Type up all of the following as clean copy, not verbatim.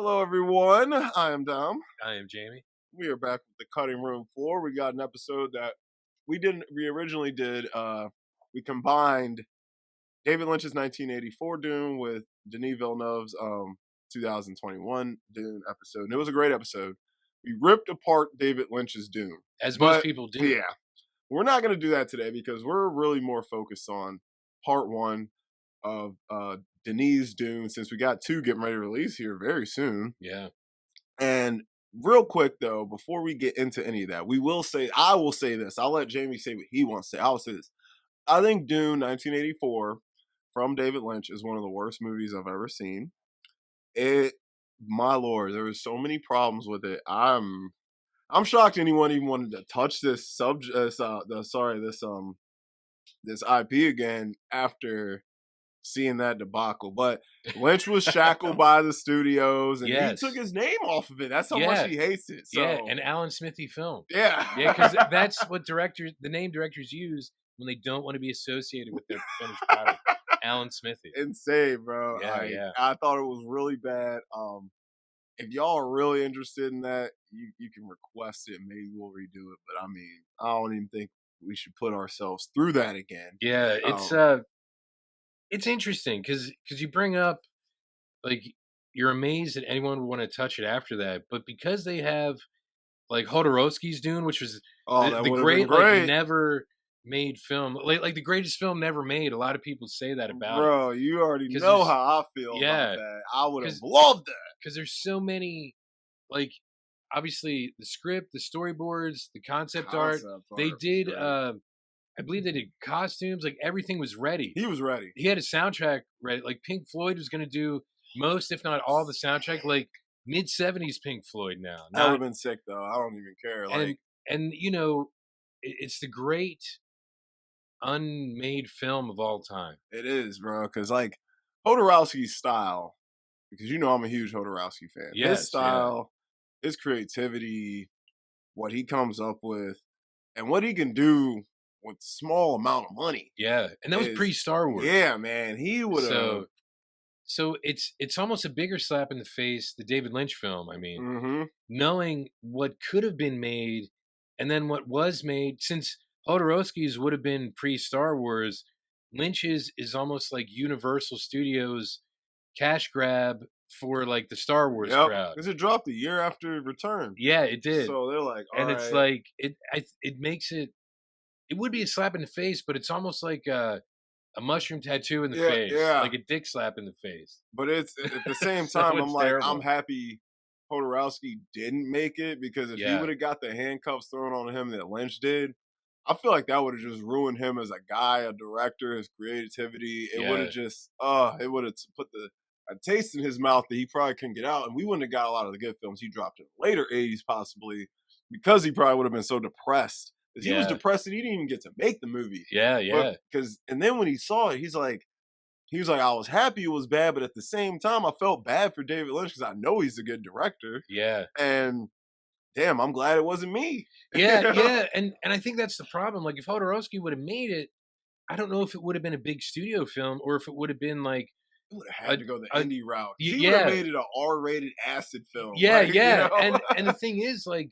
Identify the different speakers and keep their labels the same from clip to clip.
Speaker 1: Hello, everyone. I am Dom.
Speaker 2: I am Jamie.
Speaker 1: We are back with the cutting room floor. We got an episode that we didn't. We originally did. We combined David Lynch's 1984 Dune with Denis Villeneuve's 2021 Dune episode, and it was a great episode. We ripped apart David Lynch's Dune,
Speaker 2: As most
Speaker 1: but
Speaker 2: people do.
Speaker 1: yeah, we're not going to do that today because we're really more focused on part one of Denis Dune, since we got two getting ready to release here very soon.
Speaker 2: Yeah.
Speaker 1: And real quick though, before we get into any of that, I will say this. I'll let Jamie say what he wants to say. I'll say this. I think Dune 1984 from David Lynch is one of the worst movies I've ever seen. My lord, there were so many problems with it. I'm shocked anyone even wanted to touch this this IP again after seeing that debacle. But Lynch was shackled by the studios, and he took his name off of it. That's how much he hates it. So.
Speaker 2: Yeah, an Alan Smithy film.
Speaker 1: Yeah.
Speaker 2: Yeah, because that's what the name directors use when they don't want to be associated with their finished product. Alan Smithy.
Speaker 1: Insane, bro.
Speaker 2: Yeah.
Speaker 1: I thought it was really bad. If y'all are really interested in that, you can request it. Maybe we'll redo it. But I mean, I don't even think we should put ourselves through that again.
Speaker 2: Yeah, it's interesting because you bring up, like, you're amazed that anyone would want to touch it after that, but because they have like Hodorowski's Dune, which was the great, like, never made film, like the greatest film never made. A lot of people say that about
Speaker 1: bro.
Speaker 2: it.
Speaker 1: You already know how I feel about that. I would have loved that
Speaker 2: because there's so many, like, obviously the script, the storyboards, the concept art. They did. I believe they did costumes. Like, everything was ready.
Speaker 1: He was ready.
Speaker 2: He had a soundtrack ready. Like, Pink Floyd was going to do most, if not all, the soundtrack. Like, mid-70s Pink Floyd now.
Speaker 1: That would have been sick, though. I don't even care. Like,
Speaker 2: and you know, it's the great unmade film of all time.
Speaker 1: It is, bro. Because, like, Hodorowski's style, because you know I'm a huge Hodorowski fan.
Speaker 2: Yes,
Speaker 1: his style, his creativity, what he comes up with, and what he can do with small amount of money.
Speaker 2: Yeah, and that was pre-Star Wars.
Speaker 1: Yeah, man. He would have.
Speaker 2: So it's almost a bigger slap in the face, the David Lynch film. I mean, knowing what could have been made, and then what was made, since Hodorowski's would have been pre-Star Wars, Lynch's is almost like Universal Studios cash grab for, like, the Star Wars crowd.
Speaker 1: Because it dropped a year after Return.
Speaker 2: Yeah, it did.
Speaker 1: So they're like,
Speaker 2: and it's like it makes it. It would be a slap in the face, but it's almost like a mushroom tattoo in the face, like a dick slap in the face.
Speaker 1: But it's at the same time, I'm like, I'm happy Hodorowski didn't make it, because if he would have got the handcuffs thrown on him that Lynch did, I feel like that would have just ruined him as a guy, a director, his creativity. It would have just, it would have put a taste in his mouth that he probably couldn't get out, and we wouldn't have got a lot of the good films he dropped in the later 80s, possibly, because he probably would have been so depressed. Because he was depressed that he didn't even get to make the movie.
Speaker 2: Yeah.
Speaker 1: And then when he saw it, he was like, I was happy it was bad, but at the same time, I felt bad for David Lynch because I know he's a good director.
Speaker 2: Yeah.
Speaker 1: And damn, I'm glad it wasn't me.
Speaker 2: Yeah. And I think that's the problem. Like, if Hodorowski would have made it, I don't know if it would have been a big studio film or if it would have been like,
Speaker 1: it would have had to go the indie route. He
Speaker 2: would
Speaker 1: have made it an R-rated acid film.
Speaker 2: Yeah, like, yeah. You know? and the thing is, like,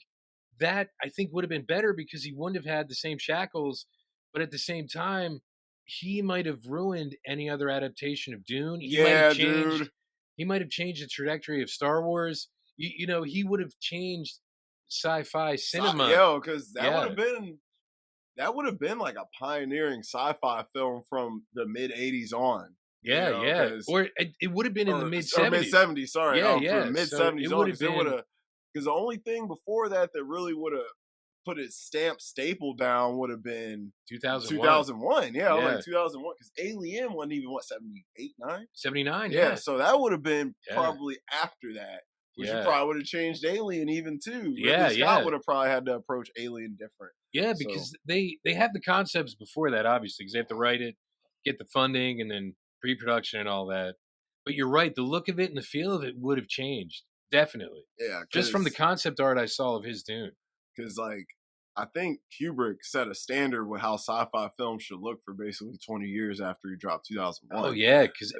Speaker 2: that I think would have been better because he wouldn't have had the same shackles, but at the same time, he might have ruined any other adaptation of Dune. He might have changed the trajectory of Star Wars. You know, he would have changed sci-fi cinema.
Speaker 1: Because that would have been like a pioneering sci-fi film from the mid '80s on.
Speaker 2: Yeah. Or it would have been in the mid '70s.
Speaker 1: Mid-'70s, sorry.
Speaker 2: Yeah.
Speaker 1: Mid '70s on. Because the only thing before that really would have put its stamp staple down would have been 2001. Yeah, like 2001. Because Alien wasn't even, 78, 9?
Speaker 2: 79,
Speaker 1: yeah. So that would have been probably after that. Which you probably would have changed Alien even too. Ridley Scott would have probably had to approach Alien different.
Speaker 2: Yeah, because they have the concepts before that, obviously, because they have to write it, get the funding, and then pre-production and all that. But you're right, the look of it and the feel of it would have changed. Definitely.
Speaker 1: Yeah.
Speaker 2: Just from the concept art I saw of his Dune.
Speaker 1: Because, like, I think Kubrick set a standard with how sci-fi films should look for basically 20 years after he dropped 2001.
Speaker 2: Oh yeah, because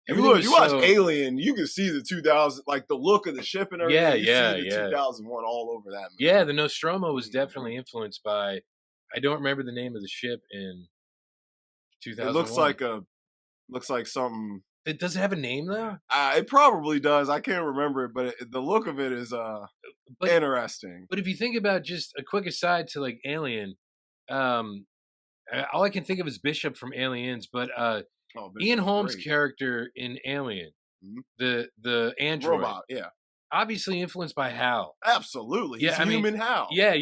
Speaker 1: you watch Alien, you can see the 2000, like the look of the ship and everything. See the 2001 all over that movie.
Speaker 2: Yeah, the Nostromo was definitely influenced by. I don't remember the name of the ship in 2001.
Speaker 1: It looks like something.
Speaker 2: Does it have a name though?
Speaker 1: It probably does. I can't remember it, but the look of it is interesting.
Speaker 2: But if you think about, just a quick aside to like Alien, all I can think of is Bishop from Aliens, but Ian Holmes' character in Alien, the android
Speaker 1: robot,
Speaker 2: obviously influenced by Hal.
Speaker 1: Absolutely. He's human Hal.
Speaker 2: Yeah.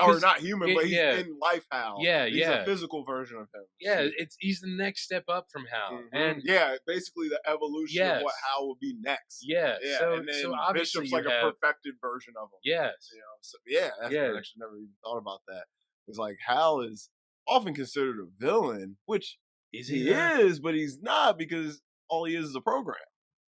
Speaker 1: Or not human, but he's in life Hal. He's a physical version of him.
Speaker 2: Yeah, he's the next step up from Hal. And
Speaker 1: basically the evolution of what Hal would be next.
Speaker 2: Yeah. So,
Speaker 1: and then
Speaker 2: obviously
Speaker 1: Bishop's like a perfected version of him.
Speaker 2: Yes.
Speaker 1: I actually never even thought about that. It's like Hal is often considered a villain, which he is, but he's not, because all he is a program.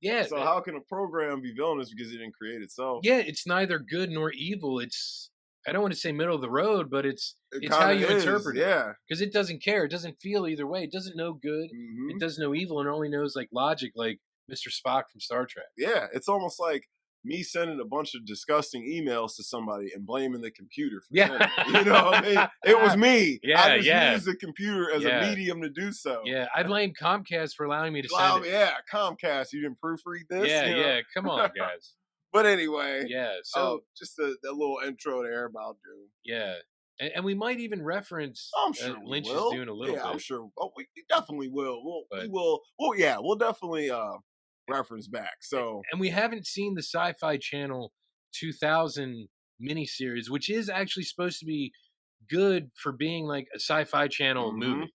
Speaker 2: Yeah.
Speaker 1: So how can a program be villainous because it didn't create itself?
Speaker 2: Yeah, it's neither good nor evil. It's, I don't want to say middle of the road, but it's how you interpret it.
Speaker 1: Yeah.
Speaker 2: Because it doesn't care. It doesn't feel either way. It doesn't know good. It doesn't know evil, and it only knows like logic, like Mr. Spock from Star Trek.
Speaker 1: Yeah, it's almost like me sending a bunch of disgusting emails to somebody and blaming the computer for sending it. You know what I mean? It was me. I just used the computer as a medium to do so.
Speaker 2: Yeah, I blame Comcast for allowing me to send it.
Speaker 1: Yeah, Comcast. You didn't proofread this?
Speaker 2: Yeah, come on, guys.
Speaker 1: But anyway.
Speaker 2: Yeah, so
Speaker 1: just that little intro there about Dune.
Speaker 2: Yeah. And we might even reference Lynch's Dune a little bit.
Speaker 1: I'm sure. Oh, we definitely will. We'll definitely reference back. So,
Speaker 2: and we haven't seen the Sci-Fi Channel 2000 miniseries, which is actually supposed to be good for being like a Sci-Fi Channel movie.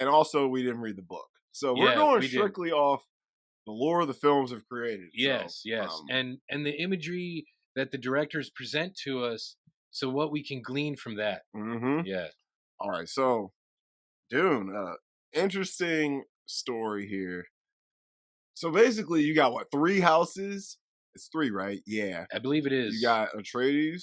Speaker 1: And also we didn't read the book, so we're going strictly off the lore the films have created.
Speaker 2: Yes, and the imagery that the directors present to us. So what we can glean from that. Yeah.
Speaker 1: All right. So, Dune, interesting story here. So basically, you got 3 houses? It's 3, right? Yeah,
Speaker 2: I believe it is.
Speaker 1: You got Atreides,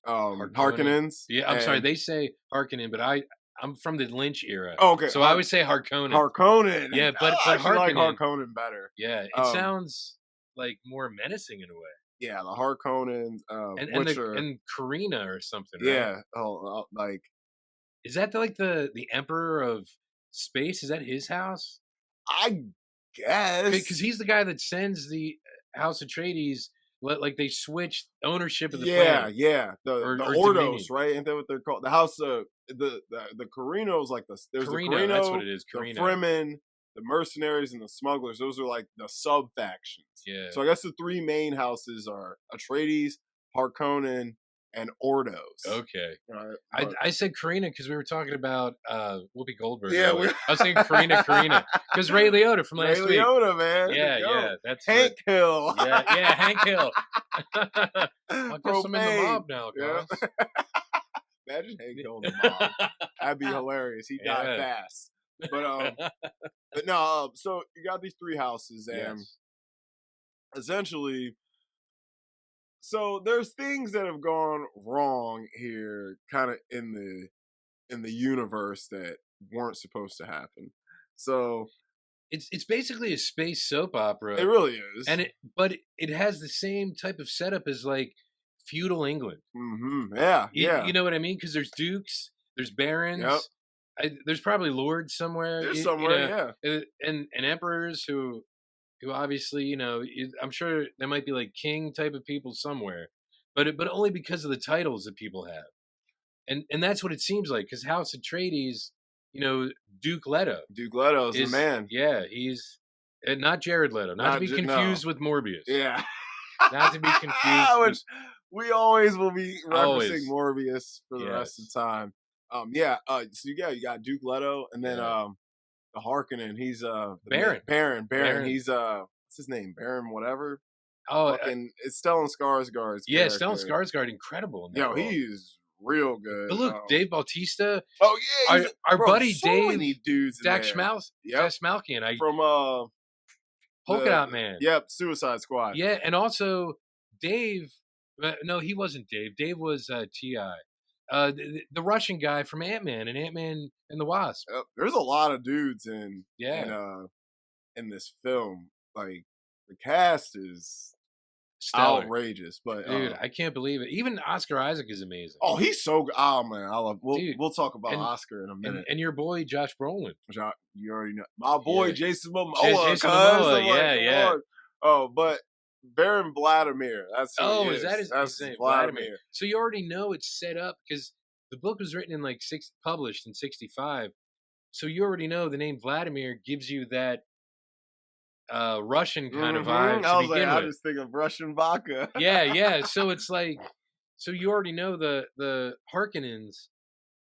Speaker 1: Harkonnens.
Speaker 2: Yeah, I'm sorry, they say Harkonnen, but I'm from the Lynch era.
Speaker 1: Oh, okay.
Speaker 2: So I would say Harkonnen.
Speaker 1: Harkonnen.
Speaker 2: Yeah, but Harkonnen,
Speaker 1: I like Harkonnen better.
Speaker 2: Yeah, it sounds like more menacing in a way.
Speaker 1: Yeah, the Harkonnens,
Speaker 2: and Karina or something. Right?
Speaker 1: Yeah. Oh, like,
Speaker 2: is that like the Emperor of Space? Is that his house?
Speaker 1: I guess,
Speaker 2: because he's the guy that sends the House Atreides. Like they switched ownership of the planet.
Speaker 1: Yeah. The Ordos, Dominion. Right? Ain't that what they're called? The House of the Carinos, like there's the Carino,
Speaker 2: that's what it is.
Speaker 1: Carino. The Fremen, the mercenaries, and the smugglers. Those are like the sub factions.
Speaker 2: Yeah.
Speaker 1: So I guess the 3 main houses are Atreides, Harkonnen, and Ordos.
Speaker 2: Okay.
Speaker 1: Right.
Speaker 2: I said Karina because we were talking about Whoopi Goldberg.
Speaker 1: Yeah,
Speaker 2: I was saying Karina because Ray Liotta from last week.
Speaker 1: Ray Liotta, man.
Speaker 2: Yeah. That's
Speaker 1: Hank Hill.
Speaker 2: Yeah, Hank Hill. I guess I'm in the mob now, guys.
Speaker 1: Yeah. Imagine Hank Hill in the mob. That'd be hilarious. He died fast. But no. So you got these 3 houses, and essentially. So there's things that have gone wrong here, kind of in the universe that weren't supposed to happen. So
Speaker 2: it's basically a space soap opera.
Speaker 1: It really is,
Speaker 2: but it has the same type of setup as like feudal England.
Speaker 1: Yeah.
Speaker 2: You know what I mean? Because there's dukes, there's barons, there's probably lords somewhere.
Speaker 1: There's somewhere,
Speaker 2: and emperors who obviously, I'm sure there might be like king type of people somewhere, but only because of the titles that people have, and that's what it seems like. Because House Atreides, Duke Leto.
Speaker 1: Duke Leto is the man.
Speaker 2: Yeah, he's not Jared Leto. Not to be confused with Morbius.
Speaker 1: Yeah,
Speaker 2: not to be confused.
Speaker 1: Which we always will be referencing Morbius for the rest of the time. So you got Duke Leto, and then the Harkonnen, he's
Speaker 2: Baron.
Speaker 1: Baron. He's what's his name? Baron whatever.
Speaker 2: Oh,
Speaker 1: it's Stellan Skarsgård's
Speaker 2: Yeah, Stellan Skarsgård, incredible.
Speaker 1: Yo, he's real good.
Speaker 2: But look, Dave Bautista.
Speaker 1: Oh yeah,
Speaker 2: our buddy
Speaker 1: so
Speaker 2: Dave.
Speaker 1: Many dudes
Speaker 2: Dak Schmalkian.
Speaker 1: From
Speaker 2: Polka Dot Man.
Speaker 1: Yep, Suicide Squad.
Speaker 2: Yeah, and also Dave. No, he wasn't Dave. Dave was T.I. the Russian guy from Ant-Man and Ant-Man and the Wasp.
Speaker 1: There's a lot of dudes in this film. Like the cast is
Speaker 2: Stellar.
Speaker 1: outrageous, but
Speaker 2: dude, I can't believe it. Even Oscar Isaac is amazing.
Speaker 1: Oh, he's so good. Oh man, I love. We'll talk about Oscar in a minute.
Speaker 2: And your boy Josh Brolin.
Speaker 1: You already know my boy Jason Momoa.
Speaker 2: Jason Momoa, yeah.
Speaker 1: Oh, but Baron Vladimir. That's who he
Speaker 2: is that his name? Vladimir. So you already know it's set up because the book was written in published in '65. So you already know the name Vladimir gives you that Russian kind of vibe.
Speaker 1: I was like, I just think of Russian vodka.
Speaker 2: yeah. So it's like, so you already know the Harkonnens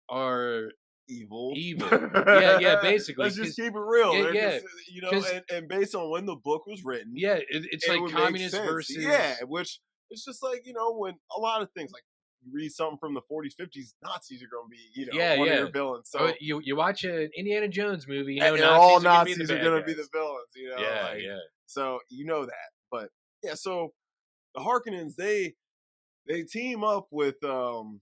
Speaker 2: are evil. yeah, basically.
Speaker 1: Let's just keep it real. Yeah. You know, and based on when the book was written.
Speaker 2: Yeah, it's like communist versus.
Speaker 1: Yeah, which it's just like, you know, when a lot of things like you read something from the 40s, 50s, Nazis are going to be, you know, one of your villains. So
Speaker 2: you watch an Indiana Jones movie, you know,
Speaker 1: and all Nazis are going to be the villains, you know.
Speaker 2: Yeah.
Speaker 1: So you know that. But yeah, so the Harkonnens, they team up with the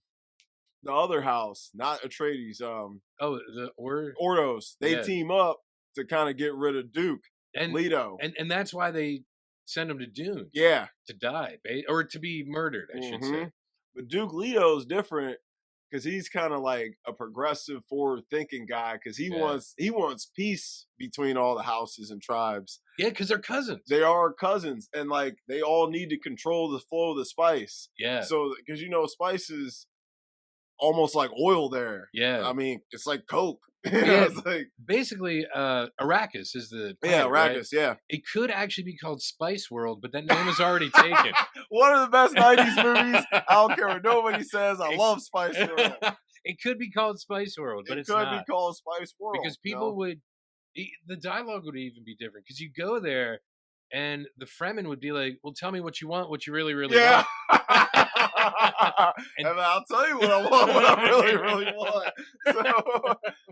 Speaker 1: other house, not Atreides.
Speaker 2: The
Speaker 1: Ordos. They team up to kind of get rid of Duke
Speaker 2: and
Speaker 1: Leto,
Speaker 2: and that's why they send him to Dune.
Speaker 1: Yeah,
Speaker 2: to die or to be murdered, I should say.
Speaker 1: But Duke Leto is different because he's kind of like a progressive, forward-thinking guy because he wants peace between all the houses and tribes.
Speaker 2: Yeah, because they're cousins.
Speaker 1: They are cousins, and like they all need to control the flow of the spice.
Speaker 2: Yeah.
Speaker 1: So because you know spice is almost like oil there.
Speaker 2: Yeah.
Speaker 1: I mean, it's like Coke.
Speaker 2: Yeah,
Speaker 1: it's like,
Speaker 2: basically, Arrakis is the planet,
Speaker 1: Arrakis,
Speaker 2: right?
Speaker 1: yeah.
Speaker 2: It could actually be called Spice World, but that name is already taken.
Speaker 1: One of the best 90s movies. I don't care what nobody says. I love Spice World.
Speaker 2: It could be called Spice World, but it's not.
Speaker 1: It could be called Spice World.
Speaker 2: Because people would... The dialogue would even be different. Because you go there, and the Fremen would be like, well, tell me what you want, what you really, really want.
Speaker 1: And I'll tell you what I want, what I really, really want. So,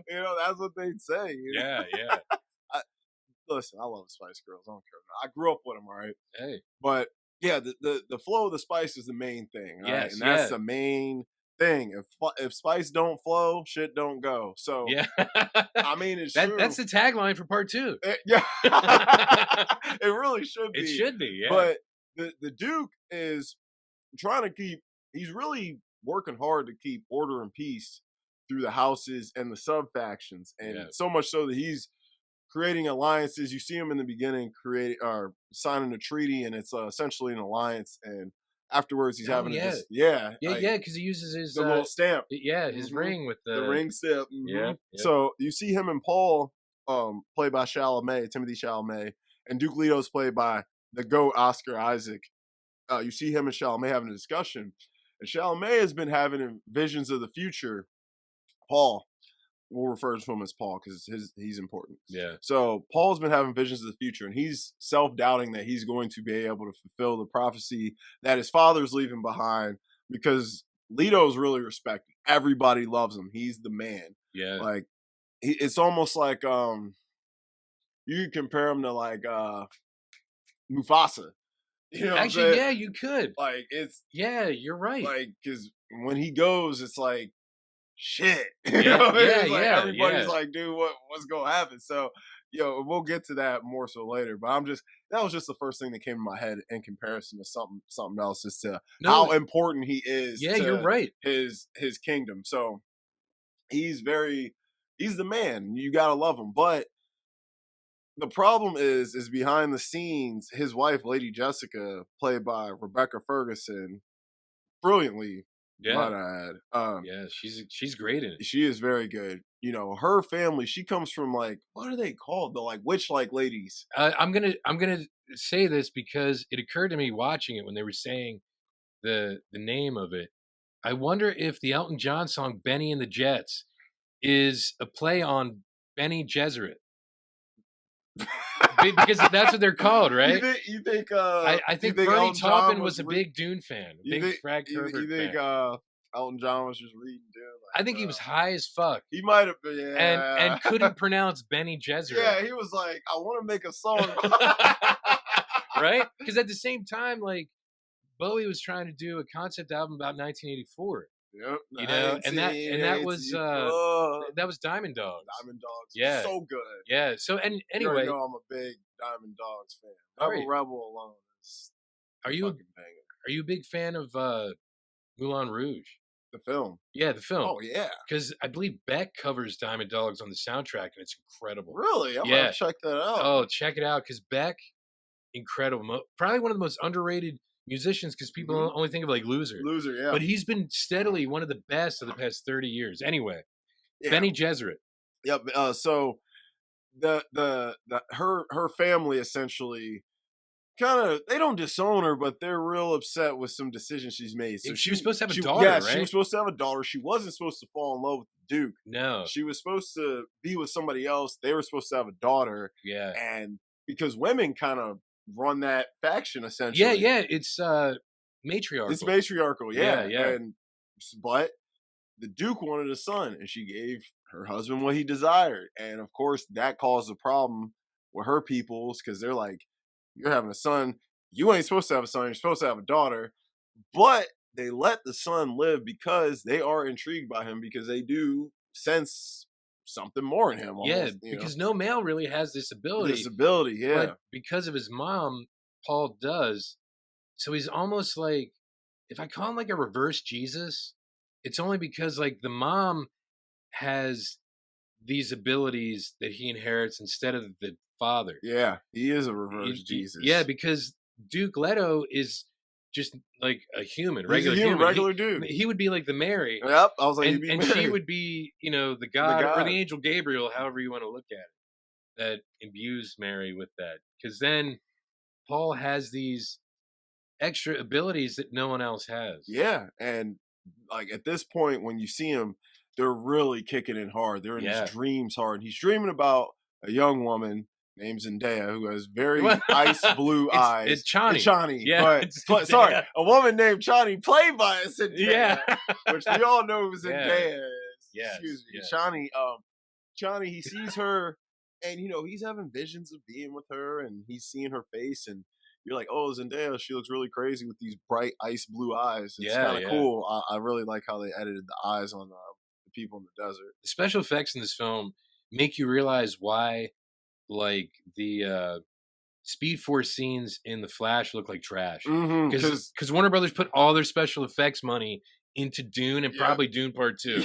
Speaker 1: you know, that's what they'd say. You know?
Speaker 2: Yeah.
Speaker 1: Listen, I love Spice Girls. I don't care. I grew up with them, all right?
Speaker 2: Hey.
Speaker 1: But, yeah, the flow of the spice is the main thing. Right?
Speaker 2: Yes,
Speaker 1: and that's the main thing. If spice don't flow, shit don't go. So, I mean, it's true.
Speaker 2: That's the tagline for part 2.
Speaker 1: Yeah. It really should be.
Speaker 2: It should be, yeah.
Speaker 1: But the Duke is trying to he's really working hard to keep order and peace through the houses and the sub factions, and so much so that he's creating alliances. You see him in the beginning signing a treaty, and it's essentially an alliance. And afterwards, he's having
Speaker 2: because he uses his
Speaker 1: little stamp,
Speaker 2: his ring with the
Speaker 1: ring stamp.
Speaker 2: Yeah.
Speaker 1: So you see him and Paul, played by Timothy Chalamet, and Duke Leto's played by the GOAT Oscar Isaac. You see him and Chalamet having a discussion, and Chalamet has been having visions of the future. Paul, we'll refer to him as Paul because he's important.
Speaker 2: Yeah.
Speaker 1: So Paul's been having visions of the future, and he's self-doubting that he's going to be able to fulfill the prophecy that his father's leaving behind, because Leto's really respected. Everybody loves him. He's the man.
Speaker 2: Yeah.
Speaker 1: Like it's almost like you could compare him to like Mufasa. You know,
Speaker 2: actually, yeah, you could.
Speaker 1: Like it's
Speaker 2: you're right.
Speaker 1: Like because when he goes, it's like shit. You know what I mean? Everybody's like, dude, what's gonna happen? So, we'll get to that more so later. But that was just the first thing that came to my head in comparison to something else, as to how important he is.
Speaker 2: Yeah, you're right.
Speaker 1: His kingdom. So he's the man. You gotta love him, but. The problem is behind the scenes, his wife, Lady Jessica, played by Rebecca Ferguson, brilliantly, might I add.
Speaker 2: She's great in it.
Speaker 1: She is very good. You know, her family, she comes from like, what are they called? The like witch-like ladies.
Speaker 2: I'm gonna say this because it occurred to me watching it when they were saying the name of it. I wonder if the Elton John song "Benny and the Jets" is a play on Benny Gesserit. Because that's what they're called, right?
Speaker 1: You think?
Speaker 2: I think Bernie Taupin was a big Dune fan, Frank Herbert
Speaker 1: fan. You think Elton John was just reading Dune?
Speaker 2: Like, I think he was high as fuck.
Speaker 1: He might have been,
Speaker 2: and couldn't pronounce Benny Gesserit.
Speaker 1: Yeah, he was like, I want to make a song,
Speaker 2: right? Because at the same time, like Bowie was trying to do a concept album about 1984.
Speaker 1: Yep.
Speaker 2: And that was Diamond Dogs.
Speaker 1: Diamond Dogs.
Speaker 2: Yeah.
Speaker 1: So good.
Speaker 2: Yeah. So and
Speaker 1: You already
Speaker 2: anyway,
Speaker 1: know I'm a big Diamond Dogs fan.
Speaker 2: Right.
Speaker 1: Rebel alone is
Speaker 2: are you a big fan of Moulin Rouge?
Speaker 1: The film.
Speaker 2: Yeah, the film.
Speaker 1: Oh yeah.
Speaker 2: Because I believe Beck covers Diamond Dogs on the soundtrack, and it's incredible.
Speaker 1: Really? I'm gonna check that out.
Speaker 2: Oh, check it out, because Beck, incredible. Probably one of the most underrated musicians, because people only think of like Loser.
Speaker 1: Loser, yeah.
Speaker 2: But he's been steadily one of the best of the past 30 years. Anyway, Benny Gesserit.
Speaker 1: Yep. So her family essentially kind of, they don't disown her, but they're real upset with some decisions she's made. So
Speaker 2: she was supposed to have a daughter, right?
Speaker 1: She was supposed to have a daughter. She wasn't supposed to fall in love with the Duke.
Speaker 2: No.
Speaker 1: She was supposed to be with somebody else. They were supposed to have a daughter.
Speaker 2: Yeah.
Speaker 1: And because women kind of run that faction essentially.
Speaker 2: Yeah. It's matriarchal.
Speaker 1: It's matriarchal,
Speaker 2: Yeah.
Speaker 1: But the Duke wanted a son, and she gave her husband what he desired. And of course, that caused a problem with her peoples, because they're like, you're having a son. You ain't supposed to have a son. You're supposed to have a daughter. But they let the son live because they are intrigued by him, because they do sense something more in him. Almost,
Speaker 2: because no male really has this ability.
Speaker 1: But
Speaker 2: because of his mom, Paul does. So he's almost like, if I call him like a reverse Jesus, it's only because like the mom has these abilities that he inherits instead of the father.
Speaker 1: Yeah, he is a reverse Jesus.
Speaker 2: Yeah, because Duke Leto is just like a human,
Speaker 1: regular human. Regular dude.
Speaker 2: He would be like the Mary.
Speaker 1: Yep, I was like,
Speaker 2: and she would be, the God or the angel Gabriel, however you want to look at it, that imbues Mary with that. Because then Paul has these extra abilities that no one else has.
Speaker 1: Yeah, and like at this point, when you see him, they're really kicking in hard. They're in his dreams hard. He's dreaming about a young woman named Zendaya, who has very ice blue eyes.
Speaker 2: It's Chani.
Speaker 1: Yeah, sorry, a woman named Chani, played by Zendaya, which we all know who Zendaya is.
Speaker 2: Yeah.
Speaker 1: Excuse me, Chani. Chani, he sees her, and he's having visions of being with her, and he's seeing her face, and you're like, oh, Zendaya, she looks really crazy with these bright ice blue eyes. It's kind of cool. I really like how they edited the eyes on the people in the desert.
Speaker 2: The special effects in this film make you realize why, like, the Speed Force scenes in The Flash look like trash. Because Warner Brothers put all their special effects money into Dune and probably Dune Part 2.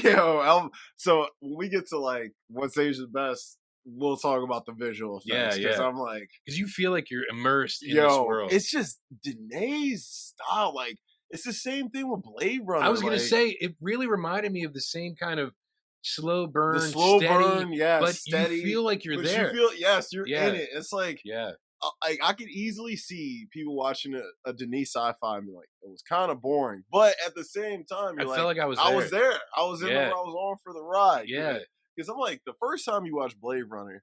Speaker 1: So when we get to like what's Asia's best, we'll talk about the visual effects. Because I'm like,
Speaker 2: because you feel like you're immersed in this world.
Speaker 1: It's just Dene's style. Like, it's the same thing with Blade Runner.
Speaker 2: I was gonna say, it really reminded me of the same kind of slow burn,
Speaker 1: steady,
Speaker 2: but
Speaker 1: steady.
Speaker 2: You feel like you're there.
Speaker 1: You feel, you're in it. It's like, I could easily see people watching a Denis sci-fi and be like, it was kind of boring, but at the same time,
Speaker 2: I felt like I was
Speaker 1: there. I was in I was on for the ride.
Speaker 2: Yeah,
Speaker 1: because I'm like, the first time you watch Blade Runner,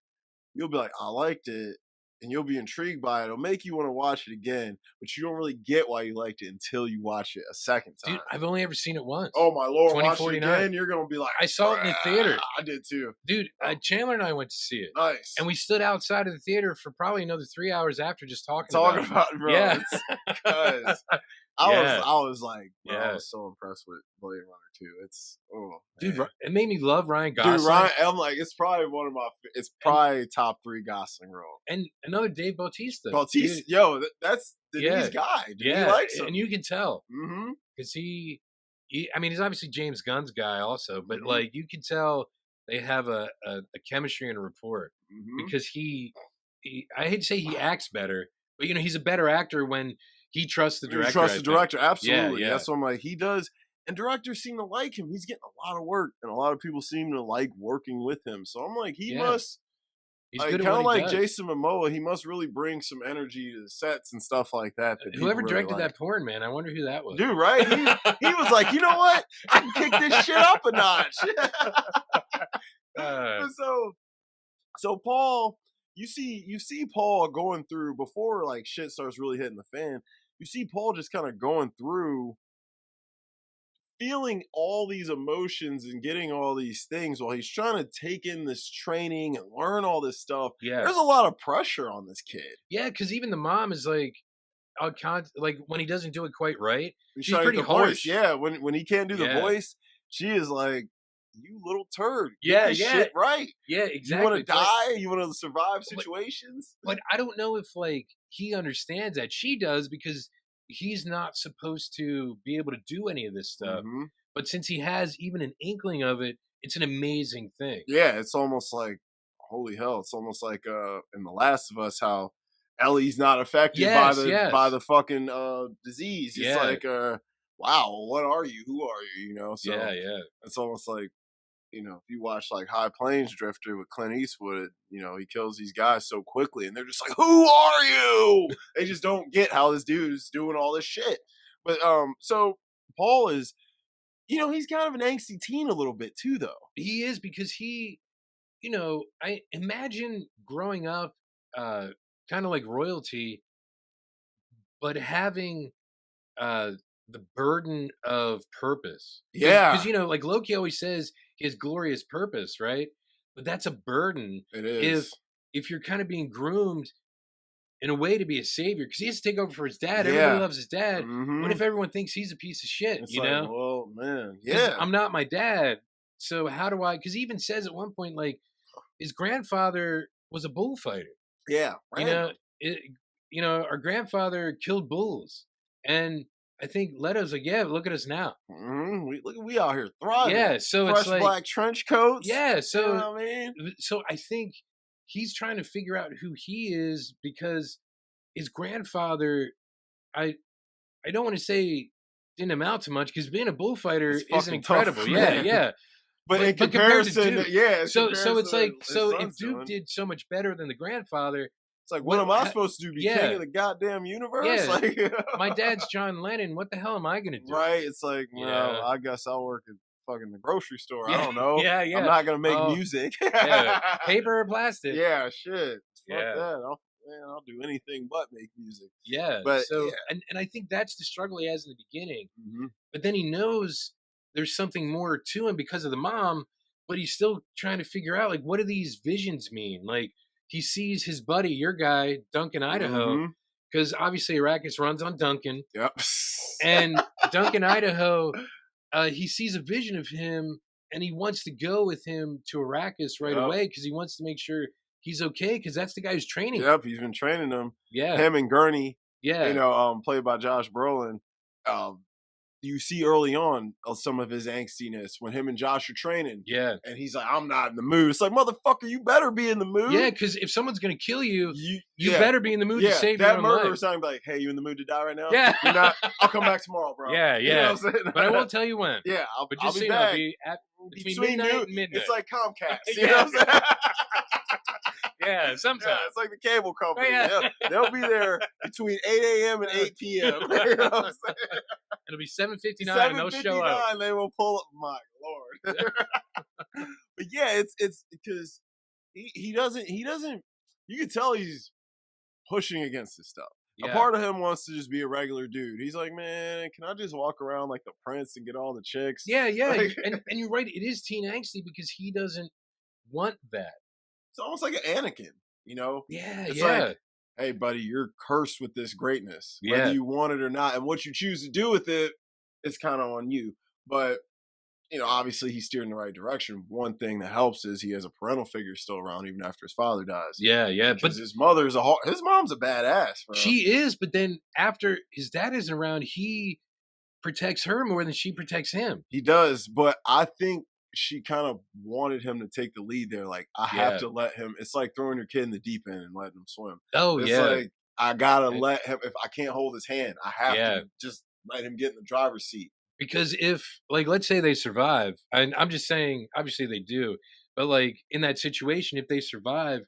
Speaker 1: you'll be like, I liked it, and you'll be intrigued by it. It'll make you want to watch it again, but you don't really get why you liked it until you watch it a second time.
Speaker 2: Dude, I've only ever seen it once.
Speaker 1: Oh my Lord, watch it again, you're going to be like,
Speaker 2: I saw it in the theater.
Speaker 1: I did too.
Speaker 2: Dude, Chandler and I went to see it.
Speaker 1: Nice.
Speaker 2: And we stood outside of the theater for probably another 3 hours after, just talking
Speaker 1: about it, bro.
Speaker 2: Yeah.
Speaker 1: Because I was like, bro, I was so impressed with Blade Runner 2. It's,
Speaker 2: dude, it made me love Ryan Gosling.
Speaker 1: Dude, I'm like, it's probably it's probably top 3 Gosling role.
Speaker 2: And another Dave Bautista.
Speaker 1: Dude, that's Denis' guy. Dude, he likes him.
Speaker 2: And you can tell. Because he's obviously James Gunn's guy also, but like, you can tell they have a chemistry and a rapport. Because he, I hate to say he acts better, but he's a better actor when he trusts the director.
Speaker 1: He trusts the director, absolutely.
Speaker 2: Yeah.
Speaker 1: That's what I'm like, he does. And directors seem to like him. He's getting a lot of work, and a lot of people seem to like working with him. So I'm like, he must,
Speaker 2: he's
Speaker 1: kind of like Jason Momoa, he must really bring some energy to the sets and stuff like that.
Speaker 2: Whoever directed that porn, man, I wonder who that was.
Speaker 1: Dude, right? He was like, you know what? I can kick this shit up a notch. So Paul, you see Paul going through, before like shit starts really hitting the fan, you see Paul just kind of going through, feeling all these emotions and getting all these things while he's trying to take in this training and learn all this stuff.
Speaker 2: Yeah.
Speaker 1: There's a lot of pressure on this kid.
Speaker 2: Yeah, because even the mom is like, like when he doesn't do it quite right,
Speaker 1: He's
Speaker 2: she's
Speaker 1: trying to
Speaker 2: pretty
Speaker 1: get the voice.
Speaker 2: harsh.
Speaker 1: Yeah, when he can't do the
Speaker 2: Yeah.
Speaker 1: voice, she is like, "You little turd, get
Speaker 2: Yeah,
Speaker 1: this
Speaker 2: yeah.
Speaker 1: shit right.
Speaker 2: Yeah,
Speaker 1: You want to
Speaker 2: exactly.
Speaker 1: die? You want to survive
Speaker 2: But
Speaker 1: situations?"
Speaker 2: but I don't know if, like, he understands that. She does because he's not supposed to be able to do any of this stuff.
Speaker 1: Hmm.
Speaker 2: But since he has even an inkling of it, it's an amazing thing.
Speaker 1: Yeah, it's almost like, holy hell! It's almost like in The Last of Us, how Ellie's not affected
Speaker 2: Yes,
Speaker 1: by
Speaker 2: yes.
Speaker 1: the fucking disease. It's
Speaker 2: Yeah.
Speaker 1: like, wow, what are you? Who are you? You know, so
Speaker 2: Yeah, yeah.
Speaker 1: it's almost like, if you watch like High Plains Drifter with Clint Eastwood, he kills these guys so quickly, and they're just like, "Who are you?" They just don't get how this dude is doing all this shit. But so Paul is, he's kind of an angsty teen a little bit too, though.
Speaker 2: He is because I imagine growing up uh kind of like royalty, but having uh the burden of purpose. Because
Speaker 1: Yeah,
Speaker 2: like Loki always says he has glorious purpose, right? But that's a burden
Speaker 1: it
Speaker 2: if
Speaker 1: is.
Speaker 2: if you're kind of being groomed in a way to be a savior because he has to take over for his dad. Everybody
Speaker 1: Yeah.
Speaker 2: loves his dad. What
Speaker 1: Hmm.
Speaker 2: if everyone thinks he's a piece of shit,
Speaker 1: It's like, well, man, yeah,
Speaker 2: I'm not my dad. So how do I? Because he even says at one point, like, his grandfather was a bullfighter.
Speaker 1: yeah,
Speaker 2: You know,
Speaker 1: random.
Speaker 2: it, our grandfather killed bulls, and I think Leto's like, yeah, look at us now.
Speaker 1: We out here thriving.
Speaker 2: Yeah, so it's
Speaker 1: Fresh
Speaker 2: like,
Speaker 1: black trench coats.
Speaker 2: yeah,
Speaker 1: You know
Speaker 2: so
Speaker 1: what I mean?
Speaker 2: so I think he's trying to figure out who he is because his grandfather, I I don't want to say didn't amount to much because being a bullfighter
Speaker 1: It's
Speaker 2: isn't
Speaker 1: fucking tough,
Speaker 2: incredible. Yeah,
Speaker 1: man.
Speaker 2: yeah.
Speaker 1: But in
Speaker 2: But compared to
Speaker 1: comparison,
Speaker 2: Duke,
Speaker 1: yeah, in
Speaker 2: so
Speaker 1: comparison
Speaker 2: it's
Speaker 1: to
Speaker 2: like
Speaker 1: his
Speaker 2: so if
Speaker 1: son's
Speaker 2: Duke
Speaker 1: doing,
Speaker 2: did so much better than the grandfather,
Speaker 1: it's like, what
Speaker 2: what?
Speaker 1: am I supposed to do? Be king
Speaker 2: Yeah,
Speaker 1: of the goddamn universe?
Speaker 2: yeah.
Speaker 1: Like,
Speaker 2: My dad's John Lennon. What the hell am I gonna do?
Speaker 1: right? It's like, well,
Speaker 2: Yeah,
Speaker 1: I guess I'll work at fucking the grocery store. I
Speaker 2: yeah,
Speaker 1: don't know.
Speaker 2: yeah,
Speaker 1: I'm
Speaker 2: yeah.
Speaker 1: not gonna make
Speaker 2: Oh,
Speaker 1: music.
Speaker 2: yeah. Paper or plastic?
Speaker 1: Yeah, shit. Fuck
Speaker 2: Yeah,
Speaker 1: that. I'll do anything but make music.
Speaker 2: yeah.
Speaker 1: But
Speaker 2: So, and I think that's the struggle he has in the beginning.
Speaker 1: yeah.
Speaker 2: But then he knows there's something more to him because of the mom. But he's still trying to figure out, like, what do these visions mean? Like, he sees his buddy, your guy, Duncan, Idaho,
Speaker 1: Hmm.
Speaker 2: because obviously Arrakis runs on Duncan,
Speaker 1: Yep.
Speaker 2: and Duncan, Idaho, he sees a vision of him, and he wants to go with him to Arrakis right
Speaker 1: Yep.
Speaker 2: away because he wants to make sure he's okay because that's the guy who's training him.
Speaker 1: Yep. He's been training them.
Speaker 2: Yeah,
Speaker 1: Him and Gurney,
Speaker 2: yeah,
Speaker 1: played by Josh Brolin. Um, you see early on some of his angstiness when him and Josh are training,
Speaker 2: yeah,
Speaker 1: and he's like, "I'm not in the mood." It's like, motherfucker, you better be in the
Speaker 2: yeah.
Speaker 1: mood.
Speaker 2: Because if someone's gonna kill you,
Speaker 1: You,
Speaker 2: you
Speaker 1: yeah,
Speaker 2: better be in the mood to
Speaker 1: yeah.
Speaker 2: save your
Speaker 1: That
Speaker 2: own life.
Speaker 1: murderer's not gonna be like, "Hey, you in the mood to die right now?"
Speaker 2: Yeah,
Speaker 1: You're not. I'll come back tomorrow, bro.
Speaker 2: yeah,
Speaker 1: You know
Speaker 2: yeah.
Speaker 1: what I'm saying?
Speaker 2: But I won't tell you when.
Speaker 1: Yeah,
Speaker 2: But
Speaker 1: I'll
Speaker 2: just so
Speaker 1: be
Speaker 2: you know,
Speaker 1: back.
Speaker 2: be at between
Speaker 1: Between
Speaker 2: midnight
Speaker 1: noon,
Speaker 2: and midnight.
Speaker 1: it's like Comcast. You
Speaker 2: Yeah.
Speaker 1: know what I'm saying?
Speaker 2: Yeah, sometimes.
Speaker 1: Yeah, it's like the cable company.
Speaker 2: Oh, yeah.
Speaker 1: They'll be there between 8 a.m. and 8 p.m. You know what I'm saying?
Speaker 2: It'll be 7:59 and they'll show up.
Speaker 1: 7:59, they will pull up. My lord. But yeah, it's because he doesn't you can tell he's pushing against this stuff. A
Speaker 2: Yeah.
Speaker 1: part of him wants to just be a regular dude. He's like, man, can I just walk around like the prince and get all the chicks?
Speaker 2: Yeah, yeah.
Speaker 1: Like,
Speaker 2: And you're right, it is teen angsty because he doesn't want that.
Speaker 1: it's almost like an Anakin, you know?
Speaker 2: Yeah,
Speaker 1: It's
Speaker 2: yeah.
Speaker 1: like, hey, buddy, you're cursed with this greatness,
Speaker 2: Yeah.
Speaker 1: whether you want it or not. And what you choose to do with it is kind of on you. But, obviously he's steering the right direction. One thing that helps is he has a parental figure still around even after his father dies.
Speaker 2: Yeah, yeah. But
Speaker 1: Because his mom's a badass, bro.
Speaker 2: she is, but then after his dad isn't around, he protects her more than she protects him.
Speaker 1: He does, but I think she kind of wanted him to take the lead there. Like, I have to let him. It's like throwing your kid in the deep end and letting him swim.
Speaker 2: Oh,
Speaker 1: It's
Speaker 2: yeah.
Speaker 1: like, I gotta let him. If I can't hold his hand, I have
Speaker 2: Yeah.
Speaker 1: to just let him get in the driver's seat.
Speaker 2: Because if, like, let's say they survive, and I'm just saying, obviously they do, but like in that situation, if they survive,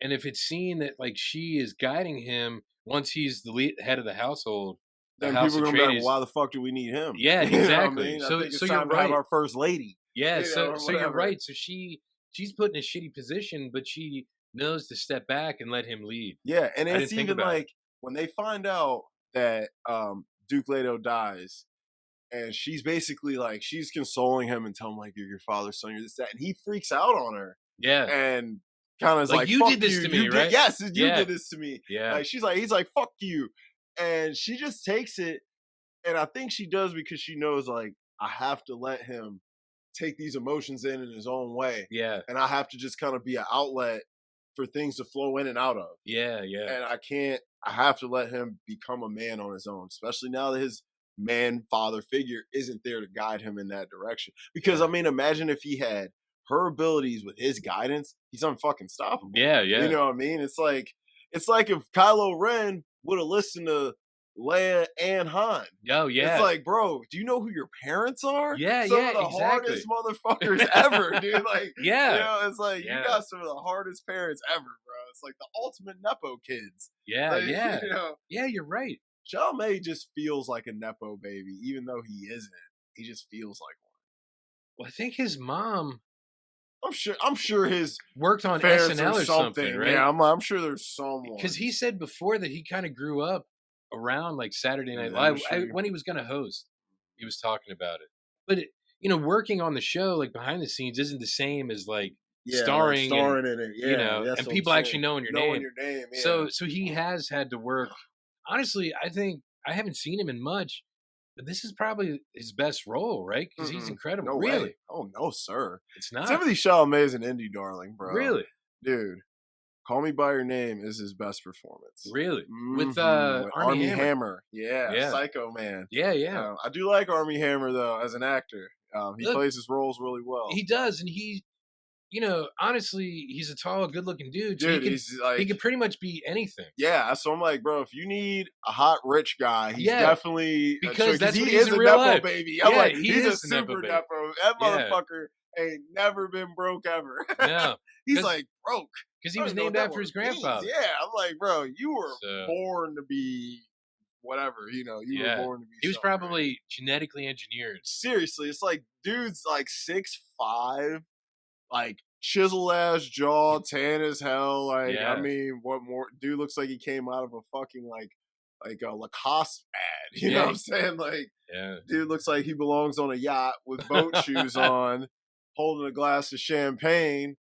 Speaker 2: and if it's seen that like she is guiding him once he's the head of the household, the
Speaker 1: Then
Speaker 2: House
Speaker 1: people are
Speaker 2: of
Speaker 1: gonna be like,
Speaker 2: Atreides.
Speaker 1: well, why the fuck do we need him?
Speaker 2: Yeah,
Speaker 1: You know what I
Speaker 2: exactly.
Speaker 1: mean? I
Speaker 2: So-
Speaker 1: think it's
Speaker 2: so you're
Speaker 1: time to have
Speaker 2: right.
Speaker 1: our first lady.
Speaker 2: Yeah,
Speaker 1: You know, or
Speaker 2: so you're
Speaker 1: whatever.
Speaker 2: right. So she's put in a shitty position, but she knows to step back and let him lead.
Speaker 1: Yeah, and
Speaker 2: I
Speaker 1: it's
Speaker 2: didn't think
Speaker 1: even
Speaker 2: about it.
Speaker 1: like when they find out that Duke Leto dies, and she's basically like she's consoling him and telling him like, you're your father's son, you're this that, and he freaks out on her
Speaker 2: Yeah,
Speaker 1: and kind of is
Speaker 2: Like,
Speaker 1: like,
Speaker 2: you
Speaker 1: fuck
Speaker 2: did this
Speaker 1: you,
Speaker 2: to me,
Speaker 1: you did,
Speaker 2: right?
Speaker 1: yes, you
Speaker 2: Yeah.
Speaker 1: did this to me.
Speaker 2: yeah,
Speaker 1: Like he's like, fuck you. And she just takes it, and I think she does because she knows, like, I have to let him take these emotions in his own way.
Speaker 2: Yeah.
Speaker 1: And I have to just kind of be an outlet for things to flow in and out of.
Speaker 2: Yeah, yeah.
Speaker 1: And I have to let him become a man on his own, especially now that his man father figure isn't there to guide him in that direction. Because I mean, imagine if he had her abilities with his guidance, he's unfucking stoppable.
Speaker 2: Yeah, yeah.
Speaker 1: You know what I mean? It's like if Kylo Ren would have listened to Leia and Han.
Speaker 2: Oh, yeah.
Speaker 1: It's like, bro, do you know who your parents are?
Speaker 2: Yeah,
Speaker 1: some
Speaker 2: yeah,
Speaker 1: of the
Speaker 2: exactly.
Speaker 1: hardest motherfuckers ever, dude. Like,
Speaker 2: yeah,
Speaker 1: you know, it's like you got some of the hardest parents ever, bro. It's like the ultimate nepo kids.
Speaker 2: Yeah,
Speaker 1: like,
Speaker 2: yeah,
Speaker 1: you know,
Speaker 2: yeah. You're right.
Speaker 1: Chalamet just feels like a nepo baby, even though he isn't. He just feels like one.
Speaker 2: Well, I think his mom.
Speaker 1: I'm sure his
Speaker 2: worked on SNL or something, right?
Speaker 1: Yeah, I'm sure there's someone.
Speaker 2: Because he said before that he kind of grew up around like Saturday Night Live when he was going to host. He was talking about it, but you know, working on the show like behind the scenes isn't the same as like starring
Speaker 1: in it. Yeah,
Speaker 2: you know, and people actually knowing your name.
Speaker 1: Yeah.
Speaker 2: So he has had to work. Honestly, I think I haven't seen him in much. But this is probably his best role, right? Because he's incredible.
Speaker 1: No
Speaker 2: really?
Speaker 1: Way. Oh no, sir.
Speaker 2: It's not.
Speaker 1: Timothy Chalamet is an indie darling, bro.
Speaker 2: Really,
Speaker 1: dude. Call Me by Your Name is his best performance.
Speaker 2: Really, with
Speaker 1: Armie Hammer. Yeah, Psycho Man.
Speaker 2: Yeah, yeah.
Speaker 1: I do like Armie Hammer though as an actor. He plays his roles really well.
Speaker 2: He does, and he. You know, honestly, he's a tall, good-looking dude. So he could pretty much be anything.
Speaker 1: Yeah, so I'm like, bro, if you need a hot, rich guy, he's definitely
Speaker 2: because that's
Speaker 1: he
Speaker 2: what
Speaker 1: is
Speaker 2: in
Speaker 1: a
Speaker 2: real
Speaker 1: nepo
Speaker 2: life.
Speaker 1: baby. I'm like, he's a super
Speaker 2: nepo.
Speaker 1: That motherfucker ain't never been broke ever.
Speaker 2: No,
Speaker 1: he's like broke
Speaker 2: because he was named after his grandfather.
Speaker 1: Yeah, I'm like, bro, you were born to be whatever. You know, you were born to be.
Speaker 2: He was probably genetically engineered.
Speaker 1: Seriously, it's like dude's like 6'5". Like chisel ass jaw, tan as hell. Like I mean, what more? Dude looks like he came out of a fucking like a Lacoste ad. You know what I'm saying? Like, dude looks like he belongs on a yacht with boat shoes on, holding a glass of champagne.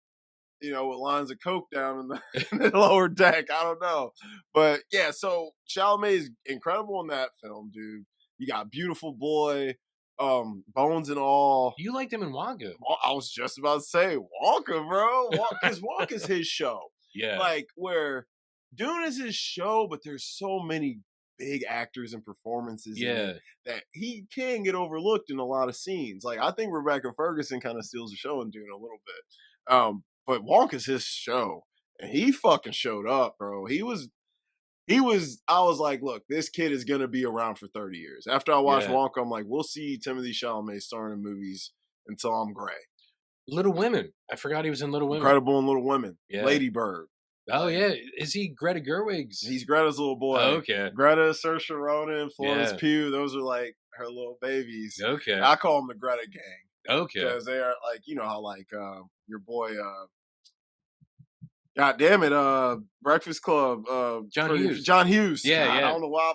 Speaker 1: You know, with lines of coke down in the lower deck. I don't know, but yeah. So Chalamet is incredible in that film, dude. You got Beautiful Boy. Bones and All.
Speaker 2: You liked him in Wonka.
Speaker 1: I was just about to say Wonka, bro. Because Wonka's his show.
Speaker 2: Yeah.
Speaker 1: Like, where Dune is his show, but there's so many big actors and performances in it that he can get overlooked in a lot of scenes. Like, I think Rebecca Ferguson kind of steals the show in Dune a little bit. But Wonka's his show. And he fucking showed up, bro. I was like, look, this kid is going to be around for 30 years. After I watched Wonka, I'm like, we'll see Timothy Chalamet starring in movies until I'm gray.
Speaker 2: Little Women. I forgot he was in Little Women.
Speaker 1: Incredible in Little Women. Yeah. Lady Bird.
Speaker 2: Oh, yeah. Is he Greta Gerwig's?
Speaker 1: He's Greta's little boy.
Speaker 2: Oh, okay.
Speaker 1: Greta, Saoirse Ronan, Florence Pugh. Those are like her little babies.
Speaker 2: Okay.
Speaker 1: I call them the Greta gang.
Speaker 2: Okay.
Speaker 1: Because they are like, you know how like your boy... God damn it, Breakfast Club.
Speaker 2: John Hughes.
Speaker 1: John Hughes.
Speaker 2: Yeah,
Speaker 1: God,
Speaker 2: yeah.
Speaker 1: I don't know why.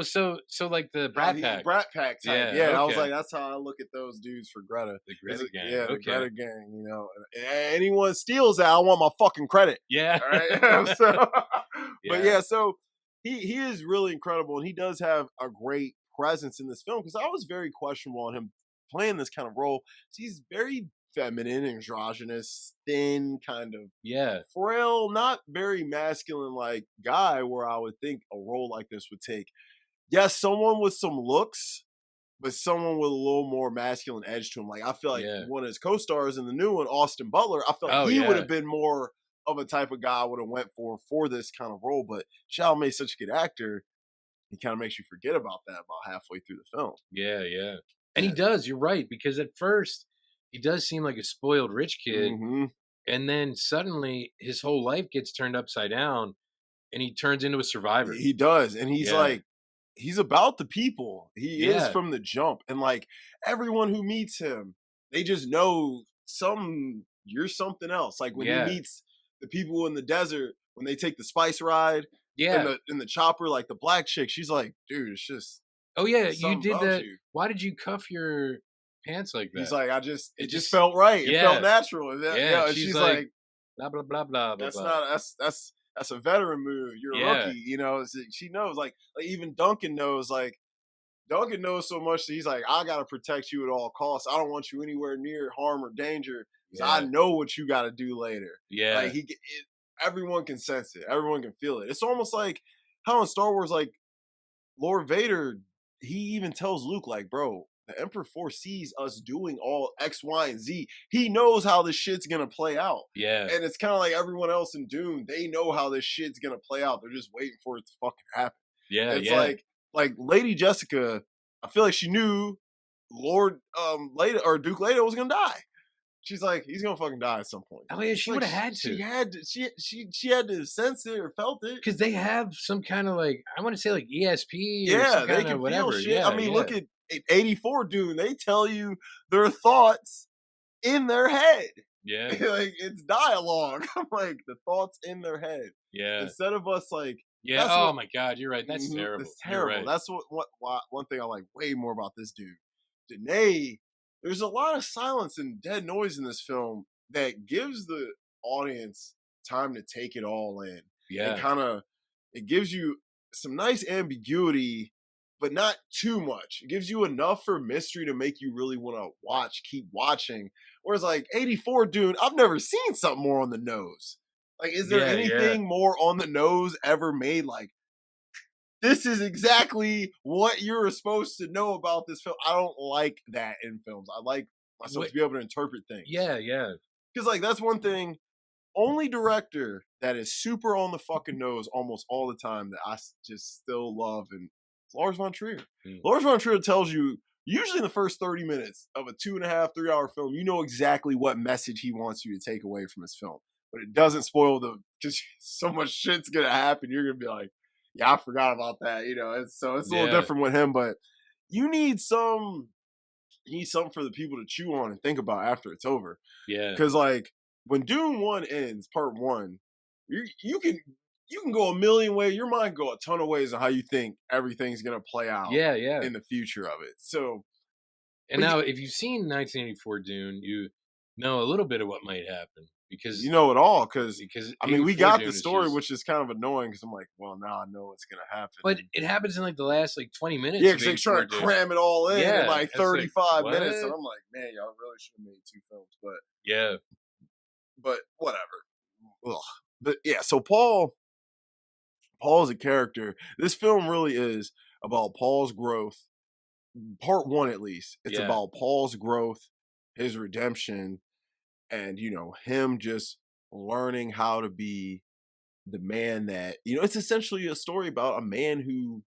Speaker 2: So like the Brat Pack.
Speaker 1: Brat Pack type. Yeah,
Speaker 2: okay.
Speaker 1: I was like, that's how I look at those dudes for Greta.
Speaker 2: The Greta gang.
Speaker 1: Yeah, the Greta gang, you know. And anyone steals that, I want my fucking credit.
Speaker 2: Yeah.
Speaker 1: All right? But yeah, so he is really incredible, and he does have a great presence in this film, because I was very questionable on him playing this kind of role. So he's very feminine, androgynous, thin, kind of frail, not very masculine like guy, where I would think a role like this would take. Yes, someone with some looks, but someone with a little more masculine edge to him. Like, I feel like one of his co-stars in the new one, Austin Butler, I felt like he would have been more of a type of guy I would have went for this kind of role. But Chalamet's such a good actor, he kind of makes you forget about that about halfway through the film.
Speaker 2: Yeah. And he does, you're right, because at first he does seem like a spoiled rich kid, and then suddenly his whole life gets turned upside down, and he turns into a survivor.
Speaker 1: He does, and he's like, he's about the people. He is from the jump, and like everyone who meets him, they just know you're something else. Like when he meets the people in the desert, when they take the spice ride, in the chopper, like the black chick, she's like, dude, it's just.
Speaker 2: Oh yeah, you did that. Why did you cuff your pants like that?
Speaker 1: He's like, it just felt right. It felt natural.
Speaker 2: And she's like blah blah blah blah.
Speaker 1: That's
Speaker 2: blah.
Speaker 1: not that's a veteran move. You're a rookie, you know. She knows, like even Duncan knows, like Duncan knows so much that he's like, I gotta protect you at all costs. I don't want you anywhere near harm or danger because I know what you got to do later. Like everyone can sense it. Everyone can feel it. It's almost like how in Star Wars, like Lord Vader, he even tells Luke, like, bro, the Emperor foresees us doing all X, Y, and Z. He knows how this shit's gonna play out.
Speaker 2: Yeah.
Speaker 1: And it's kind of like everyone else in Dune. They know how this shit's gonna play out. They're just waiting for it to fucking happen.
Speaker 2: Yeah.
Speaker 1: It's like Lady Jessica, I feel like she knew Lord Leia or Duke Leto was gonna die. She's like, he's gonna fucking die at some point.
Speaker 2: Oh yeah, she would have had
Speaker 1: to. She had to sense it or felt it.
Speaker 2: Because they have some kind of like, I want to say like ESP
Speaker 1: yeah,
Speaker 2: or some
Speaker 1: they
Speaker 2: kind
Speaker 1: can
Speaker 2: of whatever.
Speaker 1: feel shit.
Speaker 2: Yeah,
Speaker 1: I mean, look at 84 Dune. They tell you their thoughts in their head.
Speaker 2: Yeah.
Speaker 1: Like it's dialogue. I'm like, the thoughts in their head.
Speaker 2: Yeah.
Speaker 1: Instead of us like,
Speaker 2: yeah. Oh my God, you're right. That's terrible.
Speaker 1: It's terrible.
Speaker 2: Right.
Speaker 1: That's one thing I like way more about this dude. Danae, there's a lot of silence and dead noise in this film that gives the audience time to take it all in.
Speaker 2: Yeah.
Speaker 1: And it gives you some nice ambiguity, but not too much. It gives you enough for mystery to make you really want to keep watching. Whereas like 84 Dune, I've never seen something more on the nose. Like, is there anything more on the nose ever made? Like, this is exactly what you're supposed to know about this film. I don't like that in films. I like myself to be able to interpret things.
Speaker 2: Yeah, yeah.
Speaker 1: Because, like, that's one thing. Only director that is super on the fucking nose almost all the time that I just still love, and it's Lars von Trier. Lars von Trier tells you, usually in the first 30 minutes of a 2.5, 3 hour film, you know exactly what message he wants you to take away from his film. But it doesn't spoil because so much shit's going to happen. You're going to be like, yeah, I forgot about that. You know, it's a little different with him, but you need something for the people to chew on and think about after it's over.
Speaker 2: Yeah.
Speaker 1: Because like when Dune 1 ends, Part 1, you can go a million ways. Your mind can go a ton of ways on how you think everything's gonna play out.
Speaker 2: Yeah, yeah.
Speaker 1: In the future of it. So,
Speaker 2: and now if you've seen 1984 Dune, you know a little bit of what might happen. Because
Speaker 1: you know it all, because I mean we got
Speaker 2: Dune
Speaker 1: the story, which is kind of annoying because I'm like, well, now I know what's gonna happen.
Speaker 2: But it happens in like the last like 20 minutes.
Speaker 1: Yeah, because they try to cram it all in like 35 minutes, and I'm like, man, y'all really should have made 2 films. But
Speaker 2: yeah,
Speaker 1: but whatever. Ugh. But yeah, so Paul is a character. This film really is about Paul's growth. Part 1, at least, it's about Paul's growth, his redemption. And, you know, him just learning how to be the man that, you know, it's essentially a story about a man who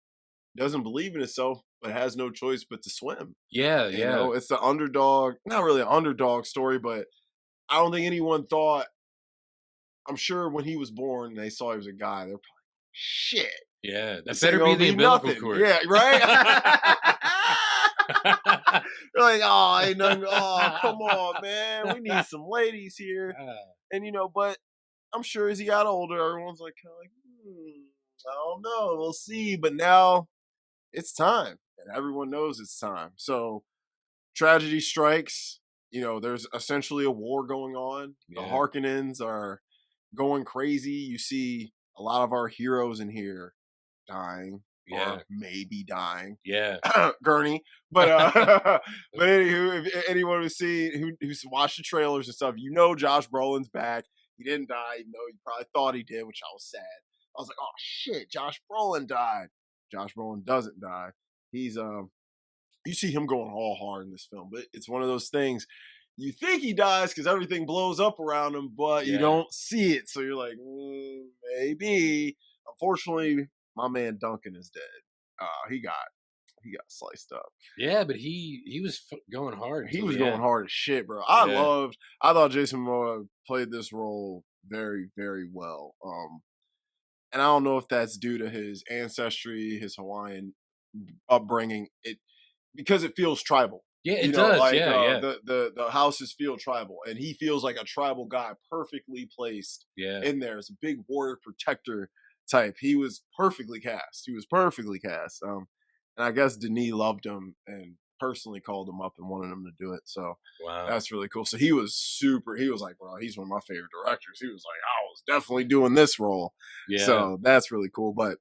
Speaker 1: doesn't believe in himself, but has no choice but to swim.
Speaker 2: Yeah,
Speaker 1: you know, it's the underdog, not really an underdog story, but I don't think anyone thought, I'm sure when he was born and they saw he was a guy, they're probably, shit.
Speaker 2: Yeah, that better be the umbilical cord.
Speaker 1: Yeah, right? You're like, oh, ain't nothing. Oh, come on, man. We need some ladies here. And, you know, but I'm sure as he got older, everyone's like, kind of like, I don't know. We'll see. But now it's time. And everyone knows it's time. So tragedy strikes. You know, there's essentially a war going on. The Harkonnens are going crazy. You see a lot of our heroes in here dying. Or maybe dying.
Speaker 2: Yeah.
Speaker 1: Gurney. But but anywho, if anyone who's watched the trailers and stuff, you know Josh Brolin's back. He didn't die, even though you probably thought he did, which I was sad. I was like, oh shit, Josh Brolin died. Josh Brolin doesn't die. He's you see him going all hard in this film, but it's one of those things. You think he dies because everything blows up around him, but you don't see it. So you're like, maybe. Unfortunately, my man Duncan is dead. He got sliced up.
Speaker 2: Yeah, but he was going hard.
Speaker 1: He was going hard as shit, bro. I thought Jason Momoa played this role very, very well. And I don't know if that's due to his ancestry, his Hawaiian upbringing. Because it feels tribal.
Speaker 2: Yeah, it does. Like,
Speaker 1: The houses feel tribal, and he feels like a tribal guy, perfectly placed in there. It's a big warrior protector type. He was perfectly cast. And I guess Denis loved him and personally called him up and wanted him to do it. So that's really cool. So he was like, bro, he's one of my favorite directors. He was like, I was definitely doing this role.
Speaker 2: Yeah.
Speaker 1: So that's really cool. But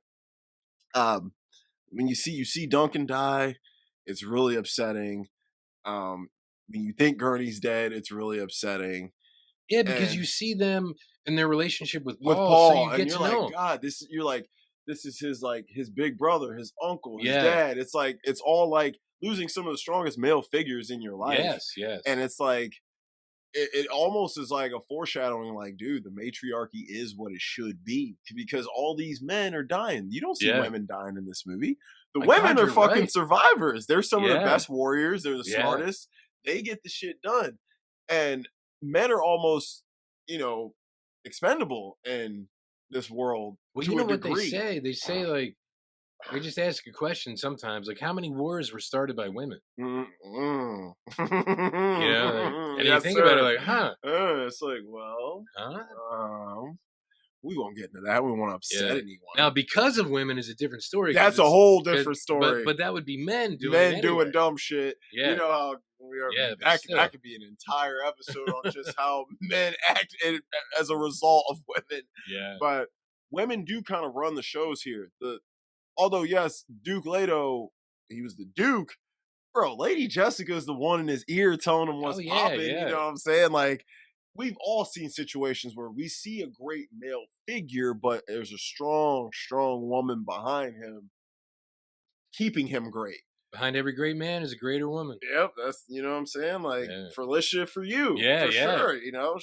Speaker 1: when you see Duncan die, it's really upsetting. When you think Gurney's dead, it's really upsetting.
Speaker 2: Yeah, because
Speaker 1: And
Speaker 2: you see them in their relationship with
Speaker 1: with
Speaker 2: Paul, so
Speaker 1: Paul,
Speaker 2: you
Speaker 1: and
Speaker 2: get
Speaker 1: you're
Speaker 2: to
Speaker 1: like,
Speaker 2: know him.
Speaker 1: God, this is his like his big brother, his uncle, his
Speaker 2: Yeah.
Speaker 1: dad. It's like it's all like losing some of the strongest male figures in your life.
Speaker 2: Yes, yes.
Speaker 1: And it's like it almost is like a foreshadowing, like, dude, the matriarchy is what it should be because all these men are dying. You don't see
Speaker 2: Yeah.
Speaker 1: women dying in this movie. The
Speaker 2: My
Speaker 1: women
Speaker 2: God,
Speaker 1: are
Speaker 2: you're
Speaker 1: fucking
Speaker 2: right.
Speaker 1: survivors. They're some of the
Speaker 2: Yeah.
Speaker 1: best warriors. They're the
Speaker 2: Yeah.
Speaker 1: smartest. They get the shit done. And men are almost, you know, expendable in this world
Speaker 2: Well, you
Speaker 1: to a
Speaker 2: know what they
Speaker 1: degree.
Speaker 2: say? They say, like, they just ask a question sometimes, like, how many wars were started by women?
Speaker 1: Mm-mm.
Speaker 2: You know, like, and you
Speaker 1: Yes,
Speaker 2: think about it
Speaker 1: sir.
Speaker 2: like, huh?
Speaker 1: It's like, well,
Speaker 2: Huh?
Speaker 1: we won't get into that. We won't upset
Speaker 2: Yeah. Now,
Speaker 1: anyone.
Speaker 2: because of women is a different story.
Speaker 1: That's a
Speaker 2: It's
Speaker 1: whole
Speaker 2: 'cause
Speaker 1: different story.
Speaker 2: but that would be men doing it
Speaker 1: Men doing
Speaker 2: anyway.
Speaker 1: dumb shit. You
Speaker 2: Yeah.
Speaker 1: know how we are.
Speaker 2: Yeah, but
Speaker 1: That
Speaker 2: still.
Speaker 1: could be an entire episode on just how men act as a result of women.
Speaker 2: Yeah.
Speaker 1: But women do kind of run the shows here. Although yes, Duke Leto, he was the Duke. Bro, Lady Jessica is the one in his ear telling him what's
Speaker 2: Oh, yeah,
Speaker 1: popping. You
Speaker 2: yeah.
Speaker 1: know what I'm saying? Like, we've all seen situations where we see a great male figure, but there's a strong, strong woman behind him, keeping him great.
Speaker 2: Behind every great man is a greater woman.
Speaker 1: Yep, that's you know what I'm saying. Like
Speaker 2: Yeah.
Speaker 1: Felicia for you,
Speaker 2: Yeah,
Speaker 1: for
Speaker 2: yeah.
Speaker 1: sure. You know,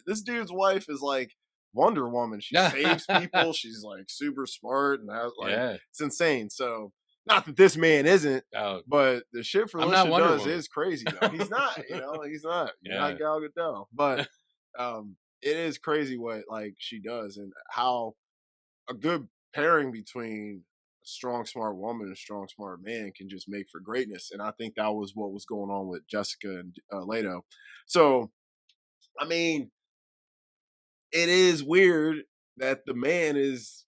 Speaker 1: this dude's wife is like Wonder Woman. She saves people. She's like super smart, and
Speaker 2: Yeah.
Speaker 1: it's insane. So not that this man isn't,
Speaker 2: Oh,
Speaker 1: but the shit
Speaker 2: I'm not
Speaker 1: Felicia
Speaker 2: Wonder
Speaker 1: does
Speaker 2: Woman.
Speaker 1: is crazy though. He's not, you know, he's not. You're
Speaker 2: Yeah.
Speaker 1: not Gal Gadot, but it is crazy what like she does and how a good pairing between a strong, smart woman and a strong, smart man can just make for greatness. And I think that was what was going on with Jessica and Leto. So, I mean, it is weird that the man is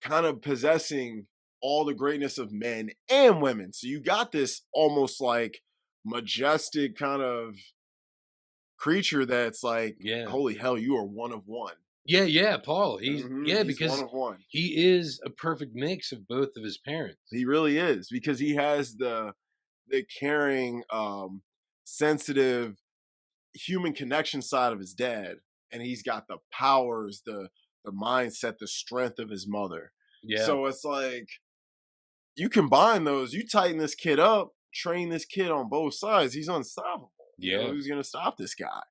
Speaker 1: kind of possessing all the greatness of men and women. So you got this almost like majestic kind of creature that's like,
Speaker 2: Yeah.
Speaker 1: holy hell, you are one of one.
Speaker 2: Yeah, yeah, Paul. He's
Speaker 1: He's one
Speaker 2: because
Speaker 1: of one.
Speaker 2: he is a perfect mix of both of his parents.
Speaker 1: He really is because he has the caring, sensitive human connection side of his dad, and he's got the powers, the mindset, the strength of his mother.
Speaker 2: Yeah.
Speaker 1: So it's like you combine those, you tighten this kid up, train this kid on both sides, he's unstoppable. You know,
Speaker 2: Yeah.
Speaker 1: who's gonna stop this guy?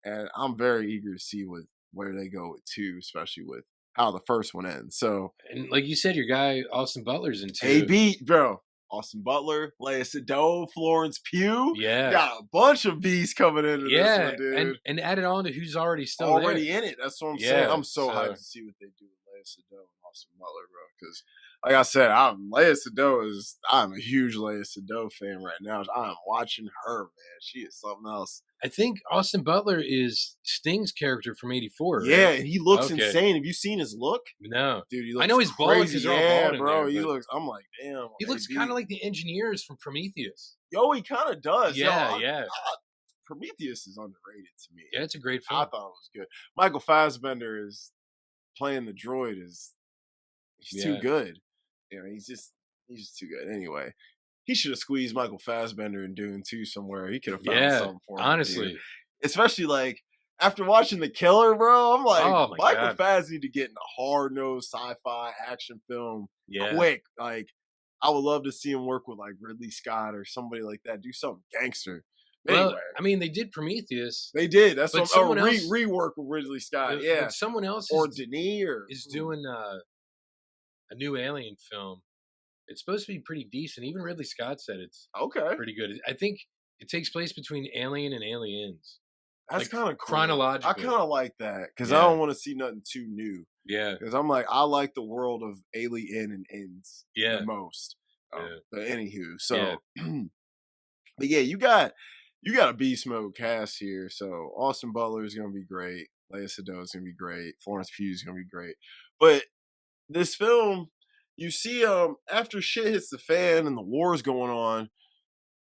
Speaker 1: And I'm very eager to see where they go with two, especially with how the first one ends. So
Speaker 2: And like you said, your guy Austin Butler's in two.
Speaker 1: AB, bro. Austin Butler, Lea Seydoux, Florence Pugh.
Speaker 2: Yeah.
Speaker 1: Got a bunch of B's coming into this one, dude.
Speaker 2: And added on to who's already still
Speaker 1: Already
Speaker 2: there.
Speaker 1: in it. That's what I'm saying. I'm so hyped to see what they do with Lea Seydoux and Austin Butler, bro. Because, like I said, I'm a huge Lea Seydoux fan right now. I'm watching her, man. She is something else.
Speaker 2: I think Austin Butler is Sting's character from '84.
Speaker 1: Yeah,
Speaker 2: right?
Speaker 1: and he looks insane. Have you seen his look?
Speaker 2: No,
Speaker 1: dude. He looks
Speaker 2: I know he's bald
Speaker 1: crazy.
Speaker 2: because they're all bald in
Speaker 1: bro.
Speaker 2: there,
Speaker 1: He
Speaker 2: but
Speaker 1: looks. I'm like, damn.
Speaker 2: he looks kind of like the engineers from Prometheus.
Speaker 1: Yo, he kind of does.
Speaker 2: Yeah,
Speaker 1: Yo,
Speaker 2: yeah.
Speaker 1: Prometheus is underrated to me.
Speaker 2: Yeah, it's a great
Speaker 1: I
Speaker 2: film.
Speaker 1: thought it was good. Michael Fassbender is playing the droid. He's too good. You know, he's just too good. Anyway, he should have squeezed Michael Fassbender in Dune 2 somewhere. He could have found something for him.
Speaker 2: Honestly,
Speaker 1: especially like after watching The Killer, bro. I'm like,
Speaker 2: oh
Speaker 1: Michael Fass need to get in a hard-nosed sci-fi action film quick. Like, I would love to see him work with like Ridley Scott or somebody like that. Do something gangster.
Speaker 2: Well,
Speaker 1: anyway,
Speaker 2: I mean, they did Prometheus.
Speaker 1: They did. That's what
Speaker 2: someone else
Speaker 1: rework with Ridley Scott.
Speaker 2: But someone else
Speaker 1: or Denis
Speaker 2: is doing a new Alien film. It's supposed to be pretty decent. Even Ridley Scott said it's pretty good. I think it takes place between Alien and Aliens.
Speaker 1: That's
Speaker 2: like,
Speaker 1: kind of cool.
Speaker 2: chronological.
Speaker 1: I kind of like that because I don't want to see nothing too new.
Speaker 2: Yeah,
Speaker 1: because I'm like, I like the world of Alien and Ends the most. But anywho, so but yeah, you got a beast mode cast here. So Austin Butler is gonna be great. Lea Seydoux is gonna be great. Florence Pugh is gonna be great. But this film, you see, after shit hits the fan and the war's going on,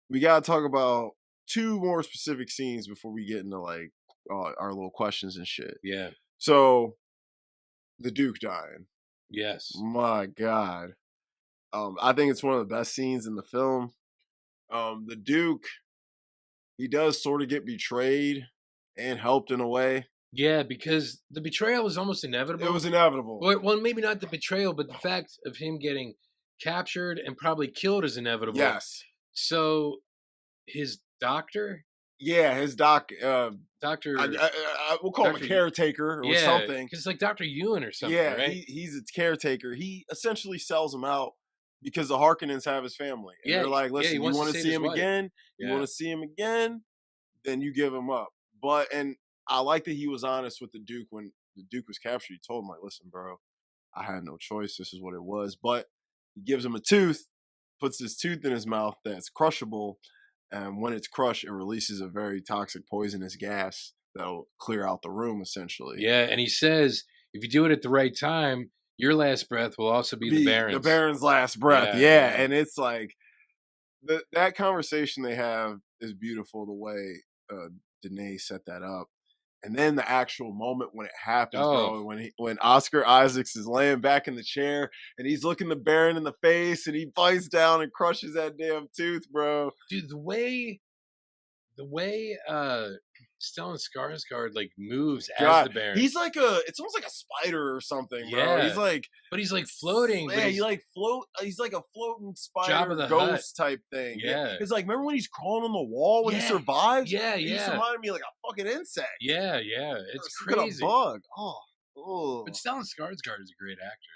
Speaker 1: we gotta talk about two more specific scenes before we get into like our little questions and shit.
Speaker 2: Yeah.
Speaker 1: So the Duke dying.
Speaker 2: Yes.
Speaker 1: My God. I think it's one of the best scenes in the film. The Duke, he does sort of get betrayed and helped in a way.
Speaker 2: Yeah, because the betrayal was almost
Speaker 1: It
Speaker 2: inevitable.
Speaker 1: was inevitable.
Speaker 2: Well, maybe not the betrayal, but the fact of him getting captured and probably killed is inevitable.
Speaker 1: Yes.
Speaker 2: So his doctor,
Speaker 1: Yeah, his
Speaker 2: Doctor,
Speaker 1: we'll call him a caretaker or something.
Speaker 2: because it's like Dr. Ewan or something,
Speaker 1: Yeah,
Speaker 2: right?
Speaker 1: he's its caretaker. He essentially sells him out because the Harkonnens have his family, and they're like,
Speaker 2: he
Speaker 1: "Listen, you
Speaker 2: wants
Speaker 1: want
Speaker 2: to
Speaker 1: to
Speaker 2: save
Speaker 1: see
Speaker 2: his
Speaker 1: him
Speaker 2: wife.
Speaker 1: again? You
Speaker 2: Yeah.
Speaker 1: want to see him again? Then you give him up." And I like that he was honest with the Duke when the Duke was captured. He told him, like, "Listen, bro, I had no choice. This is what it was." But he gives him a tooth, puts his tooth in his mouth that's crushable, and when it's crushed, it releases a very toxic, poisonous gas that'll clear out the room, essentially.
Speaker 2: Yeah, and he says, if you do it at the right time, your last breath will also be the Baron's.
Speaker 1: The Baron's last breath, yeah. And it's like that conversation they have is beautiful. The way Danae set that up, and then the actual moment when it happens, bro. When Oscar Isaacs is laying back in the chair and he's looking the Baron in the face and he bites down and crushes that damn tooth, bro.
Speaker 2: Dude, the way Stellan Skarsgård like moves as the Baron.
Speaker 1: He's like it's almost like a spider or something, bro. He's like,
Speaker 2: but he's like floating.
Speaker 1: Yeah, he's like a floating spider ghost type thing.
Speaker 2: Yeah.
Speaker 1: It's like, remember when he's crawling on the wall when he survives?
Speaker 2: Yeah,
Speaker 1: He just reminded me of like a fucking insect.
Speaker 2: Yeah. It's crazy.
Speaker 1: A bug. Oh.
Speaker 2: But Stellan Skarsgård is a great actor.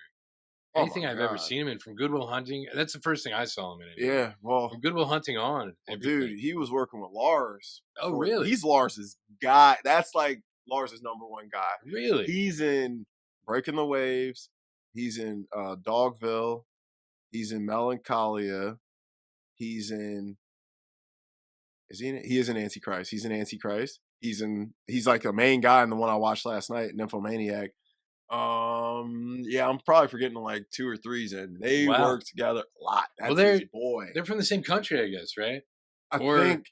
Speaker 2: Anything I've ever seen him in, from Good Will Hunting, that's the first thing I saw him in.
Speaker 1: Yeah, well,
Speaker 2: from Good Will Hunting on.
Speaker 1: Dude, he was working with Lars.
Speaker 2: Oh, really?
Speaker 1: He's Lars's guy. That's like Lars's number one guy.
Speaker 2: Really?
Speaker 1: He's in Breaking the Waves. He's in Dogville. He's in Melancholia. He's in. Is he in it? He is in Antichrist. He's in Antichrist. He's like a main guy in the one I watched last night, Nymphomaniac. Yeah, I'm probably forgetting like 2 or 3s, and they work together a lot. That's his boy.
Speaker 2: They're from the same country, I guess, right?
Speaker 1: I think.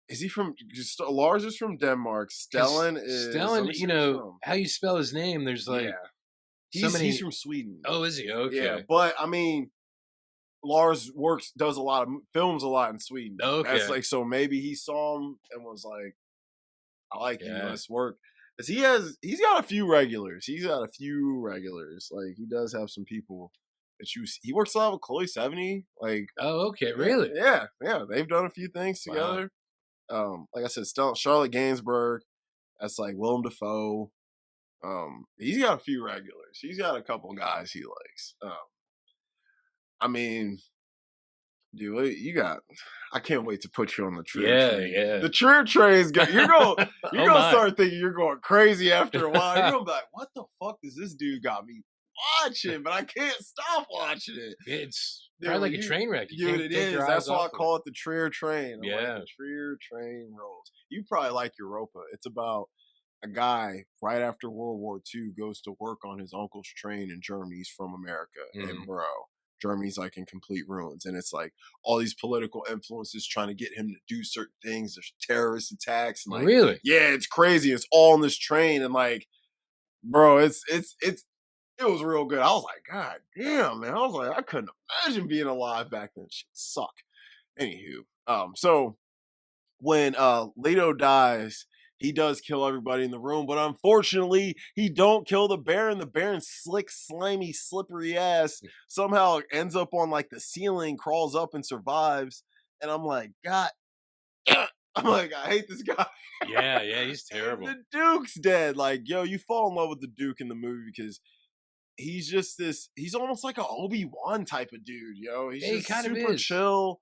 Speaker 1: Is he from? Lars is from Denmark. Stellan is.
Speaker 2: Stellan, you know how you spell his name. There's like,
Speaker 1: he's from Sweden.
Speaker 2: Oh, is he? Okay.
Speaker 1: Yeah, but I mean, Lars does a lot of films a lot in Sweden.
Speaker 2: Okay,
Speaker 1: that's like, so maybe he saw him and was like, I like you, let's work. Because he's got a few regulars. Like, he does have some people that he works a lot with Chloe Sevigny. Like,
Speaker 2: oh, okay, really?
Speaker 1: Yeah. They've done a few things together. Like I said, Charlotte Gainsbourg. That's like Willem Dafoe. He's got a few regulars. He's got a couple guys he likes. I mean, dude, I can't wait to put you on the Trier train.
Speaker 2: Yeah.
Speaker 1: The Trier train's good. You're gonna start thinking you're going crazy after a while. You're gonna be like, what the fuck does this dude got me watching? But I can't stop watching it.
Speaker 2: It's probably like a train wreck.
Speaker 1: Dude, it is. That's why I call it the Trier train.
Speaker 2: Yeah.
Speaker 1: Like, the Trier train rolls. You probably like Europa. It's about a guy right after World War II goes to work on his uncle's train in Germany. He's from America. And bro, Germany's like in complete ruins, and it's like all these political influences trying to get him to do certain things. There's terrorist attacks, and like,
Speaker 2: really,
Speaker 1: yeah, it's crazy. It's all on this train, and like, bro, it was real good. I was like, God damn, man. I was like, I couldn't imagine being alive back then. Shit suck. Anywho, so when Leto dies, he does kill everybody in the room, but unfortunately, he don't kill the Baron. The Baron's slick, slimy, slippery ass somehow ends up on like the ceiling, crawls up and survives. And I'm like, God, I'm like, I hate this guy.
Speaker 2: Yeah, he's terrible.
Speaker 1: The Duke's dead. Like, yo, you fall in love with the Duke in the movie because he's just he's almost like an Obi-Wan type of dude, yo. He's just kind super chill.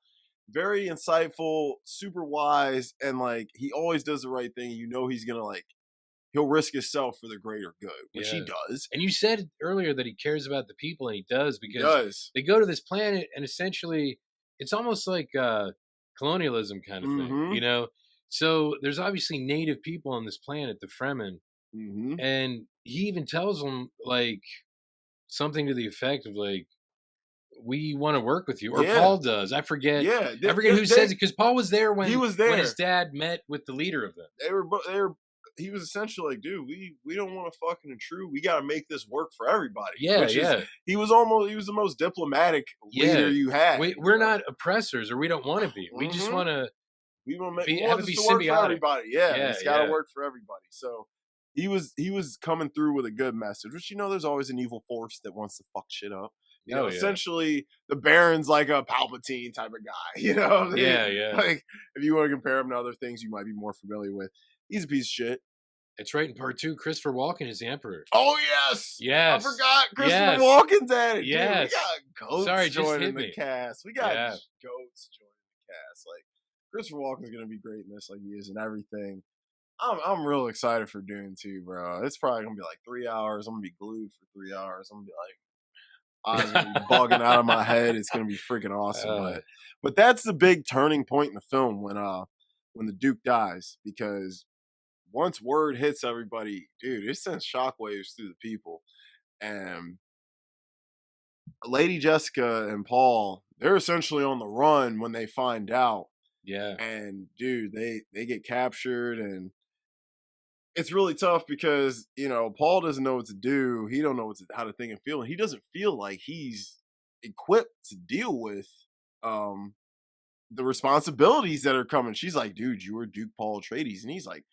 Speaker 1: Very insightful, super wise, and like he always does the right thing. You know he's gonna he'll risk himself for the greater good, which he does.
Speaker 2: And you said earlier that he cares about the people, and he does, because they go to this planet, and essentially it's almost like colonialism kind of thing, you know? So there's obviously native people on this planet, the Fremen, and he even tells them like something to the effect of like, we want to work with you, or Paul does. I forget. I forget who says it, because Paul was there when his dad met with the leader of them.
Speaker 1: They were he was essentially like, dude, we don't want to fucking intrude. We got to make this work for everybody.
Speaker 2: Yeah,
Speaker 1: Which is, he was the most diplomatic leader you had.
Speaker 2: We're not oppressors, or we don't want to be. We just want to.
Speaker 1: We want this to work for everybody. Yeah, it's got to work for everybody. So he was coming through with a good message. Which there's always an evil force that wants to fuck shit up. Essentially, the Baron's like a Palpatine type of guy.
Speaker 2: Yeah.
Speaker 1: Like if you want to compare him to other things you might be more familiar with, he's a piece of shit.
Speaker 2: It's right in part 2. Christopher Walken is the Emperor.
Speaker 1: Oh yes. I forgot Christopher Walken's at it.
Speaker 2: Yes.
Speaker 1: Dude, we got goats joining the cast. We got goats joining the cast. Like Christopher Walken's gonna be great in this, like he is in everything. I'm real excited for Dune 2, bro. It's probably gonna be like 3 hours. I'm gonna be glued for 3 hours. I'm gonna be like, eyes gonna be bugging out of my head. It's gonna be freaking awesome. But that's the big turning point in the film when the Duke dies, because once word hits everybody, dude, it sends shockwaves through the people. And Lady Jessica and Paul, they're essentially on the run when they find out.
Speaker 2: Yeah.
Speaker 1: And dude, they get captured, and it's really tough because, Paul doesn't know what to do. He don't know how to think and feel. And he doesn't feel like he's equipped to deal with the responsibilities that are coming. She's like, dude, you were Duke Paul Atreides. And he's like,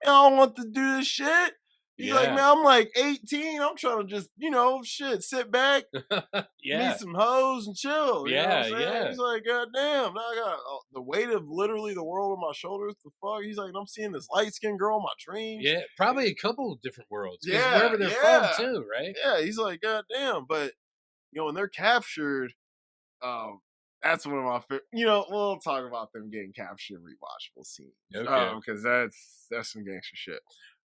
Speaker 1: I don't want to do this shit. He's like, man, I'm like 18. I'm trying to just, sit back, meet some hoes and chill. You know what I'm saying? He's like, God damn, now I got the weight of literally the world on my shoulders. The fuck? He's like, I'm seeing this light skinned girl in my dreams.
Speaker 2: Yeah, probably a couple of different worlds. Yeah, wherever they're from too, right?
Speaker 1: Yeah, he's like, God damn. But, when they're captured, that's one of my favorite. We'll talk about them getting captured in rewatchable scenes. Okay. Because that's some gangster shit.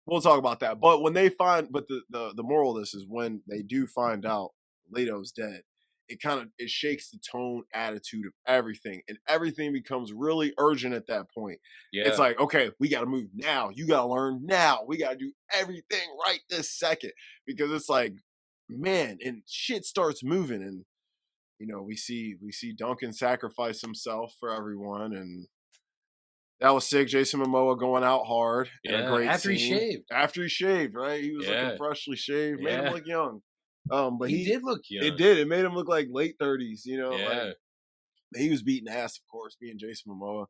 Speaker 1: We'll talk about that. But when they find, the moral of this is when they do find out Leto's dead, it shakes the tone, attitude of everything, and everything becomes really urgent at that point. Yeah. It's like, okay, we got to move now. You got to learn now. We got to do everything right this second, because it's like, man, and shit starts moving, and we see Duncan sacrifice himself for everyone, and that was sick. Jason Momoa going out hard.
Speaker 2: Yeah, a great after scene. He shaved.
Speaker 1: After he shaved, right? He was looking freshly shaved. Made him look young. But
Speaker 2: he did look young.
Speaker 1: It did. It made him look like late 30s, Like, he was beating ass, of course, being Jason Momoa.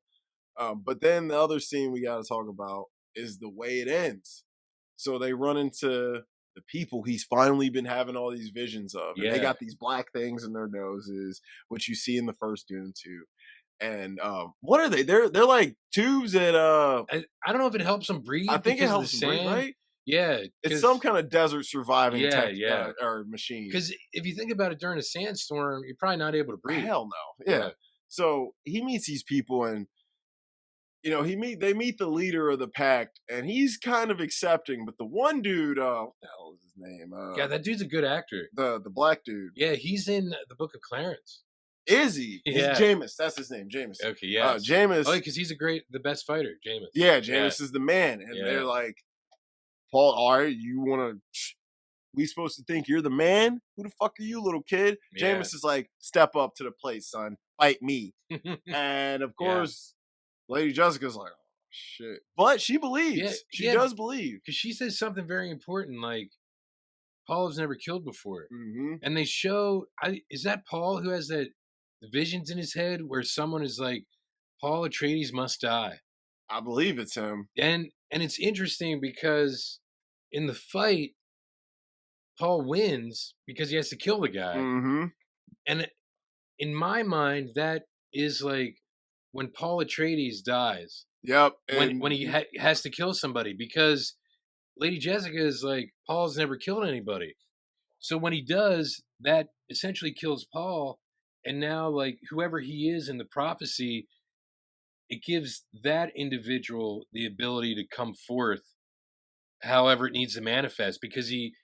Speaker 1: But then the other scene we got to talk about is the way it ends. So they run into the people he's finally been having all these visions of. And they got these black things in their noses, which you see in the first Dune too. And what are they? They're like tubes that
Speaker 2: I don't know if it helps them breathe.
Speaker 1: I think it helps them breathe, right?
Speaker 2: Yeah,
Speaker 1: it's some kind of desert surviving tech or machine.
Speaker 2: Because if you think about it, during a sandstorm, you're probably not able to breathe.
Speaker 1: Hell no. Yeah. So he meets these people, and they meet the leader of the pact, and he's kind of accepting. But the one dude, what the hell is his name?
Speaker 2: That dude's a good actor.
Speaker 1: The black dude.
Speaker 2: Yeah, he's in the Book of Clarence.
Speaker 1: Is he? Yeah. He's Jameis. That's his name, Jameis.
Speaker 2: Okay, yeah.
Speaker 1: Jameis.
Speaker 2: Oh, because he's the best fighter, Jameis.
Speaker 1: Yeah, Jameis is the man. And they're like, Paul, all right, you want to... We supposed to think you're the man? Who the fuck are you, little kid? Yeah. Jameis is like, step up to the plate, son. Fight me. And, of course, Lady Jessica's like, oh, shit. But she believes. Yeah, she does believe.
Speaker 2: Because she says something very important, like, Paul was never killed before.
Speaker 1: Mm-hmm.
Speaker 2: And they show... is that Paul who has the visions in his head where someone is like, Paul Atreides must die?
Speaker 1: I believe it's him.
Speaker 2: And it's interesting because in the fight, Paul wins because he has to kill the guy.
Speaker 1: Mm-hmm.
Speaker 2: And in my mind, that is like when Paul Atreides dies.
Speaker 1: Yep.
Speaker 2: When he has to kill somebody, because Lady Jessica is like, Paul's never killed anybody. So when he does, that essentially kills Paul. And now, like, whoever he is in the prophecy, it gives that individual the ability to come forth however it needs to manifest, because he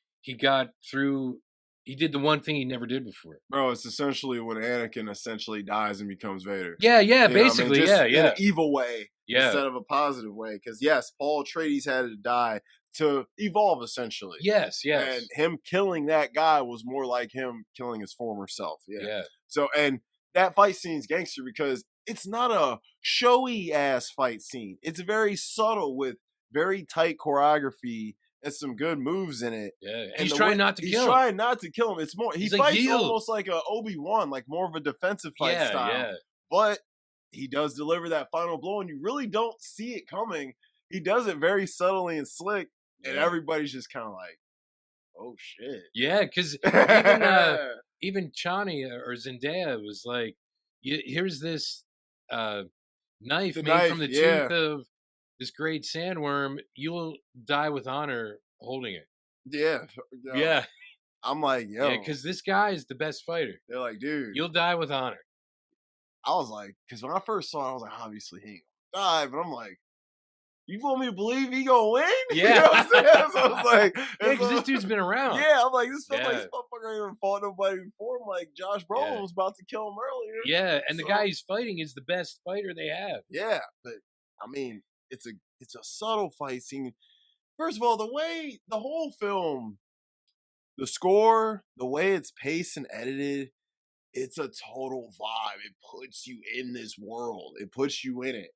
Speaker 2: got through, he did the one thing he never did before.
Speaker 1: Bro, it's essentially when Anakin essentially dies and becomes Vader.
Speaker 2: Yeah, basically,
Speaker 1: in an evil way instead of a positive way. Because, yes, Paul Atreides had to die to evolve, essentially.
Speaker 2: Yes.
Speaker 1: And him killing that guy was more like him killing his former self. Yeah. So, and that fight scene's gangster because it's not a showy-ass fight scene. It's very subtle with very tight choreography and some good moves in it.
Speaker 2: Yeah, and
Speaker 1: And
Speaker 2: he's
Speaker 1: the
Speaker 2: trying
Speaker 1: way
Speaker 2: not to
Speaker 1: he's
Speaker 2: kill him.
Speaker 1: trying not to kill him. It's more he
Speaker 2: He's like,
Speaker 1: fights
Speaker 2: yield.
Speaker 1: almost like a Obi-Wan, like more of a defensive fight
Speaker 2: Yeah,
Speaker 1: style.
Speaker 2: yeah.
Speaker 1: But he does deliver that final blow, and you really don't see it coming. He does it very subtly and slick, and
Speaker 2: Yeah.
Speaker 1: everybody's just kind of like, "Oh shit!"
Speaker 2: Yeah, because even Chani or Zendaya was like, "Here's this knife
Speaker 1: The
Speaker 2: made from
Speaker 1: knife,
Speaker 2: the
Speaker 1: yeah,
Speaker 2: tooth of this great sandworm. You'll die with honor holding it."
Speaker 1: yeah, yo.
Speaker 2: Yeah,
Speaker 1: I'm like,
Speaker 2: yeah,
Speaker 1: yo.
Speaker 2: because this guy is the best fighter.
Speaker 1: They're like, dude.
Speaker 2: You'll die with honor.
Speaker 1: I was like, because when I first saw it, I was like, obviously he ain't gonna die, but I'm like, you want me to believe he gonna win? You know
Speaker 2: Yeah,
Speaker 1: what I'm saying? So I was like,
Speaker 2: yeah,
Speaker 1: and
Speaker 2: because this
Speaker 1: so,
Speaker 2: dude's been around.
Speaker 1: yeah, I'm like, this felt like
Speaker 2: Yeah,
Speaker 1: this motherfucker ain't even fought nobody before. I'm like, Josh Brolin
Speaker 2: yeah,
Speaker 1: was about to kill him earlier.
Speaker 2: yeah, and the guy
Speaker 1: So
Speaker 2: he's fighting is the best fighter they have.
Speaker 1: yeah, but I mean, it's a subtle fight scene. First of all, the whole film, the score, the way it's paced and edited, it's a total vibe. It puts you in this world. It puts you in it.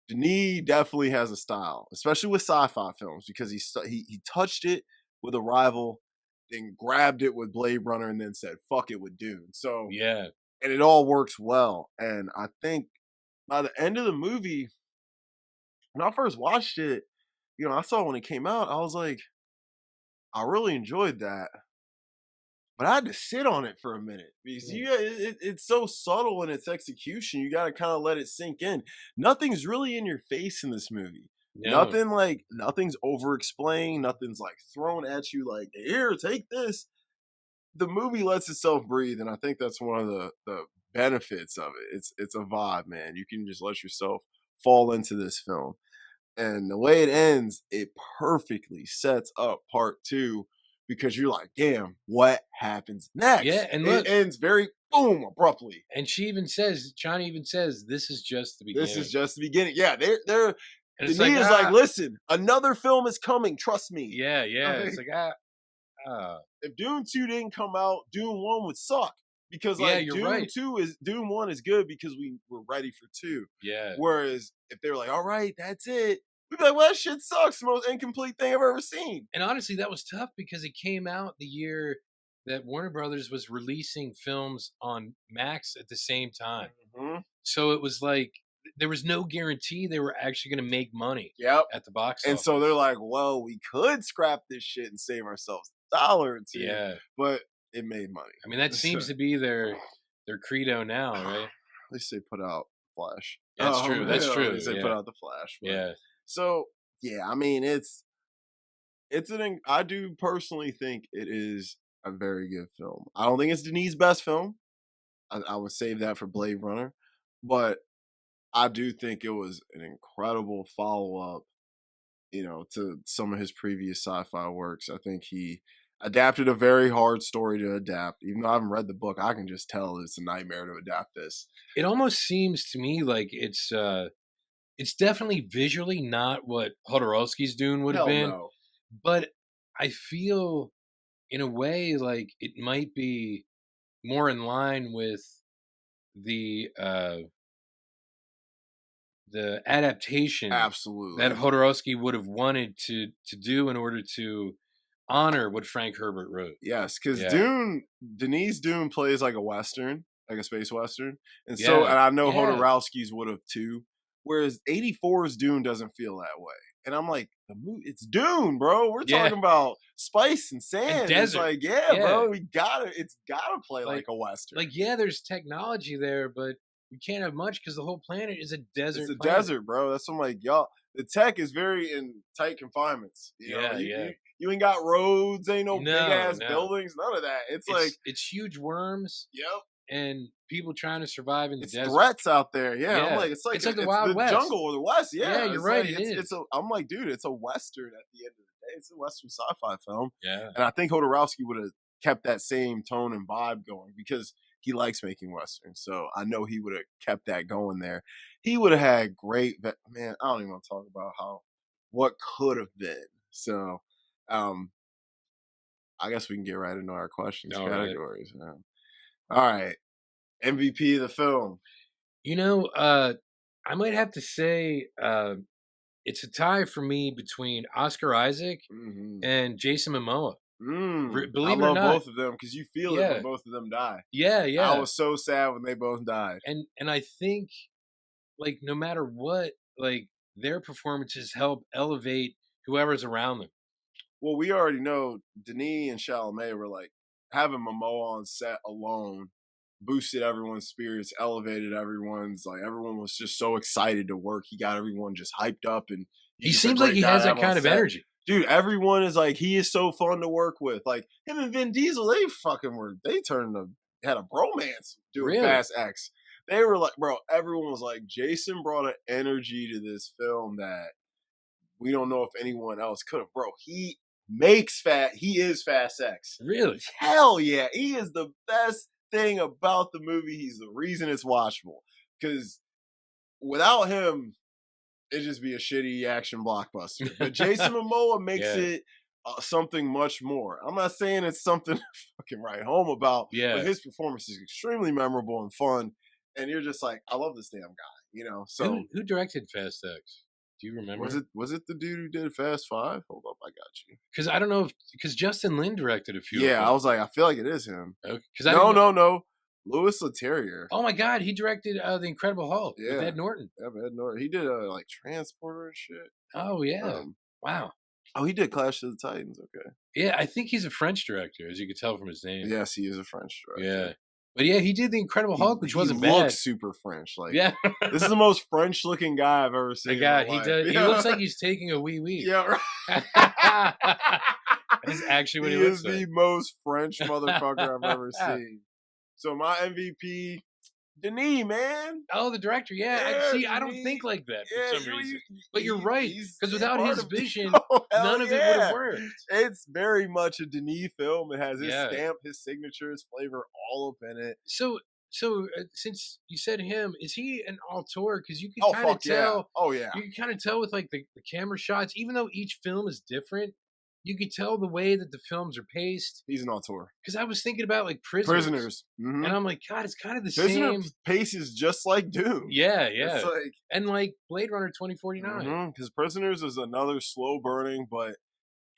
Speaker 1: Denis definitely has a style, especially with sci-fi films, because he touched it with Arrival, then grabbed it with Blade Runner, and then said "fuck it" with Dune. So,
Speaker 2: Yeah,
Speaker 1: and it all works well. And I think by the end of the movie, when I first watched it, I saw it when it came out. I was like, I really enjoyed that. But I had to sit on it for a minute because
Speaker 2: mm,
Speaker 1: it's so subtle in its execution. You got to kind of let it sink in. Nothing's really in your face in this movie.
Speaker 2: no,
Speaker 1: Nothing's over explained. Nothing's like thrown at you like, here, take this. The movie lets itself breathe, and I think that's one of the benefits of it. It's a vibe, man. You can just let yourself fall into this film. And the way it ends, it perfectly sets up part two because you're like, damn, what happens
Speaker 2: yeah,
Speaker 1: next?
Speaker 2: and
Speaker 1: It
Speaker 2: look,
Speaker 1: ends very boom abruptly.
Speaker 2: and Johnny even says, "This is just the
Speaker 1: This is
Speaker 2: beginning,"
Speaker 1: just the beginning. Yeah, they're
Speaker 2: and it's like,
Speaker 1: Denis is like, listen, another film is coming, trust me.
Speaker 2: yeah, yeah, it's
Speaker 1: Like,
Speaker 2: like,
Speaker 1: if Dune 2 didn't come out, Dune 1 would suck. Because
Speaker 2: yeah,
Speaker 1: like
Speaker 2: you're right,
Speaker 1: Dune 1 is good because we were ready for 2.
Speaker 2: yeah,
Speaker 1: Whereas if they were like, all right, that's it, we'd be like, well, that shit sucks. The most incomplete thing I've ever seen.
Speaker 2: and honestly, that was tough because it came out the year that Warner Brothers was releasing films on Max at the same time,
Speaker 1: Mm-hmm.
Speaker 2: so it was like there was no guarantee they were actually going to make money
Speaker 1: Yep.
Speaker 2: at the box
Speaker 1: And so they're
Speaker 2: office.
Speaker 1: like, well, we could scrap this shit and save ourselves $1 or 2,
Speaker 2: Yeah,
Speaker 1: but it made money.
Speaker 2: I mean that seems to be their credo now, right?
Speaker 1: At least they put out Flash.
Speaker 2: That's true. That's
Speaker 1: At
Speaker 2: true.
Speaker 1: least they put
Speaker 2: Yeah,
Speaker 1: out the Flash. But
Speaker 2: yeah,
Speaker 1: so yeah, I mean, I do personally think it is a very good film. I don't think it's Denis' best film. I would save that for Blade Runner, but I do think it was an incredible follow up, to some of his previous sci-fi works. I think he adapted a very hard story to adapt. Even though I haven't read the book, I can just tell it's a nightmare to adapt this.
Speaker 2: it almost seems to me like it's definitely visually not what Hodorowski's Dune would have
Speaker 1: Hell
Speaker 2: been,
Speaker 1: no.
Speaker 2: but I feel in a way like it might be more in line with the uh the adaptation that
Speaker 1: Absolutely.
Speaker 2: Hodorowski would have wanted to do in order to honor what Frank Herbert wrote.
Speaker 1: Yes, because
Speaker 2: Yeah.
Speaker 1: Denise Dune plays like a western, like a space western,
Speaker 2: Yeah.
Speaker 1: and I know
Speaker 2: Yeah.
Speaker 1: Hodorowski's would have too. Whereas '84's Dune doesn't feel that way, and I'm like, the movie, it's Dune, bro. We're
Speaker 2: Yeah.
Speaker 1: talking about spice and
Speaker 2: And
Speaker 1: sand. It's
Speaker 2: desert.
Speaker 1: like, yeah,
Speaker 2: Yeah.
Speaker 1: bro, it's gotta play like a western.
Speaker 2: Like yeah, there's technology there, but you can't have much because the whole planet is a
Speaker 1: It's
Speaker 2: desert
Speaker 1: a
Speaker 2: planet.
Speaker 1: desert, bro. That's what I'm like, y'all. The tech is very in tight confinements.
Speaker 2: Yeah, yeah.
Speaker 1: You ain't got roads, ain't no big
Speaker 2: No,
Speaker 1: ass
Speaker 2: no.
Speaker 1: buildings, none of that. It's like,
Speaker 2: It's huge worms
Speaker 1: yep.
Speaker 2: and people trying to survive in the
Speaker 1: It's
Speaker 2: desert.
Speaker 1: threats out there. Yeah, I'm
Speaker 2: Yeah.
Speaker 1: like,
Speaker 2: It's like the
Speaker 1: it's
Speaker 2: Wild
Speaker 1: the
Speaker 2: West.
Speaker 1: jungle or the West.
Speaker 2: Yeah,
Speaker 1: Yeah,
Speaker 2: you're
Speaker 1: it's
Speaker 2: right,
Speaker 1: like
Speaker 2: it
Speaker 1: it's
Speaker 2: is.
Speaker 1: a. I'm like, dude, it's a Western at the end of the day. It's a Western sci-fi film,
Speaker 2: Yeah.
Speaker 1: and I think Hodorowski would have kept that same tone and vibe going because he likes making westerns. So I know he would have kept that going there. He would have had man. I don't even want to talk about what could have been. So, um, I guess we can get right into our questions
Speaker 2: All right.
Speaker 1: categories. All right, MVP of the film.
Speaker 2: I might have to say it's a tie for me between Oscar Isaac and Jason Momoa.
Speaker 1: I
Speaker 2: Believe it or
Speaker 1: love
Speaker 2: not,
Speaker 1: both of them because you feel it when
Speaker 2: yeah,
Speaker 1: both of them die.
Speaker 2: yeah,
Speaker 1: I
Speaker 2: yeah.
Speaker 1: was so sad when they both died.
Speaker 2: And I think like no matter what, like their performances help elevate whoever's around them.
Speaker 1: Well, we already know Denis and Chalamet were like having Momoa on set alone boosted everyone's spirits, elevated everyone's like everyone was just so excited to work. He got everyone just hyped up, and
Speaker 2: He
Speaker 1: he's just a
Speaker 2: seems like
Speaker 1: great
Speaker 2: he
Speaker 1: guy
Speaker 2: has
Speaker 1: to
Speaker 2: that
Speaker 1: have on
Speaker 2: kind of
Speaker 1: set.
Speaker 2: energy.
Speaker 1: Dude, everyone is like he is so fun to work with. Like him and Vin Diesel, they turned had a bromance doing
Speaker 2: Really?
Speaker 1: Fast X. They were like, bro, everyone was like, Jason brought an energy to this film that we don't know if anyone else could have. Bro, he is Fast X.
Speaker 2: Really?
Speaker 1: Hell yeah. He is the best thing about the movie. He's the reason it's watchable. Because without him, it'd just be a shitty action blockbuster. But Jason Momoa makes
Speaker 2: Yeah.
Speaker 1: it something much more. I'm not saying it's something to fucking write home about, but
Speaker 2: Yeah.
Speaker 1: his performance is extremely memorable and fun. And you're just like, I love this damn guy, you know? So
Speaker 2: Who directed Fast X? Do you remember?
Speaker 1: was it the dude who did Fast Five? Hold up, I got you.
Speaker 2: Because I don't know if because Justin Lin directed a few of
Speaker 1: Yeah, I
Speaker 2: them.
Speaker 1: was like, I feel like it is him.
Speaker 2: Okay,
Speaker 1: No. Louis Leterrier.
Speaker 2: Oh my God, he directed The Incredible Hulk with
Speaker 1: Yeah.
Speaker 2: Ed Norton.
Speaker 1: Yeah, Ed Norton. He did like Transporter and shit.
Speaker 2: Oh yeah. Wow.
Speaker 1: Oh, he did Clash of the Titans. Okay.
Speaker 2: Yeah, I think he's a French director, as you could tell from his name.
Speaker 1: Yes, he is a French director.
Speaker 2: Yeah. But yeah, he did The Incredible Hulk, which wasn't
Speaker 1: he
Speaker 2: bad.
Speaker 1: looks super French. Like,
Speaker 2: yeah.
Speaker 1: this is the most French looking guy I've ever seen.
Speaker 2: The guy, he
Speaker 1: life.
Speaker 2: does. He looks like he's taking a wee wee.
Speaker 1: Yeah, right.
Speaker 2: That's actually what he
Speaker 1: is
Speaker 2: looks like.
Speaker 1: the most French motherfucker I've ever seen. So my MVP, Denis, man.
Speaker 2: Oh, the director. Yeah. I don't think like that for some reason. But you're right. Because without his vision, none of it would have worked.
Speaker 1: It's very much a Denis film. It has his stamp, his signature, his flavor all up in it.
Speaker 2: So since you said him, is he an auteur? Because you can kind of tell.
Speaker 1: Yeah. Oh yeah.
Speaker 2: You can kind of tell with like the camera shots, even though each film is different. You could tell the way that the films are paced.
Speaker 1: He's an auteur.
Speaker 2: Because I was thinking about like Prisoners.
Speaker 1: Mm-hmm.
Speaker 2: And I'm like, God, it's kind of the
Speaker 1: Prisoner
Speaker 2: same.
Speaker 1: pace is just like Dune.
Speaker 2: Yeah.
Speaker 1: It's like,
Speaker 2: and like Blade Runner 2049.
Speaker 1: Because Prisoners is another slow burning, but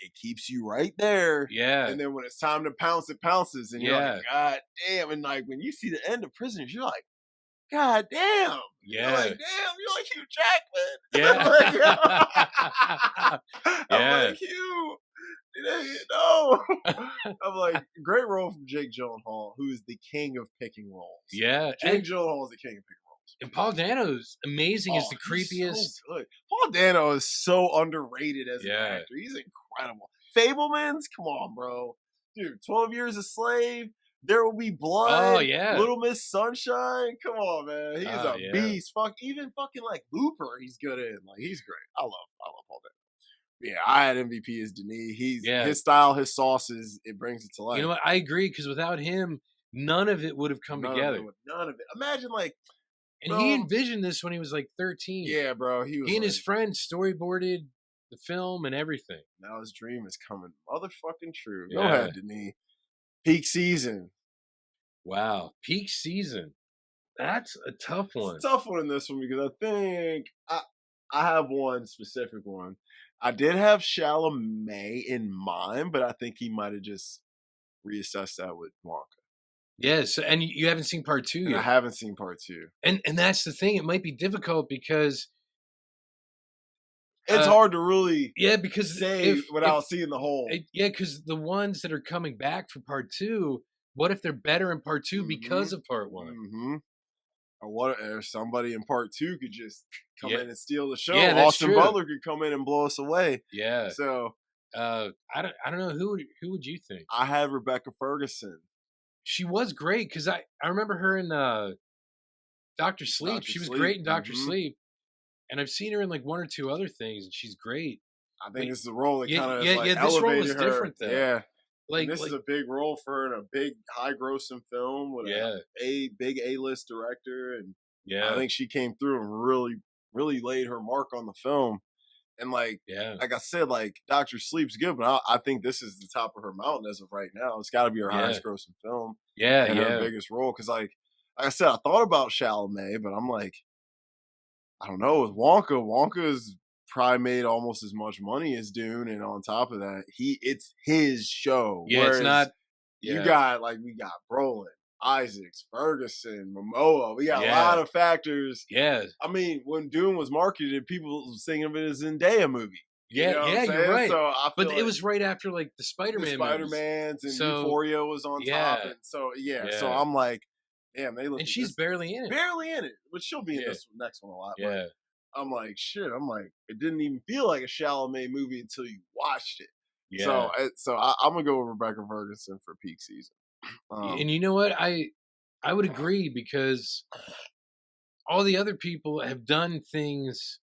Speaker 1: it keeps you right there.
Speaker 2: Yeah.
Speaker 1: And then when it's time to pounce, it pounces. And you're like, God damn. And like when you see the end of Prisoners, you're like, God damn.
Speaker 2: Yeah.
Speaker 1: You're like, damn, you're like Hugh Jackman.
Speaker 2: Yeah.
Speaker 1: I'm like, Hugh. No. I'm like, great role from Jake Gyllenhaal, who is the king of picking roles.
Speaker 2: Yeah.
Speaker 1: Jake Gyllenhaal is the king of picking roles.
Speaker 2: And Paul Dano's amazing as the creepiest.
Speaker 1: So good. Paul Dano is so underrated as an actor. He's incredible. Fablemans, come on, bro. Dude, 12 Years a Slave. There Will Be Blood.
Speaker 2: Oh, yeah.
Speaker 1: Little Miss Sunshine. Come on, man. He's a beast. Even fucking like Looper, he's good in. Like, he's great. I love Paul Dano. Yeah, I had MVP as Denis. His style, his sauces, it brings it to life.
Speaker 2: You know what? I agree, because without him, none of it would have come together.
Speaker 1: None of it. Imagine like,
Speaker 2: and he envisioned this when he was like 13.
Speaker 1: Yeah, bro. He
Speaker 2: and his friends storyboarded the film and everything.
Speaker 1: Now his dream is coming motherfucking true. Go ahead, Denis. Peak Season.
Speaker 2: Wow, Peak Season. That's a tough one.
Speaker 1: It's a tough one in this one because I think I have one specific one. I did have Chalamet in mind, but I think he might have just reassessed that with Wonka.
Speaker 2: Yes, and you haven't seen part 2 yet.
Speaker 1: I haven't seen part 2.
Speaker 2: And that's the thing. It might be difficult because
Speaker 1: it's hard to really
Speaker 2: because
Speaker 1: say without seeing the whole.
Speaker 2: Because the ones that are coming back for part 2, what if they're better in part 2 because of part 1?
Speaker 1: Mm-hmm. Or what if somebody in part 2 could just come in and steal the show?
Speaker 2: Yeah,
Speaker 1: Austin Butler could come in and blow us away.
Speaker 2: Yeah.
Speaker 1: So
Speaker 2: I don't know who would you think?
Speaker 1: I had Rebecca Ferguson.
Speaker 2: She was great because I remember her in Dr. Sleep. She was great in Doctor Sleep, and I've seen her in like 1 or 2 other things, and she's great.
Speaker 1: I think this is a role that kind of
Speaker 2: this
Speaker 1: elevated
Speaker 2: role is
Speaker 1: her.
Speaker 2: Different though.
Speaker 1: Yeah. Like this is a big role for her in a big high grossing film with a big A-list director, and I think she came through and really, really laid her mark on the film. And like I said, like Dr. Sleep's good, but I think this is the top of her mountain as of right now. It's got to be her highest grossing film, and her biggest role. Because like I said, I thought about Chalamet, but I'm like, I don't know. With Wonka is probably made almost as much money as Dune, and on top of that, it's his show.
Speaker 2: Yeah, it's not.
Speaker 1: You got we got Brolin, Isaacs, Ferguson, Momoa. We got a lot of factors.
Speaker 2: Yeah.
Speaker 1: I mean, when Dune was marketed, people were thinking of it as a Zendaya movie.
Speaker 2: You're right.
Speaker 1: So
Speaker 2: but it was right after the Spider-Man
Speaker 1: Spider-Mans and Euphoria was on top, and so so I'm like, damn, they look.
Speaker 2: And she's barely in it,
Speaker 1: but she'll be in this next one a lot.
Speaker 2: Yeah.
Speaker 1: I'm like, shit. I'm like, it didn't even feel like a Chalamet movie until you watched it.
Speaker 2: Yeah.
Speaker 1: So I'm gonna go with Rebecca Ferguson for peak season.
Speaker 2: And you know what? I would agree because all the other people have done things.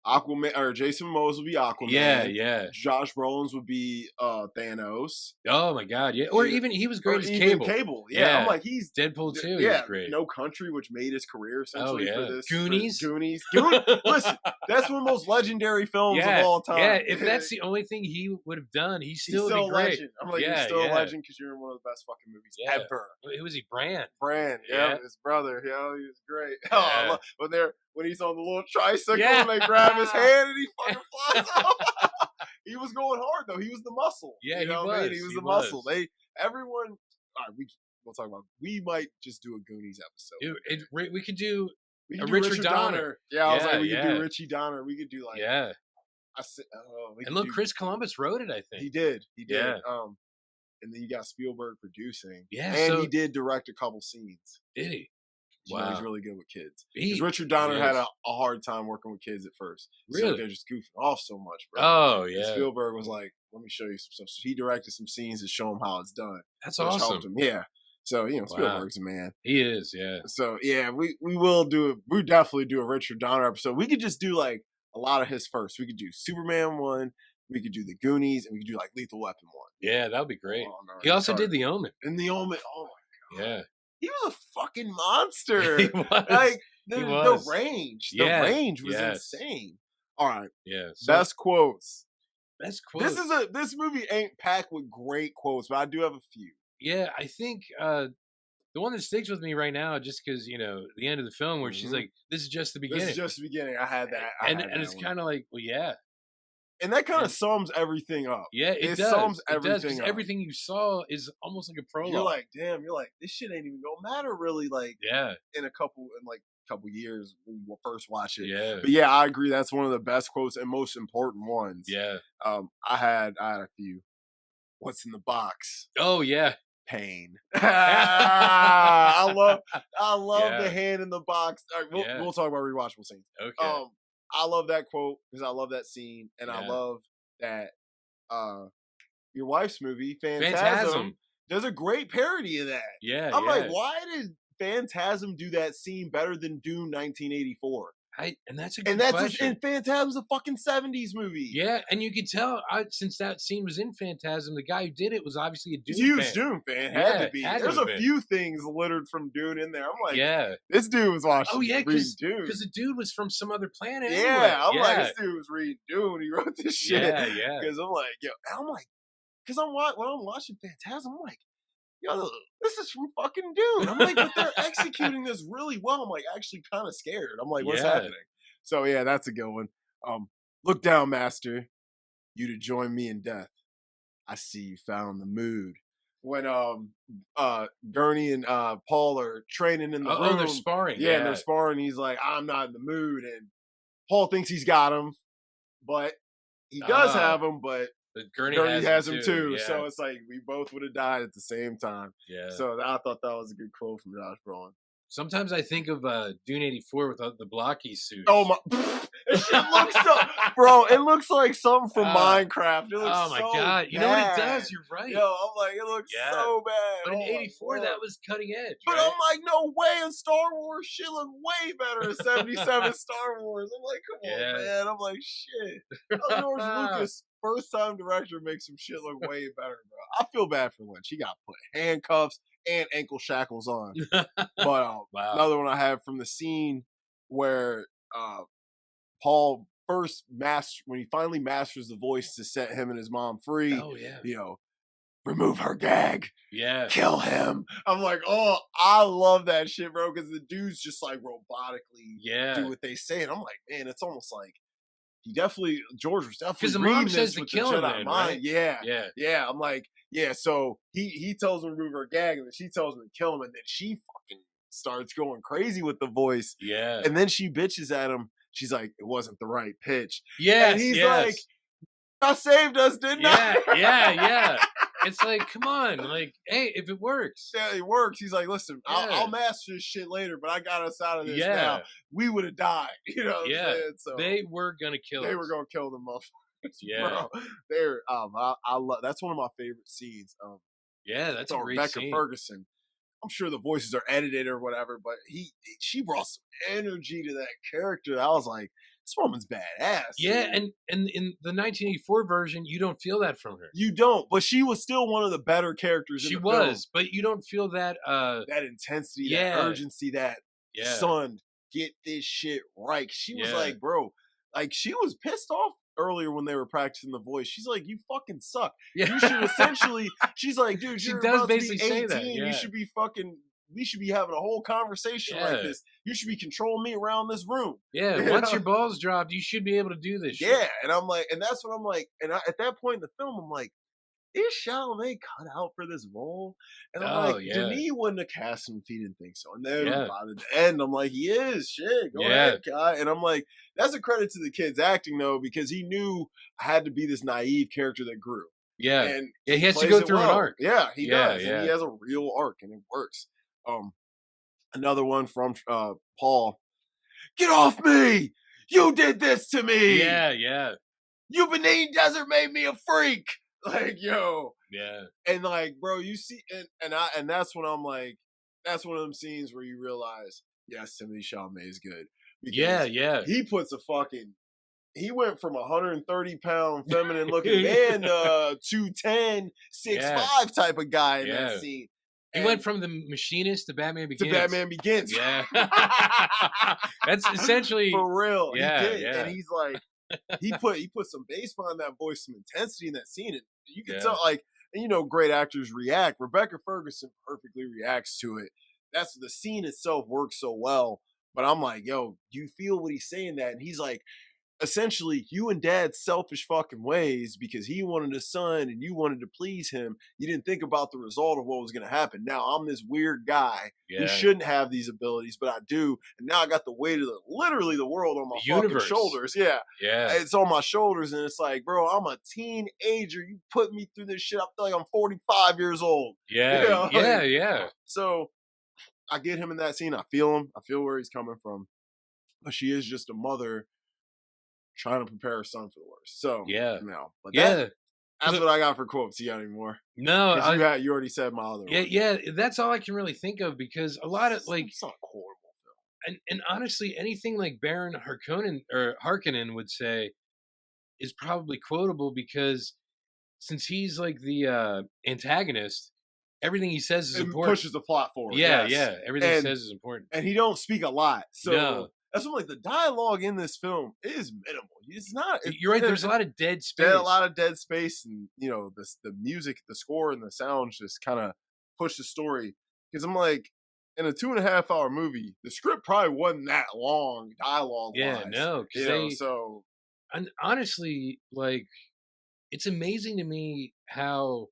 Speaker 1: Aquaman or Jason Momoa would be Aquaman.
Speaker 2: Yeah.
Speaker 1: Josh Brolin's would be Thanos.
Speaker 2: Oh my god, yeah. Or even he was great as Cable.
Speaker 1: Yeah. I'm like, he's
Speaker 2: Deadpool too.
Speaker 1: Yeah,
Speaker 2: he's great.
Speaker 1: No Country, which made his career essentially for this.
Speaker 2: Goonies.
Speaker 1: Listen, that's one of the most legendary films of all time.
Speaker 2: Yeah, if that's the only thing he would have done, he's still
Speaker 1: a
Speaker 2: great.
Speaker 1: Legend. I'm like, you're still a legend because you're in one of the best fucking movies ever.
Speaker 2: Who was he? Brand,
Speaker 1: his brother. He was great. Oh, when he's on the little tricycle and they grab his hand and he fucking flies off. He was going hard though. He was the muscle.
Speaker 2: Yeah,
Speaker 1: he was. He was the muscle. Everyone. All right, we'll talk about. We might just do a Goonies episode.
Speaker 2: Dude, we could do
Speaker 1: a
Speaker 2: Richard Donner.
Speaker 1: Yeah, I was like, we could do Richie Donner. We could do
Speaker 2: and look, Chris Columbus wrote it. I think
Speaker 1: he did.
Speaker 2: Yeah.
Speaker 1: And then you got Spielberg producing.
Speaker 2: Yeah,
Speaker 1: and he did direct a couple scenes.
Speaker 2: Did he?
Speaker 1: Wow, he's really good with kids. Because Richard Donner had a hard time working with kids at first.
Speaker 2: Really?
Speaker 1: So they're just goofing off so much, bro.
Speaker 2: Oh, yeah.
Speaker 1: And Spielberg was like, let me show you some stuff. So he directed some scenes to show him how it's done.
Speaker 2: That's awesome.
Speaker 1: Yeah. So, Spielberg's a man.
Speaker 2: He is, yeah.
Speaker 1: So, yeah, we will do it. We definitely do a Richard Donner episode. We could just do, a lot of his first. We could do Superman 1. We could do The Goonies. And we could do, Lethal Weapon 1.
Speaker 2: Yeah, that would be great. Oh, no, he also did The Omen.
Speaker 1: And The Omen, oh, my God.
Speaker 2: Yeah.
Speaker 1: He was a fucking monster.
Speaker 2: He was.
Speaker 1: The range. The range was insane. All right.
Speaker 2: Yeah.
Speaker 1: So, best quotes.
Speaker 2: This
Speaker 1: movie ain't packed with great quotes, but I do have a few.
Speaker 2: Yeah, I think the one that sticks with me right now, just because the end of the film where she's like, "This is just the beginning."
Speaker 1: This is just the beginning. I had that.
Speaker 2: And it's kind of like, well, yeah.
Speaker 1: And that kind of sums everything up.
Speaker 2: Yeah, it does.
Speaker 1: Sums everything up.
Speaker 2: Everything you saw is almost like a prologue.
Speaker 1: You're like, damn. You're like, this shit ain't even gonna matter really. In a couple years when we first watch it.
Speaker 2: Yeah.
Speaker 1: But yeah, I agree. That's one of the best quotes and most important ones.
Speaker 2: Yeah.
Speaker 1: I had a few. What's in the box?
Speaker 2: Oh yeah.
Speaker 1: Pain. I love the hand in the box. All right, we'll talk about rewatchable scenes.
Speaker 2: Okay.
Speaker 1: I love that quote because I love that scene, and I love that your wife's movie, Phantasm, does a great parody of that.
Speaker 2: Yeah.
Speaker 1: I'm like, why did Phantasm do that scene better than Dune 1984?
Speaker 2: And that's a good question.
Speaker 1: And Phantasm's a fucking 70s movie.
Speaker 2: Yeah, and you could tell since that scene was in Phantasm, the guy who did it was obviously a Dune
Speaker 1: huge Dune fan. Had to be. There's a few things littered from Dune in there. I'm like, this dude was watching.
Speaker 2: Oh yeah,
Speaker 1: because
Speaker 2: the dude was from some other planet.
Speaker 1: Yeah,
Speaker 2: anyway.
Speaker 1: I'm like, this dude was reading Dune. He wrote this shit.
Speaker 2: Yeah.
Speaker 1: Because I'm like, because when I'm watching Phantasm, I'm like, yo, this is from fucking Dune. I'm like, but they're executing this really well. I'm like, actually kind of scared. I'm like, what's happening? So yeah, that's a good one. Look down, master. You to join me in death. I see you found the mood. When Gurney and Paul are training in the room.
Speaker 2: Oh, they're sparring.
Speaker 1: Yeah, and they're sparring. He's like, I'm not in the mood. And Paul thinks he's got him, but he does have him, but
Speaker 2: Gurney
Speaker 1: has him too.
Speaker 2: Yeah.
Speaker 1: So it's like we both would have died at the same time.
Speaker 2: Yeah.
Speaker 1: So I thought that was a good quote from Josh Brolin.
Speaker 2: Sometimes I think of Dune 84 without the blocky suit.
Speaker 1: Oh my! It looks bro. It looks like something from Minecraft. It looks
Speaker 2: oh my god! You know what it does? You're right.
Speaker 1: Yo, I'm like, it looks so bad.
Speaker 2: But in '84, that was cutting edge.
Speaker 1: But
Speaker 2: right?
Speaker 1: I'm like, no way! In Star Wars, shit look way better in '77 Star Wars. I'm like, come on, man. I'm like, shit. George Lucas, first time director, makes some shit look way better, bro. I feel bad for Lynch. He got put handcuffs and ankle shackles on. But another one I have from the scene where Paul when he finally masters the voice to set him and his mom free.
Speaker 2: Oh yeah.
Speaker 1: Remove her gag.
Speaker 2: Yeah.
Speaker 1: Kill him. I'm like, oh, I love that shit, bro, because the dudes just like robotically do what they say. And I'm like, man, it's almost like George was
Speaker 2: Because
Speaker 1: definitely
Speaker 2: the mom
Speaker 1: reading
Speaker 2: says
Speaker 1: this
Speaker 2: to
Speaker 1: with the
Speaker 2: kill him
Speaker 1: Jedi
Speaker 2: then,
Speaker 1: mind.
Speaker 2: right?
Speaker 1: Yeah. I'm like, yeah. So he tells him to remove her gag, and then she tells him to kill him, and then she fucking starts going crazy with the voice.
Speaker 2: Yeah.
Speaker 1: And then she bitches at him. She's like, it wasn't the right pitch.
Speaker 2: Yes,
Speaker 1: and he's
Speaker 2: yes.
Speaker 1: like, I saved us, didn't I?
Speaker 2: Yeah. It's like, come on, like, hey, if it works.
Speaker 1: Yeah, it works. He's like, listen, I'll master this shit later, but I got us out of this now. We would have died. You know what I'm saying? So
Speaker 2: they were gonna kill us.
Speaker 1: They were gonna kill the motherfuckers.
Speaker 2: Yeah.
Speaker 1: Bro. They're I love that's one of my favorite scenes.
Speaker 2: Yeah, that's a great
Speaker 1: Rebecca
Speaker 2: scene.
Speaker 1: Ferguson. I'm sure the voices are edited or whatever, but she brought some energy to that character. I was like, this woman's badass.
Speaker 2: Yeah, dude. And in the 1984 version, you don't feel that from her.
Speaker 1: You don't, but she was still one of the better characters.
Speaker 2: She
Speaker 1: in the
Speaker 2: was,
Speaker 1: film.
Speaker 2: but you don't feel that
Speaker 1: that intensity, that urgency, that son, get this shit right. She was like, bro, like she was pissed off earlier when they were practicing the voice. She's like, you fucking suck. Yeah. You should essentially, she's like, dude, you're about to be 18. Say that. Yeah. You should be fucking, we should be having a whole conversation like this. You should be controlling me around this room.
Speaker 2: Yeah, once your balls dropped, you should be able to do this shit.
Speaker 1: Yeah, and I'm like, and that's what I'm like, and at that point in the film, I'm like, is Chalamet cut out for this role? And I'm like, Denis wouldn't have cast him if he didn't think so. And then by the end, I'm like, he is. Shit, go ahead, guy. And I'm like, that's a credit to the kid's acting, though, because he knew I had to be this naive character that grew.
Speaker 2: Yeah.
Speaker 1: And
Speaker 2: he has to go through an arc.
Speaker 1: Yeah, he does. And he has a real arc, and it works. Another one from Paul. Get off me! You did this to me!
Speaker 2: Yeah.
Speaker 1: You Benin Desert made me a freak! Like, yo.
Speaker 2: Yeah.
Speaker 1: And like, bro, you see, and that's when I'm like, that's one of them scenes where you realize, yes, Timothée Chalamet is good.
Speaker 2: Yeah.
Speaker 1: He puts he went from 130-pound feminine looking man to 210, 6'5" type of guy in that scene.
Speaker 2: He went from the Machinist to Batman Begins.
Speaker 1: Yeah.
Speaker 2: That's essentially
Speaker 1: for real.
Speaker 2: Yeah,
Speaker 1: he did. And he's like, he put some bass behind that voice, some intensity in that scene. And you can tell, like, and you know, great actors react. Rebecca Ferguson perfectly reacts to it. That's the scene itself works so well. But I'm like, yo, you feel what he's saying that? And he's like, essentially, you and Dad's selfish fucking ways because he wanted a son and you wanted to please him. You didn't think about the result of what was going to happen. Now I'm this weird guy who shouldn't have these abilities, but I do. And now I got the weight of literally the world on my fucking shoulders. Yeah. It's on my shoulders. And it's like, bro, I'm a teenager. You put me through this shit. I feel like I'm 45 years old.
Speaker 2: Yeah.
Speaker 1: You know?
Speaker 2: Yeah.
Speaker 1: So I get him in that scene. I feel him. I feel where he's coming from. But she is just a mother trying to prepare her son for the worst. So but that's what I got for quotes. You got any more?
Speaker 2: No,
Speaker 1: you already said my other one.
Speaker 2: Yeah, that's all I can really think of because a lot of like
Speaker 1: it's not a horrible film.
Speaker 2: And honestly, anything like Baron Harkonnen would say is probably quotable because since he's like the antagonist, everything he says is important.
Speaker 1: Pushes the plot forward.
Speaker 2: Yeah. Everything he says is important,
Speaker 1: and he don't speak a lot. So. That's what, like, the dialogue in this film is minimal. It's not.
Speaker 2: You're right. There's a lot of dead space.
Speaker 1: A lot of dead space, and you know, the music, the score, and the sounds just kind of push the story. Because I'm like, in a 2.5 hour movie, the script probably wasn't that long dialogue.
Speaker 2: Yeah, no. And honestly, like, it's amazing to me how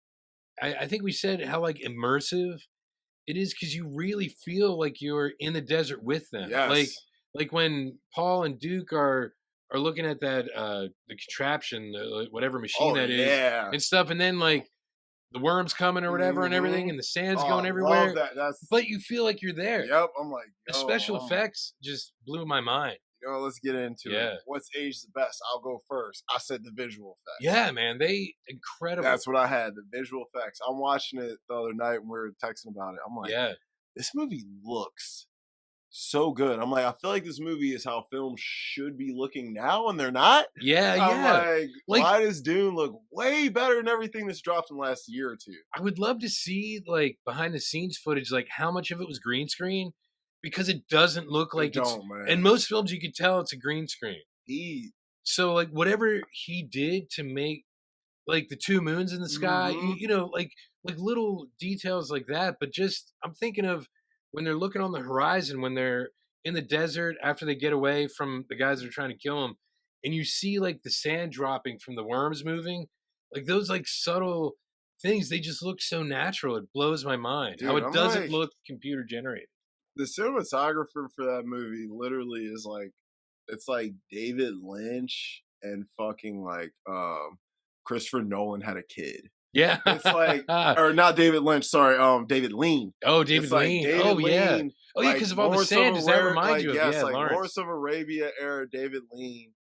Speaker 2: I think we said how like immersive it is because you really feel like you're in the desert with them.
Speaker 1: Yes.
Speaker 2: Like when Paul and Duke are looking at that the contraption, whatever machine that is, and stuff, and then like the worms coming or whatever and everything, and the sand's going everywhere. But you feel like you're there.
Speaker 1: Yep, I'm like,
Speaker 2: the special effects just blew my mind.
Speaker 1: Let's get into it. What's aged the best? I'll go first. I said the visual effects.
Speaker 2: Yeah, man, they incredible.
Speaker 1: That's what I had. The visual effects. I'm watching it the other night when we were texting about it. I'm like, this movie looks so good. I'm like, I feel like this movie is how films should be looking now, and they're not. I'm like, why does Dune look way better than everything that's dropped in the last year or two?
Speaker 2: I would love to see like behind the scenes footage, like how much of it was green screen, because it doesn't look like it's. Man. In most films, you could tell it's a green screen. So like whatever he did to make like the two moons in the sky, you know, like little details like that. But just I'm thinking of. When they're looking on the horizon, when they're in the desert after they get away from the guys that are trying to kill them, and you see like the sand dropping from the worms moving, like those like subtle things, they just look so natural. It blows my mind how
Speaker 1: dude.
Speaker 2: it
Speaker 1: I'm
Speaker 2: doesn't
Speaker 1: like,
Speaker 2: look computer generated.
Speaker 1: the cinematographer for that movie literally is like, it's like David Lynch and fucking like Christopher Nolan had a kid.
Speaker 2: Yeah.
Speaker 1: It's like, or not David Lynch, sorry, David Lean.
Speaker 2: Oh,
Speaker 1: It's
Speaker 2: David
Speaker 1: like
Speaker 2: Lean.
Speaker 1: David
Speaker 2: Oh, yeah.
Speaker 1: Lean,
Speaker 2: Oh, yeah,
Speaker 1: like
Speaker 2: because of all the
Speaker 1: Lawrence of
Speaker 2: sand. Does that
Speaker 1: Arabia,
Speaker 2: remind
Speaker 1: like
Speaker 2: you of,
Speaker 1: yes,
Speaker 2: yeah,
Speaker 1: like Lawrence
Speaker 2: Lawrence?
Speaker 1: of Arabia era David Lean,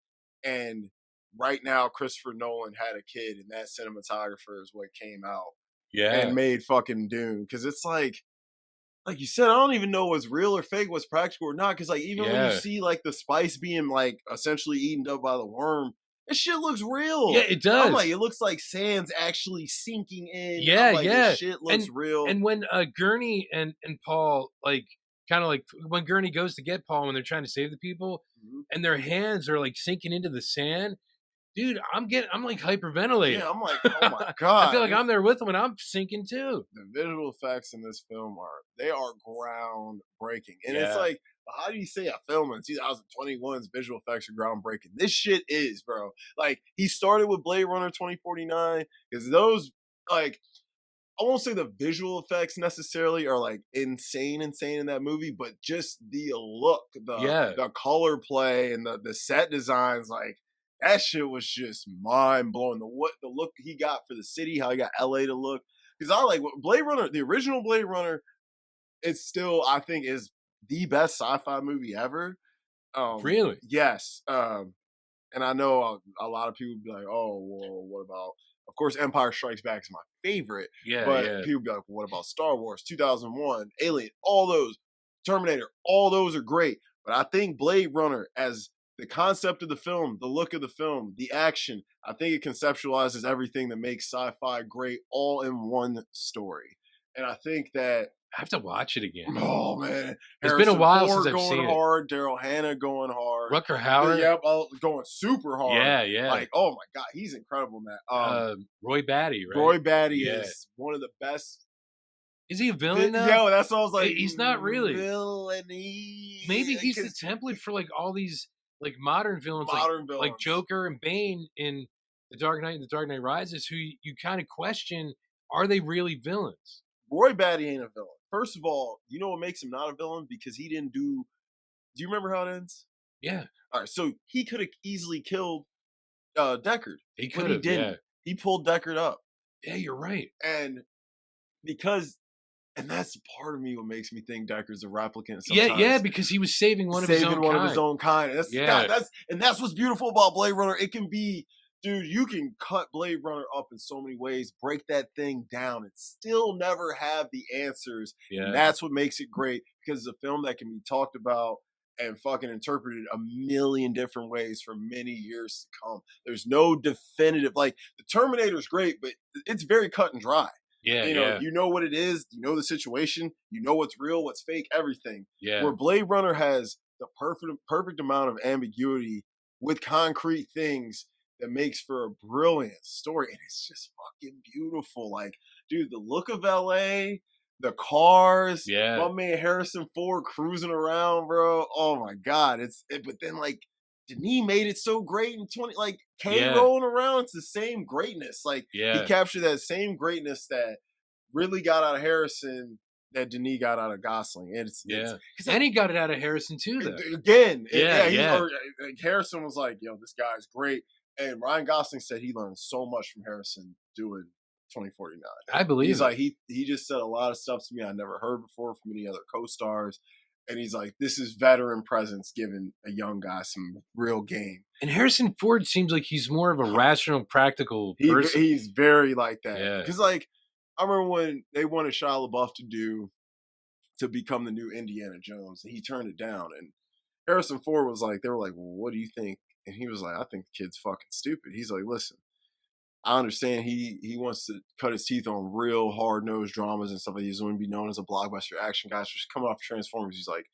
Speaker 1: and right now Christopher Nolan had a kid, and that cinematographer is what came out and
Speaker 2: Yeah.
Speaker 1: made fucking Dune. Because it's like you said, I don't even know what's real or fake, what's practical or not. Because like even when you
Speaker 2: Yeah.
Speaker 1: see like the spice being like essentially eaten up by the worm, this shit looks
Speaker 2: Yeah,
Speaker 1: real.
Speaker 2: it
Speaker 1: I'm like,
Speaker 2: does.
Speaker 1: it looks like sand's actually sinking in. I'm
Speaker 2: Yeah,
Speaker 1: like, this
Speaker 2: yeah.
Speaker 1: shit looks
Speaker 2: And
Speaker 1: real.
Speaker 2: when Gurney and Paul like kind of like when Gurney goes to get Paul when they're trying to save the people
Speaker 1: Mhm.
Speaker 2: and their hands are like sinking into the sand, dude, I'm like hyperventilating.
Speaker 1: Yeah, I'm like, oh my
Speaker 2: I feel
Speaker 1: god,
Speaker 2: like I'm there with them and I'm sinking too.
Speaker 1: the visual effects in this film are groundbreaking, and it's
Speaker 2: Yeah.
Speaker 1: like, how do you say a film in 2021's visual effects are groundbreaking? This shit is, bro. Like he started with Blade Runner 2049 because those like I won't say the visual effects necessarily are like insane in that movie, but just the look,
Speaker 2: Yeah.
Speaker 1: the color play, and the set designs, like that shit was just mind blowing. The look he got for the city, how he got LA to look. Because I like Blade Runner, the original Blade Runner. It's still I think is the best sci-fi movie ever.
Speaker 2: Really?
Speaker 1: Yes, and I know a lot of people be like, "Oh, well, what about?" Of course, Empire Strikes Back is my favorite,
Speaker 2: Yeah,
Speaker 1: but
Speaker 2: yeah.
Speaker 1: people be like, well, "What about Star Wars, 2001, Alien, all those, Terminator, all those are great." But I think Blade Runner, as the concept of the film, the look of the film, the action, I think it conceptualizes everything that makes sci-fi great, all in one story. And I think that
Speaker 2: I have to watch it again.
Speaker 1: oh man,
Speaker 2: It's been a
Speaker 1: Harrison
Speaker 2: while since
Speaker 1: Ford
Speaker 2: I've
Speaker 1: going
Speaker 2: seen it.
Speaker 1: hard, Daryl Hannah going hard.
Speaker 2: Rutger Hauer?
Speaker 1: Yep, going super hard.
Speaker 2: Yeah, yeah.
Speaker 1: Like, oh my god, he's incredible in that.
Speaker 2: Roy Batty, right?
Speaker 1: Roy Batty
Speaker 2: Yeah.
Speaker 1: is one of the best.
Speaker 2: Is he a villain now?
Speaker 1: Yo, that's what I was like.
Speaker 2: He's not really.
Speaker 1: Villainy.
Speaker 2: Maybe he's the
Speaker 1: Because
Speaker 2: template for like all these like modern villains,
Speaker 1: modern
Speaker 2: like
Speaker 1: villains.
Speaker 2: Joker and Bane in The Dark Knight and The Dark Knight Rises, who you kind of question, are they really villains?
Speaker 1: Roy Batty ain't a villain. First of all, you know what makes him not a villain? Because he didn't do. Do you remember how it ends?
Speaker 2: Yeah,
Speaker 1: All right, so he could have easily killed Deckard,
Speaker 2: he
Speaker 1: but
Speaker 2: could
Speaker 1: he
Speaker 2: have. Yeah,
Speaker 1: didn't. He pulled Deckard up,
Speaker 2: yeah, you're right.
Speaker 1: and because and that's part of me what makes me think Deckard's a replicant
Speaker 2: Yeah, yeah,
Speaker 1: sometimes.
Speaker 2: because he was saving one of his
Speaker 1: Saving
Speaker 2: own
Speaker 1: one of his
Speaker 2: kind.
Speaker 1: own kind. And
Speaker 2: Yeah,
Speaker 1: that's what's beautiful about Blade Runner. It can be, dude, you can cut Blade Runner up in so many ways, break that thing down, and still never have the answers. And
Speaker 2: yeah,
Speaker 1: that's what makes it great because it's a film that can be talked about and fucking interpreted a million different ways for many years to come. There's no definitive like the Terminator's great, but it's very cut and dry.
Speaker 2: yeah,
Speaker 1: You
Speaker 2: yeah,
Speaker 1: know what it is, you know the situation, you know what's real, what's fake, everything.
Speaker 2: yeah,
Speaker 1: Where Blade Runner has the perfect amount of ambiguity with concrete things that makes for a brilliant story, and it's just fucking beautiful. Like, dude, the look of LA, the cars,
Speaker 2: yeah,
Speaker 1: my man Harrison Ford cruising around, bro. Oh my god, but then like Denis made it so great in 20 like K
Speaker 2: yeah,
Speaker 1: rolling around, it's the same greatness. Like he
Speaker 2: yeah,
Speaker 1: captured that same greatness that really got out of Harrison that Denis got out of Gosling. It's
Speaker 2: yeah.
Speaker 1: because
Speaker 2: And he got it out of Harrison too, though.
Speaker 1: again,
Speaker 2: Yeah,
Speaker 1: yeah, he
Speaker 2: yeah.
Speaker 1: or Harrison was like, "Yo, this guy's great," and Ryan Gosling said he learned so much from Harrison doing 2049.
Speaker 2: I
Speaker 1: He's
Speaker 2: believe it.
Speaker 1: like, he just said a lot of stuff to me I never heard before from any other co-stars, and he's like, "This is veteran presence giving a young guy some real game."
Speaker 2: And Harrison Ford seems like he's more of a rational, practical person.
Speaker 1: He's very like that
Speaker 2: Yeah.
Speaker 1: because like I remember when they wanted Shia LaBeouf to become the new Indiana Jones, and he turned it down. And Harrison Ford was like, they were like, well, "What do you think?" And he was like, "I think the kid's fucking stupid." He's like, "Listen, I understand he wants to cut his teeth on real hard nosed dramas and stuff like he's going to be known as a blockbuster action guy. So just coming off Transformers, he's like,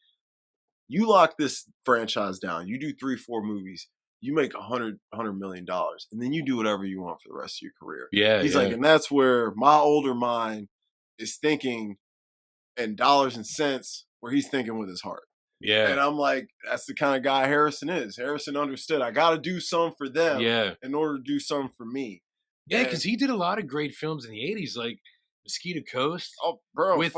Speaker 1: you lock this franchise down, you do 3-4 movies, you make $100 million, and then you do whatever you want for the rest of your career."
Speaker 2: Yeah,
Speaker 1: He's like,
Speaker 2: yeah.
Speaker 1: and that's where my older mind is thinking in dollars and cents, where he's thinking with his heart.
Speaker 2: Yeah.
Speaker 1: And I'm like, that's the kind of guy Harrison is. Harrison understood I got to do something for them in order to do something for me.
Speaker 2: Yeah, because he did a lot of great films in the 80s, like Mosquito Coast.
Speaker 1: Oh, bro.
Speaker 2: With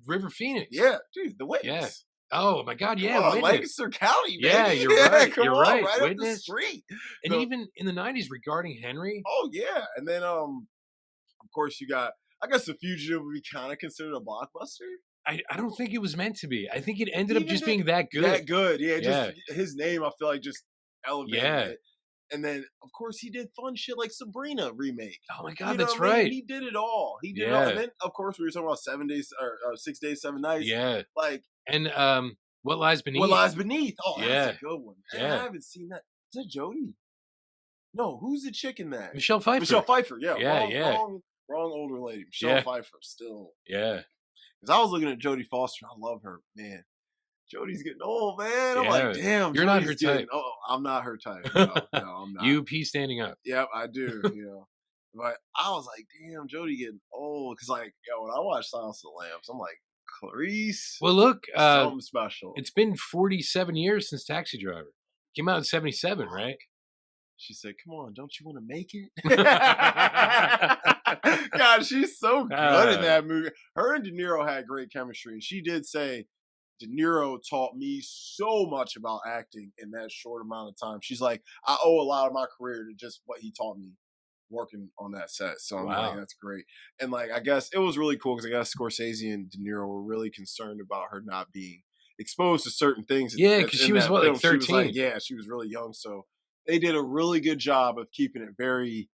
Speaker 2: River Phoenix.
Speaker 1: Yeah, dude, The Witness.
Speaker 2: Yeah. Oh, my God, yeah,
Speaker 1: Come on,
Speaker 2: Witness.
Speaker 1: Lancaster County, baby.
Speaker 2: Yeah, you're right.
Speaker 1: Come
Speaker 2: you're
Speaker 1: on,
Speaker 2: right.
Speaker 1: right
Speaker 2: Witness.
Speaker 1: up the street.
Speaker 2: And even in the 90s, Regarding Henry.
Speaker 1: Oh, yeah. And then, of course, you got, I guess The Fugitive would be kind of considered a blockbuster.
Speaker 2: I don't think it was meant to be. I think it ended up just being that good.
Speaker 1: That good, yeah. Just his name, I feel like, just elevated it. And then, of course, he did fun shit like Sabrina remake.
Speaker 2: Oh my God, that's right.
Speaker 1: He did it all. He did it all. And then, of course, we were talking about 7 days or 6 days, 7 nights.
Speaker 2: Yeah.
Speaker 1: Like,
Speaker 2: and What Lies Beneath.
Speaker 1: What Lies Beneath. Oh, that's a good one. I haven't seen that. Is that Jodie? No, who's the chick in that?
Speaker 2: Michelle Pfeiffer.
Speaker 1: Michelle Pfeiffer. Yeah. Wrong older lady. Michelle Pfeiffer still.
Speaker 2: Yeah.
Speaker 1: Because I was looking at Jodie Foster. I love her, man. Jodie's getting old, man. I'm like, damn.
Speaker 2: You're not her type.
Speaker 1: Oh, I'm not her type. No, I'm not.
Speaker 2: UP standing up.
Speaker 1: Yep, I do. But I was like, damn, Jodie getting old. Because, like, when I watch Silence of the Lambs, I'm like, Clarice.
Speaker 2: Well, look,
Speaker 1: something special.
Speaker 2: It's been 47 years since Taxi Driver. Came out in 77, right?
Speaker 1: She said, "Come on, don't you want to make it?" God, she's so good in that movie. Her and De Niro had great chemistry, and she did say, De Niro taught me so much about acting in that short amount of time. She's like, I owe a lot of my career to just what he taught me working on that set. So I'm like, that's great. And like, I guess it was really cool because I guess Scorsese and De Niro were really concerned about her not being exposed to certain things.
Speaker 2: Yeah, because she was like 13.
Speaker 1: She was like, she was really young. So they did a really good job of keeping it very,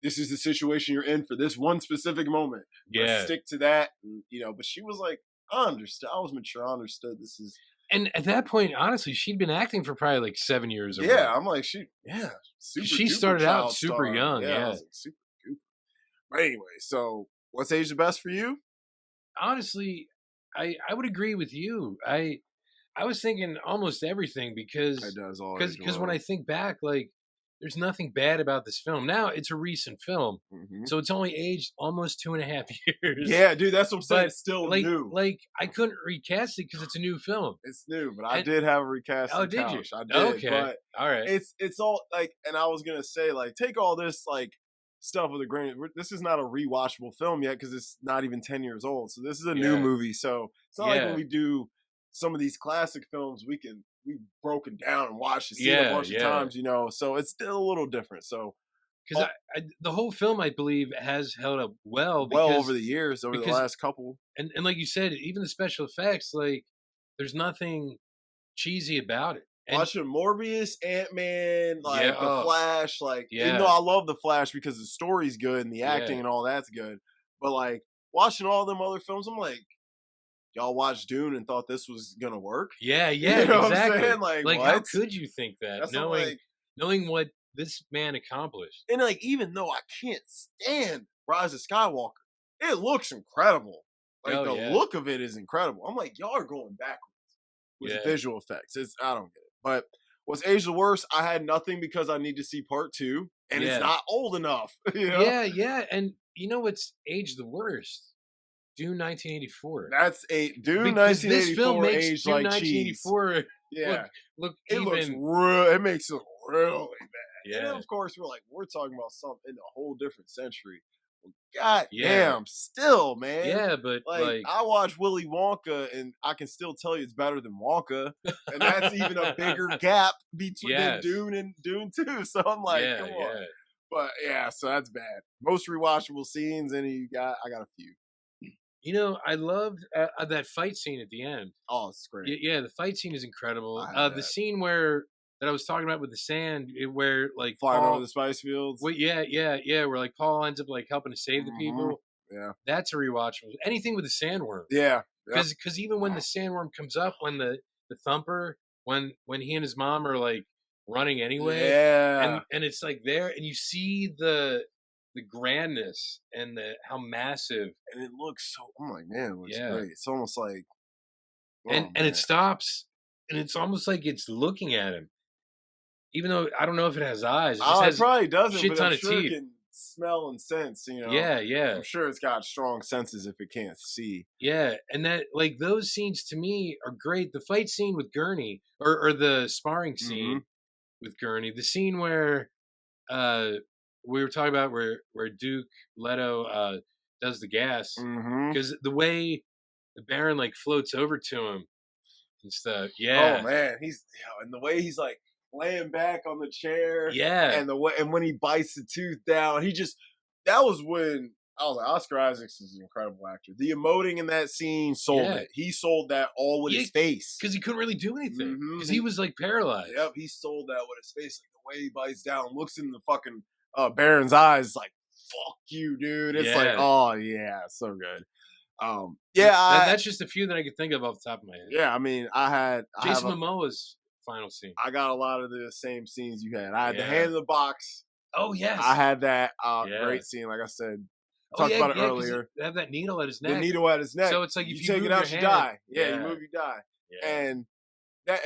Speaker 1: this is the situation you're in for this one specific moment.
Speaker 2: Yeah.
Speaker 1: Stick to that. And, but she was like, I understood. I was mature. I understood this is.
Speaker 2: And at that point, honestly, she'd been acting for probably like 7 years.
Speaker 1: I'm like, super.
Speaker 2: She started out super young.
Speaker 1: I was like, super duper. But anyway, so what's age the best for you?
Speaker 2: Honestly, I would agree with you. I was thinking almost everything because when I think back, like, there's nothing bad about this film. Now, it's a recent film, so it's only aged almost 2.5 years.
Speaker 1: Yeah, dude, that's what I'm saying. It's still new.
Speaker 2: Like, I couldn't recast it because it's a new film.
Speaker 1: It's new, but I did have a recast.
Speaker 2: Oh, did you?
Speaker 1: I did.
Speaker 2: Okay,
Speaker 1: but
Speaker 2: all right.
Speaker 1: It's all like, and I was gonna say, like, take all this like stuff with a grain. This is not a rewatchable film yet because it's not even 10 years old. So this is a new movie. So it's not like when we do some of these classic films, we've broken down and watched it, seen it a bunch of times, so it's still a little different. So
Speaker 2: because the whole film, I believe, has held up well
Speaker 1: over the years, over the last couple,
Speaker 2: and like you said, even the special effects, like, there's nothing cheesy about it.
Speaker 1: Watching Morbius, Ant-Man, like the Flash, like even though I love the Flash because the story's good and the acting and all that's good, but like watching all them other films, I'm like, y'all watched Dune and thought this was gonna work?
Speaker 2: Yeah,
Speaker 1: you know
Speaker 2: exactly.
Speaker 1: What I'm saying? Like
Speaker 2: how could you think that?
Speaker 1: That's
Speaker 2: knowing what this man accomplished.
Speaker 1: And like, even though I can't stand Rise of Skywalker, it looks incredible. Like the look of it is incredible. I'm like, y'all are going backwards with visual effects. I don't get it. But what's aged the worst? I had nothing because I need to see part 2, and it's not old enough.
Speaker 2: Yeah. And you know what's aged the worst? Dune 1984.
Speaker 1: That's Dune 1984.
Speaker 2: This film makes
Speaker 1: aged
Speaker 2: Dune
Speaker 1: like
Speaker 2: 1984
Speaker 1: look
Speaker 2: it
Speaker 1: even,
Speaker 2: looks
Speaker 1: it makes it really bad. Yeah. And then, of course, we're talking about something in a whole different century. Well, God damn, still, man.
Speaker 2: Yeah, but like
Speaker 1: I watch Willy Wonka and I can still tell you it's better than Wonka. And that's even a bigger gap between Dune and Dune 2. So I'm like, come on. But so that's bad. Most rewatchable scenes, I got a few.
Speaker 2: I loved that fight scene at the end.
Speaker 1: Oh, it's great.
Speaker 2: Yeah, the fight scene is incredible. The scene that I was talking about with the sand, where like
Speaker 1: flying over the spice fields.
Speaker 2: Well, where like Paul ends up like helping to save the people.
Speaker 1: Yeah,
Speaker 2: that's a rewatchable. Anything with the sandworm.
Speaker 1: Yeah,
Speaker 2: because even when the sandworm comes up, when the thumper, when he and his mom are like running anyway, and it's like there, and you see the grandness and how massive,
Speaker 1: and it looks so. I'm like, man, it looks great. It's almost like,
Speaker 2: and it stops, and it's almost like it's looking at him, even though I don't know if it has eyes. It just has
Speaker 1: probably doesn't.
Speaker 2: Shit ton of
Speaker 1: sure
Speaker 2: teeth.
Speaker 1: Can smell and sense, you know.
Speaker 2: Yeah.
Speaker 1: I'm sure it's got strong senses if it can't see.
Speaker 2: Yeah, and that like those scenes to me are great. The fight scene with Gurney, or the sparring scene with Gurney, the scene where uh we were talking about where Duke Leto does the gas, because the way the Baron like floats over to him and stuff.
Speaker 1: Oh
Speaker 2: Yeah,
Speaker 1: man, and the way he's like laying back on the chair,
Speaker 2: yeah,
Speaker 1: and the way and when he bites the tooth down, that was when I was like, Oscar Isaacs is an incredible actor. The emoting in that scene sold it. He sold that all with his face
Speaker 2: because he couldn't really do anything because he was like paralyzed.
Speaker 1: Yep, he sold that with his face. Like the way he bites down, looks in the fucking Baron's eyes, like fuck you, dude. It's like, oh yeah, so good.
Speaker 2: That's just a few that I could think of off the top of my head.
Speaker 1: Yeah, I mean,
Speaker 2: Jason Momoa's final scene.
Speaker 1: I got a lot of the same scenes you had. I had the hand in the box.
Speaker 2: Oh yes,
Speaker 1: I had that great scene. Like I said, talked about it earlier.
Speaker 2: They have that needle at his neck.
Speaker 1: The needle at his neck.
Speaker 2: So it's like if you
Speaker 1: take
Speaker 2: move
Speaker 1: it out,
Speaker 2: your
Speaker 1: you
Speaker 2: hand,
Speaker 1: die. Yeah, you move, you die. Yeah.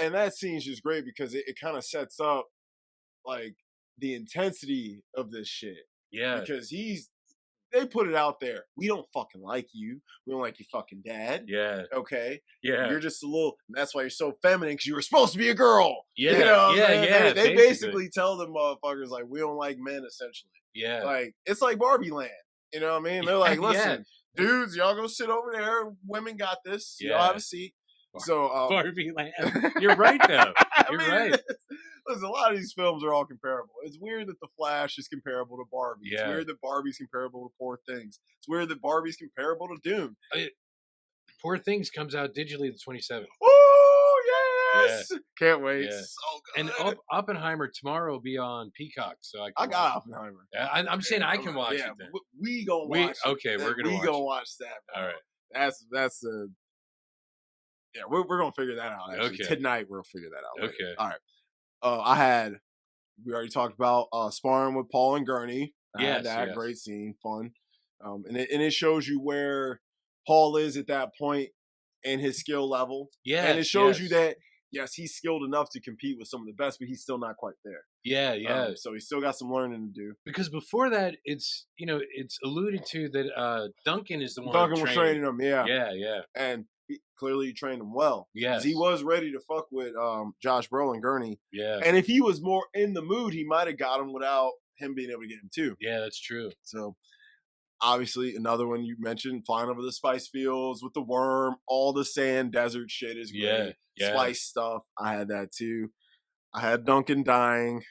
Speaker 1: And that scene's just great because it kind of sets up like the intensity of this shit.
Speaker 2: Yeah,
Speaker 1: because they put it out there. We don't fucking like you. We don't like your fucking dad.
Speaker 2: Yeah.
Speaker 1: Okay.
Speaker 2: Yeah.
Speaker 1: You're just a little. That's why you're so feminine because you were supposed to be a girl.
Speaker 2: Yeah.
Speaker 1: You know
Speaker 2: Yeah.
Speaker 1: They basically tell them motherfuckers like we don't like men essentially.
Speaker 2: Yeah.
Speaker 1: Like it's like Barbie Land. You know what I mean? They're like, listen, dudes, y'all go sit over there. Women got this. Y'all have a seat. So
Speaker 2: Barbie Land. You're right though. You're right.
Speaker 1: Listen, a lot of these films are all comparable. It's weird that The Flash is comparable to Barbie.
Speaker 2: Yeah.
Speaker 1: It's weird that Barbie's comparable to Poor Things. It's weird that Barbie's comparable to Dune.
Speaker 2: Poor Things comes out digitally the 27th.
Speaker 1: Oh, yes! Yeah. Can't wait. Yeah. So good.
Speaker 2: And Oppenheimer tomorrow will be on Peacock, so I
Speaker 1: got Oppenheimer.
Speaker 2: I'm saying I can watch it then.
Speaker 1: We gonna watch it.
Speaker 2: Okay, we're gonna
Speaker 1: watch that. Bro.
Speaker 2: All right.
Speaker 1: That's the... Yeah, we're gonna figure that out. Actually. Okay. Tonight we'll figure that out.
Speaker 2: Okay.
Speaker 1: Later. All right. We already talked about sparring with Paul and Gurney. Yes. Great scene, fun. And it shows you where Paul is at that point in his skill level. Yeah. And it shows you that, yes, he's skilled enough to compete with some of the best, but he's still not quite there.
Speaker 2: Yeah.
Speaker 1: So he's still got some learning to do.
Speaker 2: Because before that, it's alluded to that Duncan is the one.
Speaker 1: Duncan was training him, yeah.
Speaker 2: Yeah.
Speaker 1: And clearly he trained him well.
Speaker 2: Yeah.
Speaker 1: He was ready to fuck with Josh Brolin, Gurney.
Speaker 2: Yeah.
Speaker 1: And if he was more in the mood, he might have got him without him being able to get him too.
Speaker 2: Yeah, that's true.
Speaker 1: So obviously another one you mentioned, flying over the spice fields with the worm, all the sand desert shit is great. Yeah. Spice stuff. I had that too. I had Duncan dying.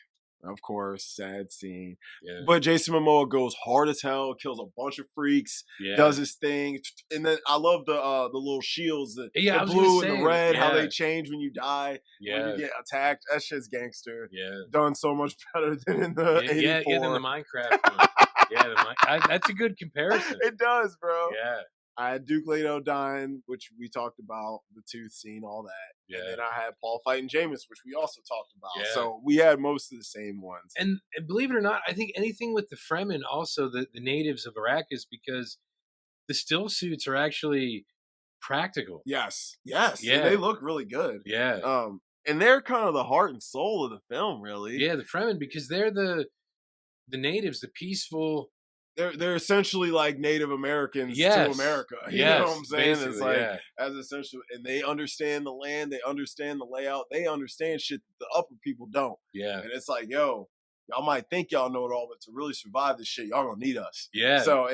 Speaker 1: Of course, sad scene. Yeah. But Jason Momoa goes hard as hell, kills a bunch of freaks, does his thing. And then I love the little shields, the blue and the red, how they change when you die, when you get attacked. That shit's gangster.
Speaker 2: Yeah.
Speaker 1: Done so much better than in the 84.
Speaker 2: Yeah, than the Minecraft one. That's a good comparison.
Speaker 1: It does, bro.
Speaker 2: Yeah.
Speaker 1: I had Duke Leto dying, which we talked about, the tooth scene, all that. Yeah. And then I had Paul fighting Jameis, which we also talked about. Yeah. So we had most of the same ones.
Speaker 2: And believe it or not, I think anything with the Fremen, also the natives of Arrakis, because the still suits are actually practical.
Speaker 1: Yes. Yeah. And they look really good.
Speaker 2: Yeah.
Speaker 1: And they're kind of the heart and soul of the film, really.
Speaker 2: Yeah, the Fremen, because they're the natives, the peaceful...
Speaker 1: They're essentially like Native Americans to America. You know what I'm saying? It's like as essentially, and they understand the land, they understand the layout, they understand shit that the upper people don't.
Speaker 2: Yeah.
Speaker 1: And it's like, yo, y'all might think y'all know it all, but to really survive this shit, y'all gonna need us.
Speaker 2: Yeah.
Speaker 1: So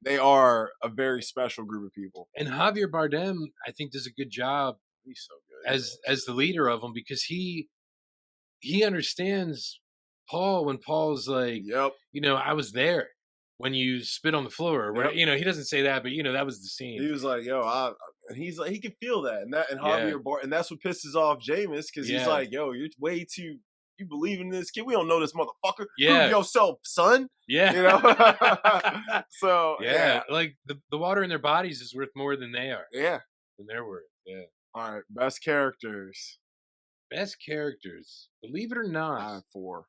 Speaker 1: they are a very special group of people.
Speaker 2: And Javier Bardem, I think, does a good job.
Speaker 1: He's so good.
Speaker 2: As the leader of them, because he understands Paul when Paul's like, I was there when you spit on the floor. Where, he doesn't say that, but that was the scene.
Speaker 1: He was like, yo, and he's like, he can feel that. And Javier Bardem, and that's what pisses off Jameis, because he's like, yo, you're way too, you believe in this kid? We don't know this motherfucker. Prove yourself, son.
Speaker 2: Yeah.
Speaker 1: So,
Speaker 2: like the water in their bodies is worth more than they are.
Speaker 1: Yeah.
Speaker 2: Than they're worth. Yeah.
Speaker 1: All right. Best characters.
Speaker 2: Believe it or not.
Speaker 1: I have 4.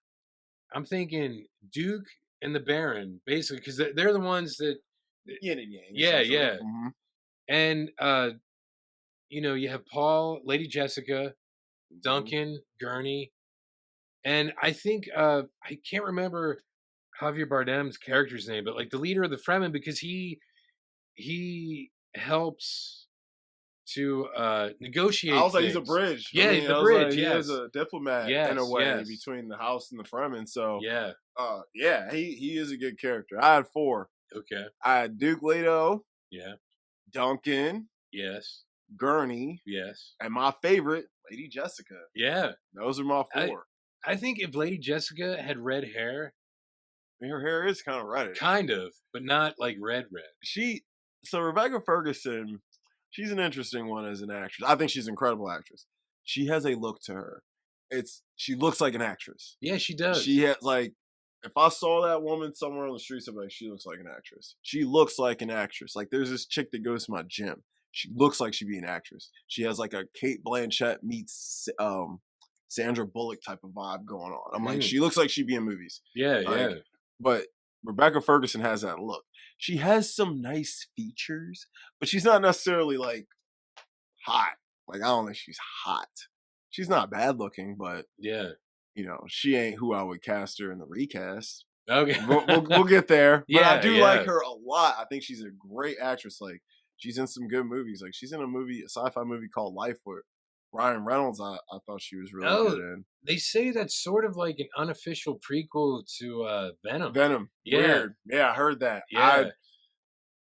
Speaker 2: I'm thinking Duke and the Baron, basically, because they're the ones that
Speaker 1: yin and yang.
Speaker 2: Yeah. Mm-hmm. And you have Paul, Lady Jessica, Duncan, Gurney, and I think I can't remember Javier Bardem's character's name, but like the leader of the Fremen, because he helps to
Speaker 1: I
Speaker 2: negotiate
Speaker 1: was like, he's a
Speaker 2: things.
Speaker 1: bridge.
Speaker 2: Yeah,
Speaker 1: I mean,
Speaker 2: he's the
Speaker 1: I was like,
Speaker 2: bridge.
Speaker 1: he is
Speaker 2: Yes,
Speaker 1: a diplomat in a way between the House and the Fremen. So,
Speaker 2: yeah,
Speaker 1: yeah, he is a good character. I had 4.
Speaker 2: okay,
Speaker 1: I had Duke Leto,
Speaker 2: yeah,
Speaker 1: Duncan,
Speaker 2: yes,
Speaker 1: Gurney,
Speaker 2: yes,
Speaker 1: and my favorite, Lady Jessica.
Speaker 2: yeah.
Speaker 1: Those are my 4.
Speaker 2: I think if Lady Jessica had red hair,
Speaker 1: I mean, her hair is kind of reddish.
Speaker 2: kind of, but not like red.
Speaker 1: So Rebecca Ferguson, she's an interesting one as an actress. I think she's an incredible actress. She has a look to her. She looks like an actress.
Speaker 2: Yeah, she does.
Speaker 1: She has like, if I saw that woman somewhere on the streets, I'd be like, she looks like an actress. She looks like an actress. Like there's this chick that goes to my gym. She looks like she'd be an actress. She has like a Kate Blanchett meets Sandra Bullock type of vibe going on. I'm like, she looks like she'd be in movies.
Speaker 2: Yeah,
Speaker 1: like,
Speaker 2: yeah.
Speaker 1: But Rebecca Ferguson has that look. She has some nice features, but she's not necessarily like hot. Like I don't think she's hot. She's not bad looking, but
Speaker 2: yeah,
Speaker 1: she ain't who I would cast her in the recast.
Speaker 2: Okay,
Speaker 1: we'll get there. But I do like
Speaker 2: her
Speaker 1: a lot. I think she's a great actress. Like she's in some good movies. Like she's in a sci-fi movie called Life with Ryan Reynolds. I thought she was really good in.
Speaker 2: They say that's sort of like an unofficial prequel to Venom.
Speaker 1: Yeah. Weird. Yeah, I heard that.
Speaker 2: Yeah.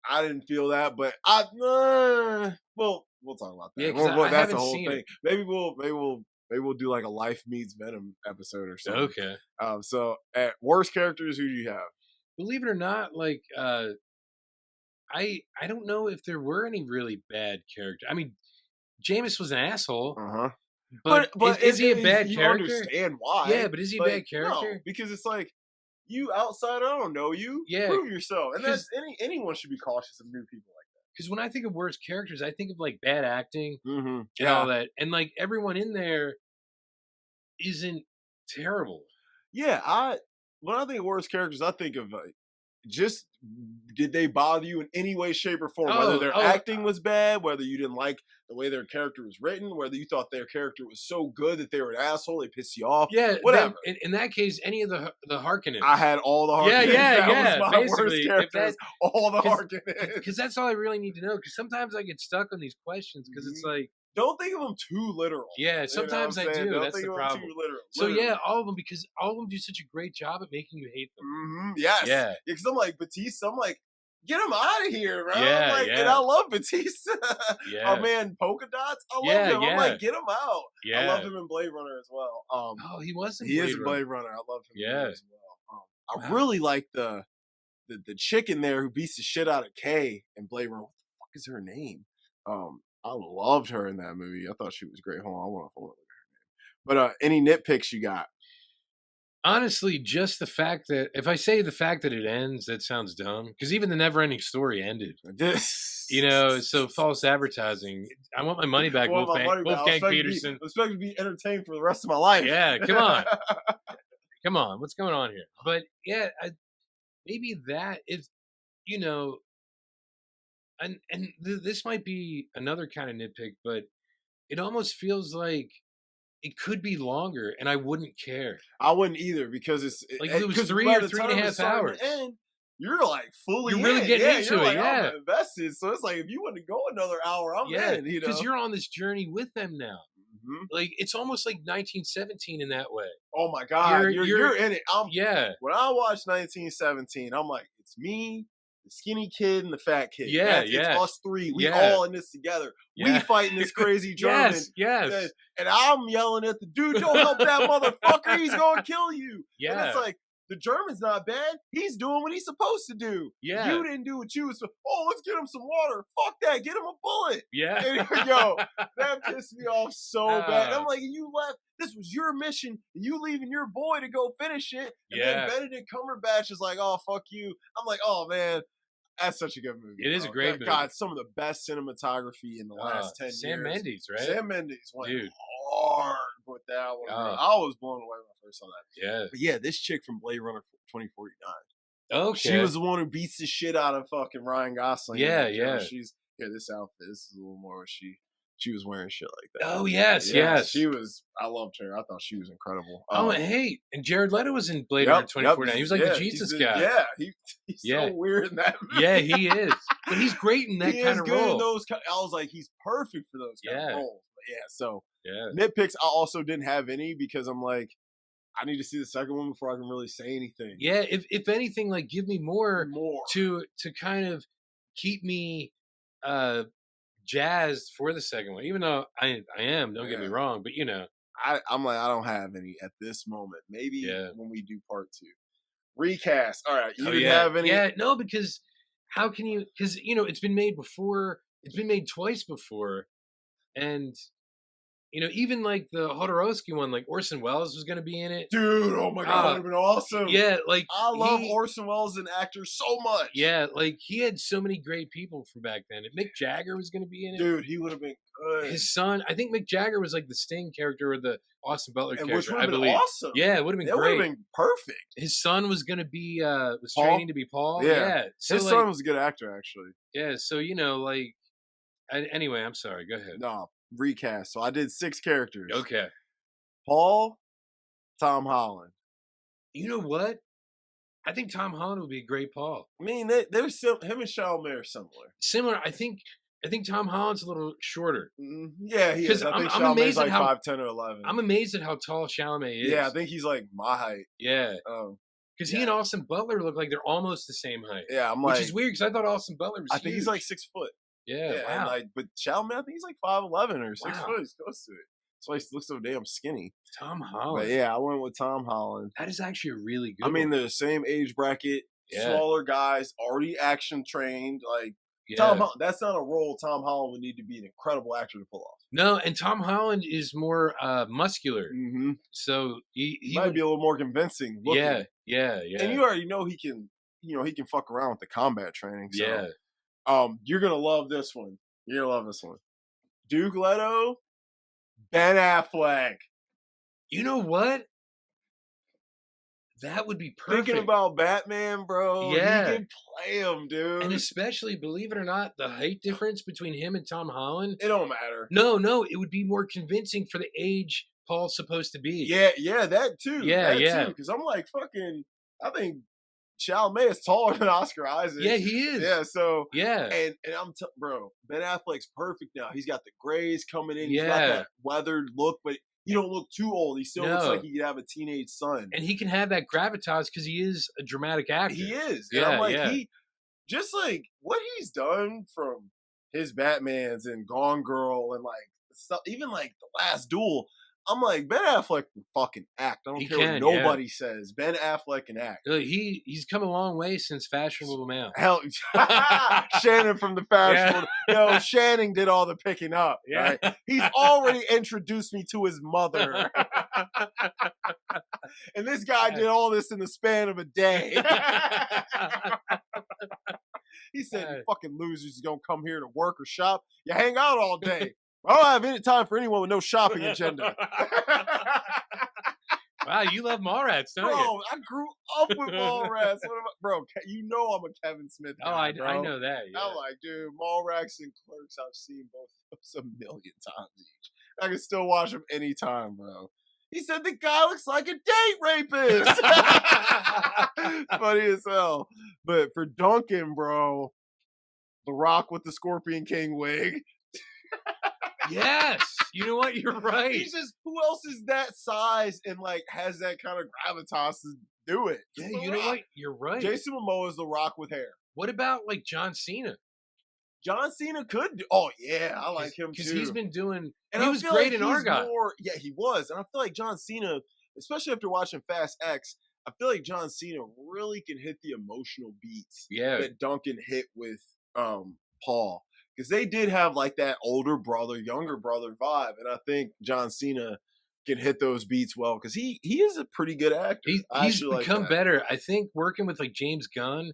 Speaker 1: I didn't feel that, but we'll talk about that.
Speaker 2: Yeah,
Speaker 1: that's the whole thing. It. Maybe we'll do like a Life Meets Venom episode or something.
Speaker 2: Okay.
Speaker 1: So at worst characters, who do you have?
Speaker 2: Believe it or not, like I don't know if there were any really bad characters. I mean, Jameis was an asshole. But is he a bad character?
Speaker 1: You understand why.
Speaker 2: Yeah, but is he a bad character?
Speaker 1: No, because it's like, you outsider, I don't know you.
Speaker 2: Yeah.
Speaker 1: Prove yourself. And that's anyone should be cautious of new people like that.
Speaker 2: Because when I think of worst characters, I think of like bad acting and all that. And like everyone in there isn't terrible.
Speaker 1: Yeah, when I think of worst characters, I think of just did they bother you in any way, shape, or form? Whether their acting was bad, whether you didn't like the way their character was written, whether you thought their character was so good that they were an asshole, they pissed you off.
Speaker 2: Yeah,
Speaker 1: whatever.
Speaker 2: In that case, any of the Harkonnens.
Speaker 1: I had all the Harkonnens.
Speaker 2: Yeah,
Speaker 1: that was my worst characters. All the Harkonnens.
Speaker 2: Because that's all I really need to know. Because sometimes I get stuck on these questions because it's like,
Speaker 1: don't think of them too literal.
Speaker 2: Yeah, sometimes I do. That's the problem.
Speaker 1: Too literal.
Speaker 2: So yeah, all of them, because all of them do such a great job at making you hate them.
Speaker 1: Yes.
Speaker 2: Yeah.
Speaker 1: Because I'm like, Batista, I'm like, get him out of here, bro.
Speaker 2: Yeah,
Speaker 1: And I love Batista.
Speaker 2: Yeah.
Speaker 1: Our man Polka Dots, I love him. I'm like, get him out.
Speaker 2: Yeah.
Speaker 1: I love him in Blade Runner as well.
Speaker 2: He was in
Speaker 1: He
Speaker 2: Blade
Speaker 1: is in Blade Runner. I love him as well. I really like the chick in there who beats the shit out of Kay in Blade Runner. What the fuck is her name? I loved her in that movie. I thought she was great. Hold on, I want to look at her name. But any nitpicks you got?
Speaker 2: Honestly, just the fact that if I say the fact that it ends, that sounds dumb. Because even the never-ending story ended. So false advertising. I want my money back, Wolfgang Peterson.
Speaker 1: I'm expected to be entertained for the rest of my life.
Speaker 2: Yeah, come on. Come on, what's going on here? But yeah, maybe that is, and this might be another kind of nitpick, but it almost feels like it could be longer, and I wouldn't care.
Speaker 1: I wouldn't either, because
Speaker 2: it was 3 or 3.5 hours.
Speaker 1: You're like fully
Speaker 2: you're really getting into it.
Speaker 1: I'm invested. So it's like, if you want to go another hour, I'm in.
Speaker 2: Because you're on this journey with them now. Mm-hmm. Like it's almost like 1917 in that way.
Speaker 1: Oh my God, you're in it. When I watched 1917, I'm like, it's me, the skinny kid, and the fat kid. It's us three. We all in this together. We fighting this crazy German.
Speaker 2: Yes.
Speaker 1: And I'm yelling at the dude, don't help that motherfucker. He's gonna kill you.
Speaker 2: Yeah.
Speaker 1: And it's like, the German's not bad. He's doing what he's supposed to do.
Speaker 2: Yeah.
Speaker 1: You didn't do what you was. Let's get him some water. Fuck that. Get him a bullet.
Speaker 2: Yeah.
Speaker 1: And, that pissed me off so bad. I'm like, you left. This was your mission. And you leaving your boy to go finish it. And then Benedict Cumberbatch is like, oh, fuck you. I'm like, oh, man. That's such a good movie.
Speaker 2: It is a great movie.
Speaker 1: God, some of the best cinematography in the last 10 years.
Speaker 2: Sam Mendes, right?
Speaker 1: Sam Mendes went hard with that one. I was blown away when I first saw that.
Speaker 2: Yeah.
Speaker 1: But yeah, this chick from Blade Runner 2049.
Speaker 2: Okay.
Speaker 1: She was the one who beats the shit out of fucking Ryan Gosling.
Speaker 2: Yeah.
Speaker 1: She's this outfit. This is a little more what she she was wearing shit like that.
Speaker 2: Oh yes.
Speaker 1: She was. I loved her. I thought she was incredible.
Speaker 2: Hey, and Jared Leto was in Blade Runner 2049. He was like the Jesus guy.
Speaker 1: Yeah, he's so weird in that movie.
Speaker 2: Yeah, he is. But he's great in that kind of role.
Speaker 1: In those. I was like, he's perfect for those kind of roles. But so nitpicks. I also didn't have any because I'm like, I need to see the second one before I can really say anything.
Speaker 2: Yeah, if anything, like give me more to kind of keep me jazzed for the second one. Even though I am, don't get me wrong, but
Speaker 1: I'm like, I don't have any at this moment. Maybe when we do part 2. Recast. All right, you didn't have any?
Speaker 2: Yeah, no, because how can you? Because it's been made before. It's been made twice before, and even like the Jodorowsky one, like Orson Welles was going to be in it.
Speaker 1: Dude, oh my God, that would have been awesome.
Speaker 2: Yeah, like
Speaker 1: I love Orson Welles as an actor so much.
Speaker 2: Yeah, like he had so many great people from back then. If Mick Jagger was going to be in it.
Speaker 1: Dude, he would have been good.
Speaker 2: His son, I think Mick Jagger was like the Sting character or the Austin Butler character.
Speaker 1: Which would have been awesome.
Speaker 2: Yeah, it would have been great. It would have been
Speaker 1: perfect.
Speaker 2: His son was going to be, was training to be Paul. Yeah.
Speaker 1: So his son was a good actor, actually.
Speaker 2: Yeah, so, like, anyway, I'm sorry. Go ahead.
Speaker 1: No. Recast. So I did 6 characters.
Speaker 2: Okay.
Speaker 1: Paul, Tom Holland.
Speaker 2: You know what? I think Tom Holland would be a great Paul.
Speaker 1: I mean, him and Chalamet are similar.
Speaker 2: Similar. I think Tom Holland's a little shorter.
Speaker 1: Yeah, he is. I think Chalamet's like 5'10" or 11.
Speaker 2: I'm amazed at how tall Chalamet is.
Speaker 1: Yeah, I think he's like my height.
Speaker 2: Yeah. Because he and Austin Butler look like they're almost the same height.
Speaker 1: Yeah, I'm like,
Speaker 2: which is weird because I thought Austin Butler was huge.
Speaker 1: I think he's like 6 foot.
Speaker 2: Yeah, wow.
Speaker 1: And but Chalamet, I think he's like 5'11" or 6 foot. He's close to it. That's why he looks so damn skinny.
Speaker 2: Tom Holland.
Speaker 1: But I went with Tom Holland.
Speaker 2: That is actually a really good
Speaker 1: I mean, they're the same age bracket, smaller guys, already action trained. Like, Tom Holland, that's not a role Tom Holland would need to be an incredible actor to pull off.
Speaker 2: No, and Tom Holland is more muscular. Mm-hmm. So he
Speaker 1: might be a little more convincing looking.
Speaker 2: Yeah.
Speaker 1: And you already know he can, he can fuck around with the combat training. So.
Speaker 2: Yeah.
Speaker 1: You're gonna love this one. You're gonna love this one. Duke Leto, Ben Affleck.
Speaker 2: You know what? That would be perfect.
Speaker 1: Thinking about Batman, bro.
Speaker 2: Yeah.
Speaker 1: He can play him, dude.
Speaker 2: And especially, believe it or not, the height difference between him and Tom Holland.
Speaker 1: It don't matter.
Speaker 2: No, it would be more convincing for the age Paul's supposed to be.
Speaker 1: Yeah, that too.
Speaker 2: Yeah.
Speaker 1: Because I'm like, I think Chalamet is taller than Oscar Isaac.
Speaker 2: Yeah, he is.
Speaker 1: Yeah, so
Speaker 2: and
Speaker 1: bro, Ben Affleck's perfect now. He's got the grays coming in. He's got that weathered look, but he don't look too old. He still looks like he could have a teenage son.
Speaker 2: And he can have that gravitas because he is a dramatic actor.
Speaker 1: He is. And I'm like, he just like what he's done from his Batmans and Gone Girl and like stuff, even like The Last Duel. I'm like, Ben Affleck can fucking act. I don't care what nobody says. Ben Affleck can act.
Speaker 2: He's come a long way since Fashionable Male.
Speaker 1: Hell, Shannon from the Fashionable. Yo, Shannon did all the picking up. Right? He's already introduced me to his mother. And this guy did all this in the span of a day. He said, "You fucking losers are going to come here to work or shop. You hang out all day. I don't have any time for anyone with no shopping agenda."
Speaker 2: Wow, you love Mallrats, don't you?
Speaker 1: Bro, I grew up with Mallrats. Bro, you know I'm a Kevin Smith guy,
Speaker 2: I know that. Yeah.
Speaker 1: I'm like, dude, Mallrats and Clerks, I've seen both of those a million times each. I can still watch them anytime, bro. He said the guy looks like a date rapist. Funny as hell. But for Duncan, bro, The Rock with the Scorpion King wig.
Speaker 2: Yes, you know what? You're right.
Speaker 1: He's just, who else is that size and like has that kind of gravitas to do it?
Speaker 2: Yeah, you know what? You're right.
Speaker 1: Jason Momoa is The Rock with hair.
Speaker 2: What about like John Cena?
Speaker 1: John Cena could do. Oh yeah, I like him too.
Speaker 2: Because he's been doing. And he was great in Argyle.
Speaker 1: Yeah, he was, and I feel like John Cena, especially after watching Fast X, I feel like John Cena really can hit the emotional beats that Duncan hit with Paul. Because they did have like that older brother, younger brother vibe. And I think John Cena can hit those beats well. Because he is a pretty good actor.
Speaker 2: He's become better. I think working with like James Gunn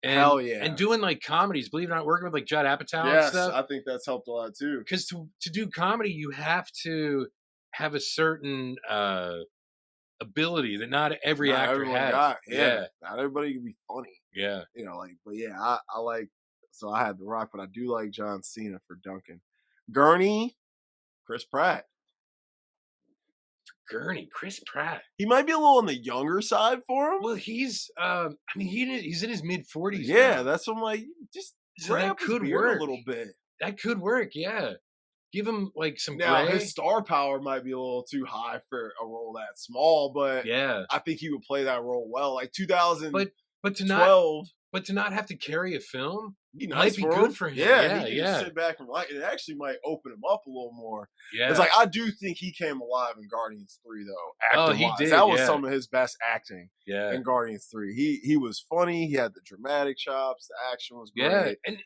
Speaker 2: and doing like comedies, believe it or not, working with like Judd Apatow and stuff.
Speaker 1: I think that's helped a lot too.
Speaker 2: Because to do comedy, you have to have a certain ability that not every actor has.
Speaker 1: Not everybody can be funny.
Speaker 2: Yeah.
Speaker 1: But I like. So I had The Rock, but I do like John Cena for Duncan. Gurney, Chris Pratt.
Speaker 2: Gurney, Chris Pratt.
Speaker 1: He might be a little on the younger side for him.
Speaker 2: Well, he's he's in his mid-40s.
Speaker 1: Yeah,
Speaker 2: now.
Speaker 1: that's what I'm like. Just
Speaker 2: so that could
Speaker 1: work
Speaker 2: work
Speaker 1: a little bit.
Speaker 2: That could work. Yeah, give him like some
Speaker 1: now
Speaker 2: gray.
Speaker 1: His star power might be a little too high for a role that small, but
Speaker 2: yeah,
Speaker 1: I think he would play that role well. Like 2012.
Speaker 2: But to not have to carry a film
Speaker 1: might be good for him.
Speaker 2: Yeah,
Speaker 1: he can just sit back and like it actually might open him up a little more.
Speaker 2: Yeah,
Speaker 1: it's like I do think he came alive in Guardians 3 though.
Speaker 2: Oh, he did.
Speaker 1: That was some of his best acting.
Speaker 2: Yeah,
Speaker 1: in Guardians 3, he was funny. He had the dramatic chops. The action was great.
Speaker 2: Yeah, and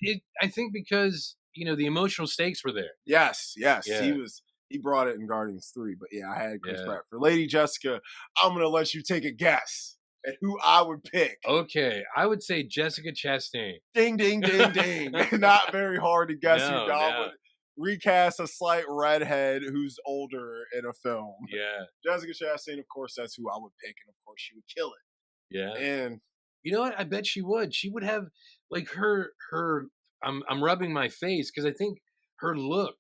Speaker 2: I think because the emotional stakes were there.
Speaker 1: Yes,
Speaker 2: Yeah.
Speaker 1: he brought it in Guardians 3. But yeah, I had Chris Pratt. For Lady Jessica, I'm gonna let you take a guess at who I would pick.
Speaker 2: Okay, I would say Jessica Chastain.
Speaker 1: Ding, ding, ding, ding. Not very hard to guess who Dom would recast a slight redhead who's older in a film.
Speaker 2: Yeah.
Speaker 1: Jessica Chastain, of course, that's who I would pick, and of course she would kill it.
Speaker 2: Yeah.
Speaker 1: And
Speaker 2: you know what? I bet she would. She would have like her I'm rubbing my face because I think her look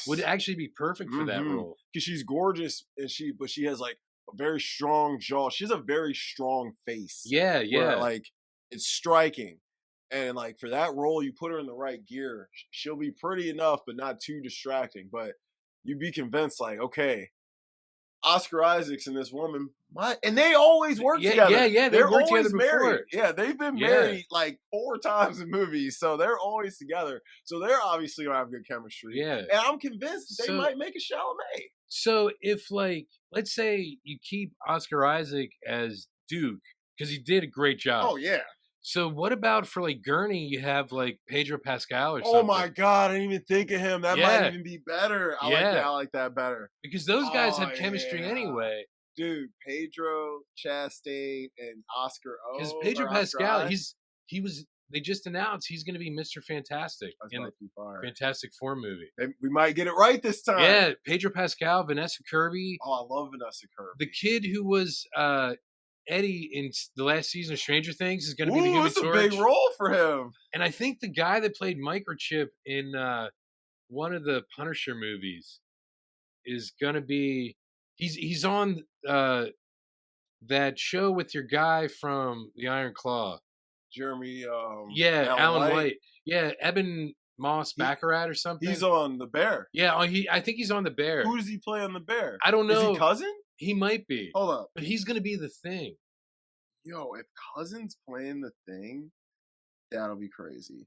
Speaker 2: would actually be perfect for that role.
Speaker 1: Because she's gorgeous and she has like a very strong jaw. She has a very strong face.
Speaker 2: Yeah, yeah.
Speaker 1: Where, like, it's striking. And like for that role, you put her in the right gear, she'll be pretty enough, but not too distracting. But you'd be convinced, like, okay, Oscar Isaac's and this woman, and they always work together.
Speaker 2: Yeah,
Speaker 1: they're
Speaker 2: worked
Speaker 1: always
Speaker 2: together
Speaker 1: married.
Speaker 2: Before.
Speaker 1: Yeah, they've been married like 4 times in movies, so they're always together. So they're obviously gonna have good chemistry.
Speaker 2: Yeah,
Speaker 1: and I'm convinced they might make a Chalamet.
Speaker 2: So if, like, let's say you keep Oscar Isaac as Duke because he did a great job.
Speaker 1: Oh yeah.
Speaker 2: So what about for like Gurney? You have like Pedro Pascal or something.
Speaker 1: Oh my God, I didn't even think of him. That might even be better. I like that better
Speaker 2: because those guys have chemistry anyway.
Speaker 1: Dude, Pedro Chastain and Oscar.
Speaker 2: Because Pedro Pascal, they just announced he's going to be Mr. Fantastic in the Fantastic Four movie.
Speaker 1: We might get it right this time.
Speaker 2: Yeah, Pedro Pascal, Vanessa Kirby.
Speaker 1: Oh, I love Vanessa Kirby.
Speaker 2: The kid who was Eddie in the last season of Stranger Things is going to be the Human Torch.
Speaker 1: That's a big role for him.
Speaker 2: And I think the guy that played Microchip in one of the Punisher movies is going to be he's on that show with your guy from the Iron Claw.
Speaker 1: Jeremy
Speaker 2: Alan White. Yeah, Eben Moss Baccarat or something.
Speaker 1: He's on The Bear.
Speaker 2: Yeah, I think he's on The Bear.
Speaker 1: Who does he play on The Bear?
Speaker 2: I don't know.
Speaker 1: Is he Cousin?
Speaker 2: He might be.
Speaker 1: Hold up.
Speaker 2: But he's going to be the Thing.
Speaker 1: Yo, if Cousin's playing the Thing, that'll be crazy.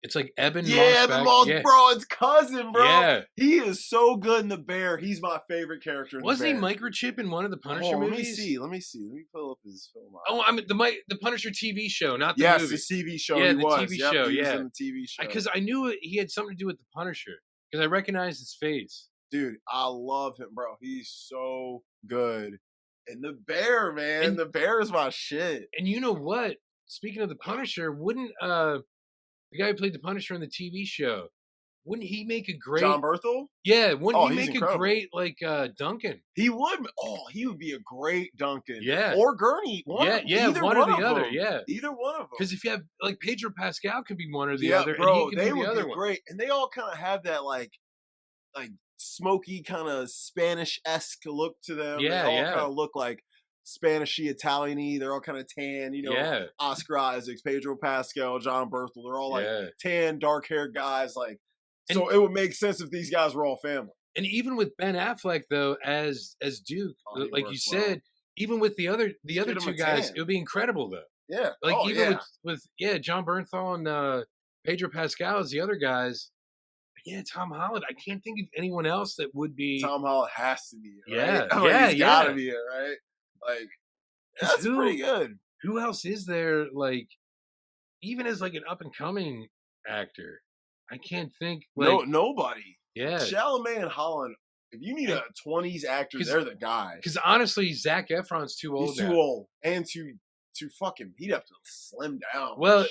Speaker 2: It's like Eben Moss.
Speaker 1: Eben Moss, bro. It's Cousin, bro.
Speaker 2: Yeah.
Speaker 1: He is so good in The Bear. He's my favorite character in The Bear.
Speaker 2: Wasn't he Microchip in one of the Punisher movies?
Speaker 1: Let me see. Let me pull up his film.
Speaker 2: Oh, I mean the Punisher TV show, not the movie.
Speaker 1: Yes, the TV show.
Speaker 2: Yeah,
Speaker 1: he
Speaker 2: the
Speaker 1: was.
Speaker 2: TV show.
Speaker 1: He was
Speaker 2: yeah,
Speaker 1: in the TV show.
Speaker 2: Because I knew he had something to do with the Punisher. Because I recognized his face.
Speaker 1: Dude, I love him, bro. He's so good. And The Bear, man. The Bear is my shit.
Speaker 2: And you know what? Speaking of the Punisher, wouldn't the guy who played the Punisher in the TV show, wouldn't he make a great
Speaker 1: John Berthel?
Speaker 2: Yeah, wouldn't he make a great like Duncan?
Speaker 1: He would. Oh, he would be a great Duncan.
Speaker 2: Yeah.
Speaker 1: Or Gurney.
Speaker 2: Either one or the other. Yeah.
Speaker 1: Either one of them.
Speaker 2: Because if you have like Pedro Pascal could be one or the other,
Speaker 1: bro,
Speaker 2: and he
Speaker 1: they
Speaker 2: could be
Speaker 1: would
Speaker 2: the other
Speaker 1: be
Speaker 2: one.
Speaker 1: Great. And they all kind of have that like smoky kind of Spanish-esque look to them.
Speaker 2: Yeah,
Speaker 1: they all kind of look like Spanishy, Italian-y. They're all kind of tan, Oscar Isaacs, Pedro Pascal, John Berthel. They're all like tan, dark-haired guys. Like, so it would make sense if these guys were all family.
Speaker 2: And even with Ben Affleck though, as Duke, like you said, even with the other two guys, it would be incredible though.
Speaker 1: Yeah,
Speaker 2: like with John Bernthal and Pedro Pascal as the other guys. Yeah, Tom Holland. I can't think of anyone else that would be.
Speaker 1: Tom Holland has to be it, right?
Speaker 2: Yeah,
Speaker 1: he's gotta be it, right? Like, that's pretty good.
Speaker 2: Who else is there? Like, even as like an up and coming actor, I can't think. Like,
Speaker 1: nobody.
Speaker 2: Yeah,
Speaker 1: Chalamet and Holland. If you need a 20s actor, they're the guy.
Speaker 2: Because honestly, Zac Efron's too old.
Speaker 1: He's too old, and to fucking, he'd have to slim down.
Speaker 2: Well,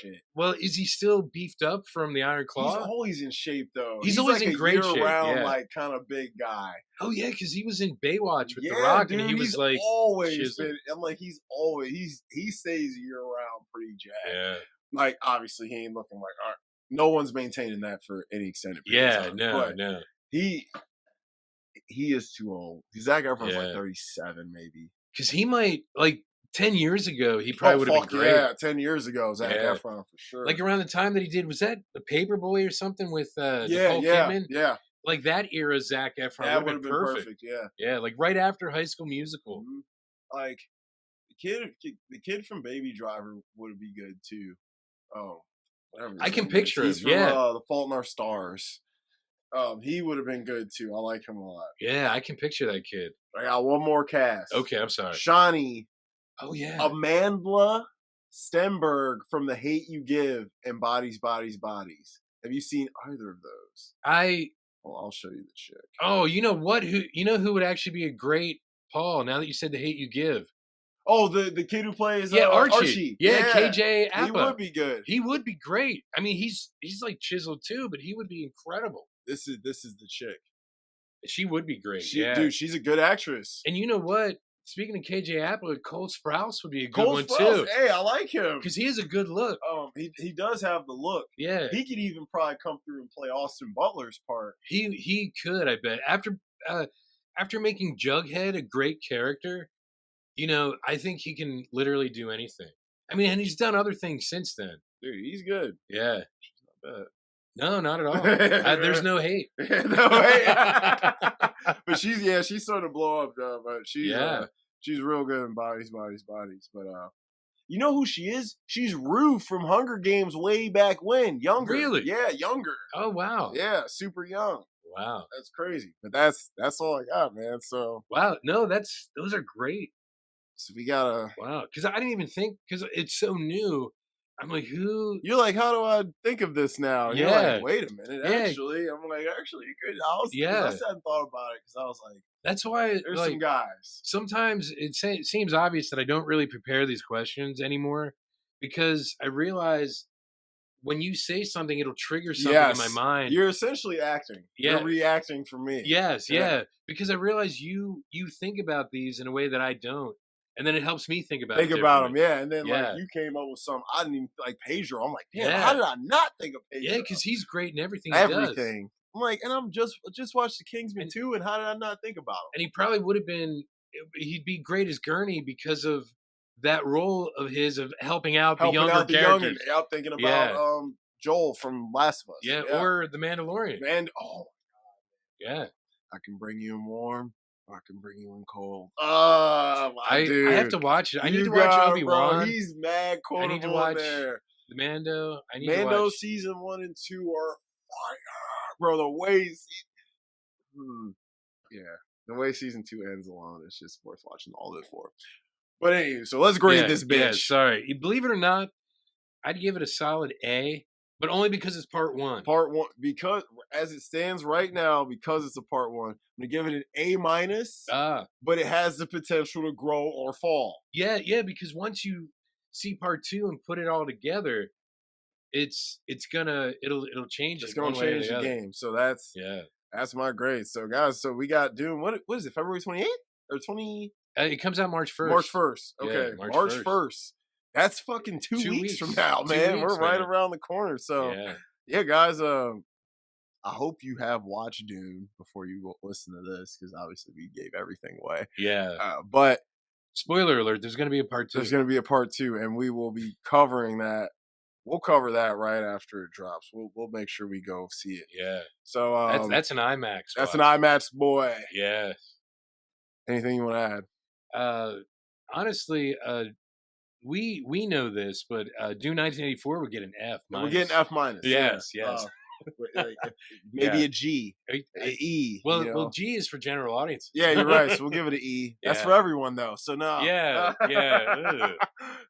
Speaker 2: is he still beefed up from the Iron Claw?
Speaker 1: He's always in shape, though.
Speaker 2: He's always
Speaker 1: like
Speaker 2: in great shape.
Speaker 1: Year-round, like kind of big guy.
Speaker 2: Oh yeah, because he was in Baywatch with The Rock,
Speaker 1: dude,
Speaker 2: and he was like
Speaker 1: always been. I'm like, he stays year-round pretty jacked.
Speaker 2: Yeah,
Speaker 1: like obviously he ain't looking like no one's maintaining that for any extended period of time.
Speaker 2: No.
Speaker 1: he is too old. Zac Efron's like 37, maybe.
Speaker 2: Because he might 10 years ago, he probably would have been great.
Speaker 1: Yeah, 10 years ago, Zac Efron for sure.
Speaker 2: Like around the time that he did, was that The Paperboy or something with Nicole Kidman?
Speaker 1: Yeah.
Speaker 2: Like that era, Zac Efron would have been perfect. Yeah, like right after High School Musical.
Speaker 1: Mm-hmm. Like the kid from Baby Driver would be good too. Oh, whatever.
Speaker 2: I can picture him.
Speaker 1: He's from The Fault in Our Stars. He would have been good too. I like him a lot.
Speaker 2: Yeah, I can picture that kid.
Speaker 1: I got one more cast.
Speaker 2: Okay, I'm sorry.
Speaker 1: Shawnee.
Speaker 2: Oh yeah.
Speaker 1: Amandla Stenberg from The Hate U Give and Bodies, Bodies, Bodies. Have you seen either of those?
Speaker 2: Well,
Speaker 1: I'll show you the chick.
Speaker 2: Oh, you know what? Who would actually be a great Paul? Now that you said The Hate U Give.
Speaker 1: Oh, the kid who plays
Speaker 2: Archie. Yeah, KJ Apa.
Speaker 1: He would be good.
Speaker 2: He would be great. I mean, he's like chiseled too, but he would be incredible.
Speaker 1: This is the chick.
Speaker 2: She would be great.
Speaker 1: Dude, she's a good actress.
Speaker 2: And you know what? Speaking of KJ Apa, Cole Sprouse would be a good one too.
Speaker 1: Hey, I like him
Speaker 2: because he has a good look.
Speaker 1: He does have the look.
Speaker 2: Yeah,
Speaker 1: he could even probably come through and play Austin Butler's part.
Speaker 2: He could, I bet. After making Jughead a great character, I think he can literally do anything. I mean, and he's done other things since then.
Speaker 1: Dude, he's good.
Speaker 2: Yeah, she's not bad. No, not at all. There's no hate.
Speaker 1: No hate. But she's starting to blow up, though. But she's real good in Bodies, Bodies, Bodies. But you know who she is? She's Rue from Hunger Games way back when. Younger.
Speaker 2: Really?
Speaker 1: Yeah, younger.
Speaker 2: Oh wow.
Speaker 1: Yeah, super young.
Speaker 2: Wow.
Speaker 1: That's crazy. But that's all I got, man. So
Speaker 2: wow. No, those are great.
Speaker 1: So we gotta
Speaker 2: because I didn't even think because it's so new. I'm like, who?
Speaker 1: You're like, how do I think of this now? And
Speaker 2: yeah.
Speaker 1: You're like, wait a minute. Actually, I'm like, you could. I hadn't thought about it because I was like,
Speaker 2: that's why
Speaker 1: there's some guys.
Speaker 2: Sometimes it seems obvious that I don't really prepare these questions anymore because I realize when you say something, it'll trigger something in my mind.
Speaker 1: You're essentially acting. Yeah. You're reacting for me.
Speaker 2: Yes, yeah. Because I realize you think about these in a way that I don't. And then it helps me think about
Speaker 1: them, yeah. And then like you came up with some. I didn't even like Pedro. I'm like, damn, how did I not think of Pedro?
Speaker 2: Yeah, because he's great in everything.
Speaker 1: Everything. I'm like, and I'm just watched The Kingsman 2, and how did I not think about him?
Speaker 2: And he probably would have been. He'd be great as Gurney because of that role of his of helping out the younger characters.
Speaker 1: I'm thinking about Joel from Last of Us.
Speaker 2: Yeah, or The Mandalorian.
Speaker 1: Oh my god.
Speaker 2: Yeah.
Speaker 1: I can bring you in warm. I can bring you in cold.
Speaker 2: Dude. I have to watch it. I need to watch Obi-Wan.
Speaker 1: He's mad cold.
Speaker 2: I need to watch
Speaker 1: there.
Speaker 2: The Mando.
Speaker 1: Mando season 1 and 2 are fire, bro. The way, the way season 2 ends alone, it's just worth watching all this for. But anyway, so let's grade this bitch.
Speaker 2: Yeah, sorry, believe it or not, I'd give it a solid A. But only because it's part 1.
Speaker 1: Part 1, because as it stands right now, because it's a part 1, I'm gonna give it an A-. But it has the potential to grow or fall.
Speaker 2: Yeah, because once you see part 2 and put it all together, it'll change.
Speaker 1: It's gonna change the game. So that's my grade. So guys, we got Dune. What is it? February 28th or 20?
Speaker 2: It comes out March 1st.
Speaker 1: March 1st. Okay,
Speaker 2: yeah,
Speaker 1: March 1st. That's fucking 2 weeks from now, man. We're right around the corner. So, yeah guys, I hope you have watched Dune before you listen to this, because obviously we gave everything away.
Speaker 2: Yeah.
Speaker 1: But
Speaker 2: spoiler alert, there's going to be a part 2.
Speaker 1: There's going to be a part 2, and we will be covering that. We'll cover that right after it drops. We'll make sure we go see it.
Speaker 2: Yeah.
Speaker 1: So
Speaker 2: that's an IMAX.
Speaker 1: That's an IMAX, boy.
Speaker 2: Yeah.
Speaker 1: Anything you want to
Speaker 2: add? Honestly, we know this, but Dune 1984 would get an F-.
Speaker 1: We're getting F-.
Speaker 2: Yes.
Speaker 1: Maybe a G, an E.
Speaker 2: Well, G is for general audiences.
Speaker 1: Yeah, you're right. So we'll give it an E. That's for everyone, though. So no.
Speaker 2: Yeah.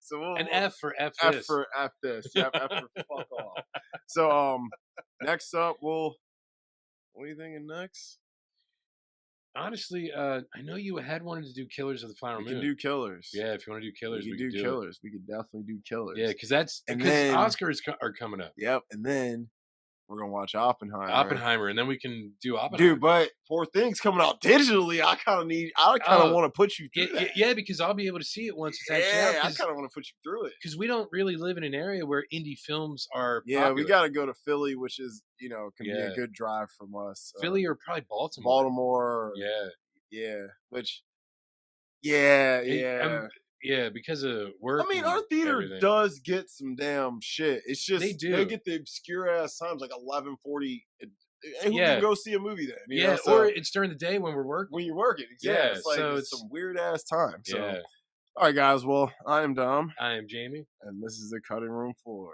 Speaker 1: So
Speaker 2: an F for F.
Speaker 1: F for F this. F for fuck off. So next up, what are you thinking next?
Speaker 2: Honestly, I know you had wanted to do Killers of the Flower Moon.
Speaker 1: We can do Killers.
Speaker 2: Yeah, if you want to do Killers, we can do
Speaker 1: Killers. We could definitely do Killers.
Speaker 2: Yeah, because Oscars are coming up.
Speaker 1: Yep, and then we're gonna watch Oppenheimer.
Speaker 2: Oppenheimer, and then we can do Oppenheimer.
Speaker 1: Dude, but Poor Things coming out digitally. I kind of want to put you through that.
Speaker 2: Yeah, because I'll be able to see it once it's actually out.
Speaker 1: Yeah, I kind of want to put you through it
Speaker 2: because we don't really live in an area where indie films are.
Speaker 1: Yeah,
Speaker 2: popular.
Speaker 1: we got to go to Philly, which is can be a good drive from us.
Speaker 2: Philly or probably Baltimore.
Speaker 1: Baltimore. Yeah. Which. Yeah.
Speaker 2: Yeah, because of work.
Speaker 1: I mean, our theater does get some damn shit. It's just they get the obscure ass times like 11:40. And who can go see a movie then? You know?
Speaker 2: Or it's during the day when we're working.
Speaker 1: When you're working, exactly. Yeah, it's like it's some weird ass time. So, all right, guys. Well, I am Dom.
Speaker 2: I am Jamie,
Speaker 1: and this is the Cutting Room Floor.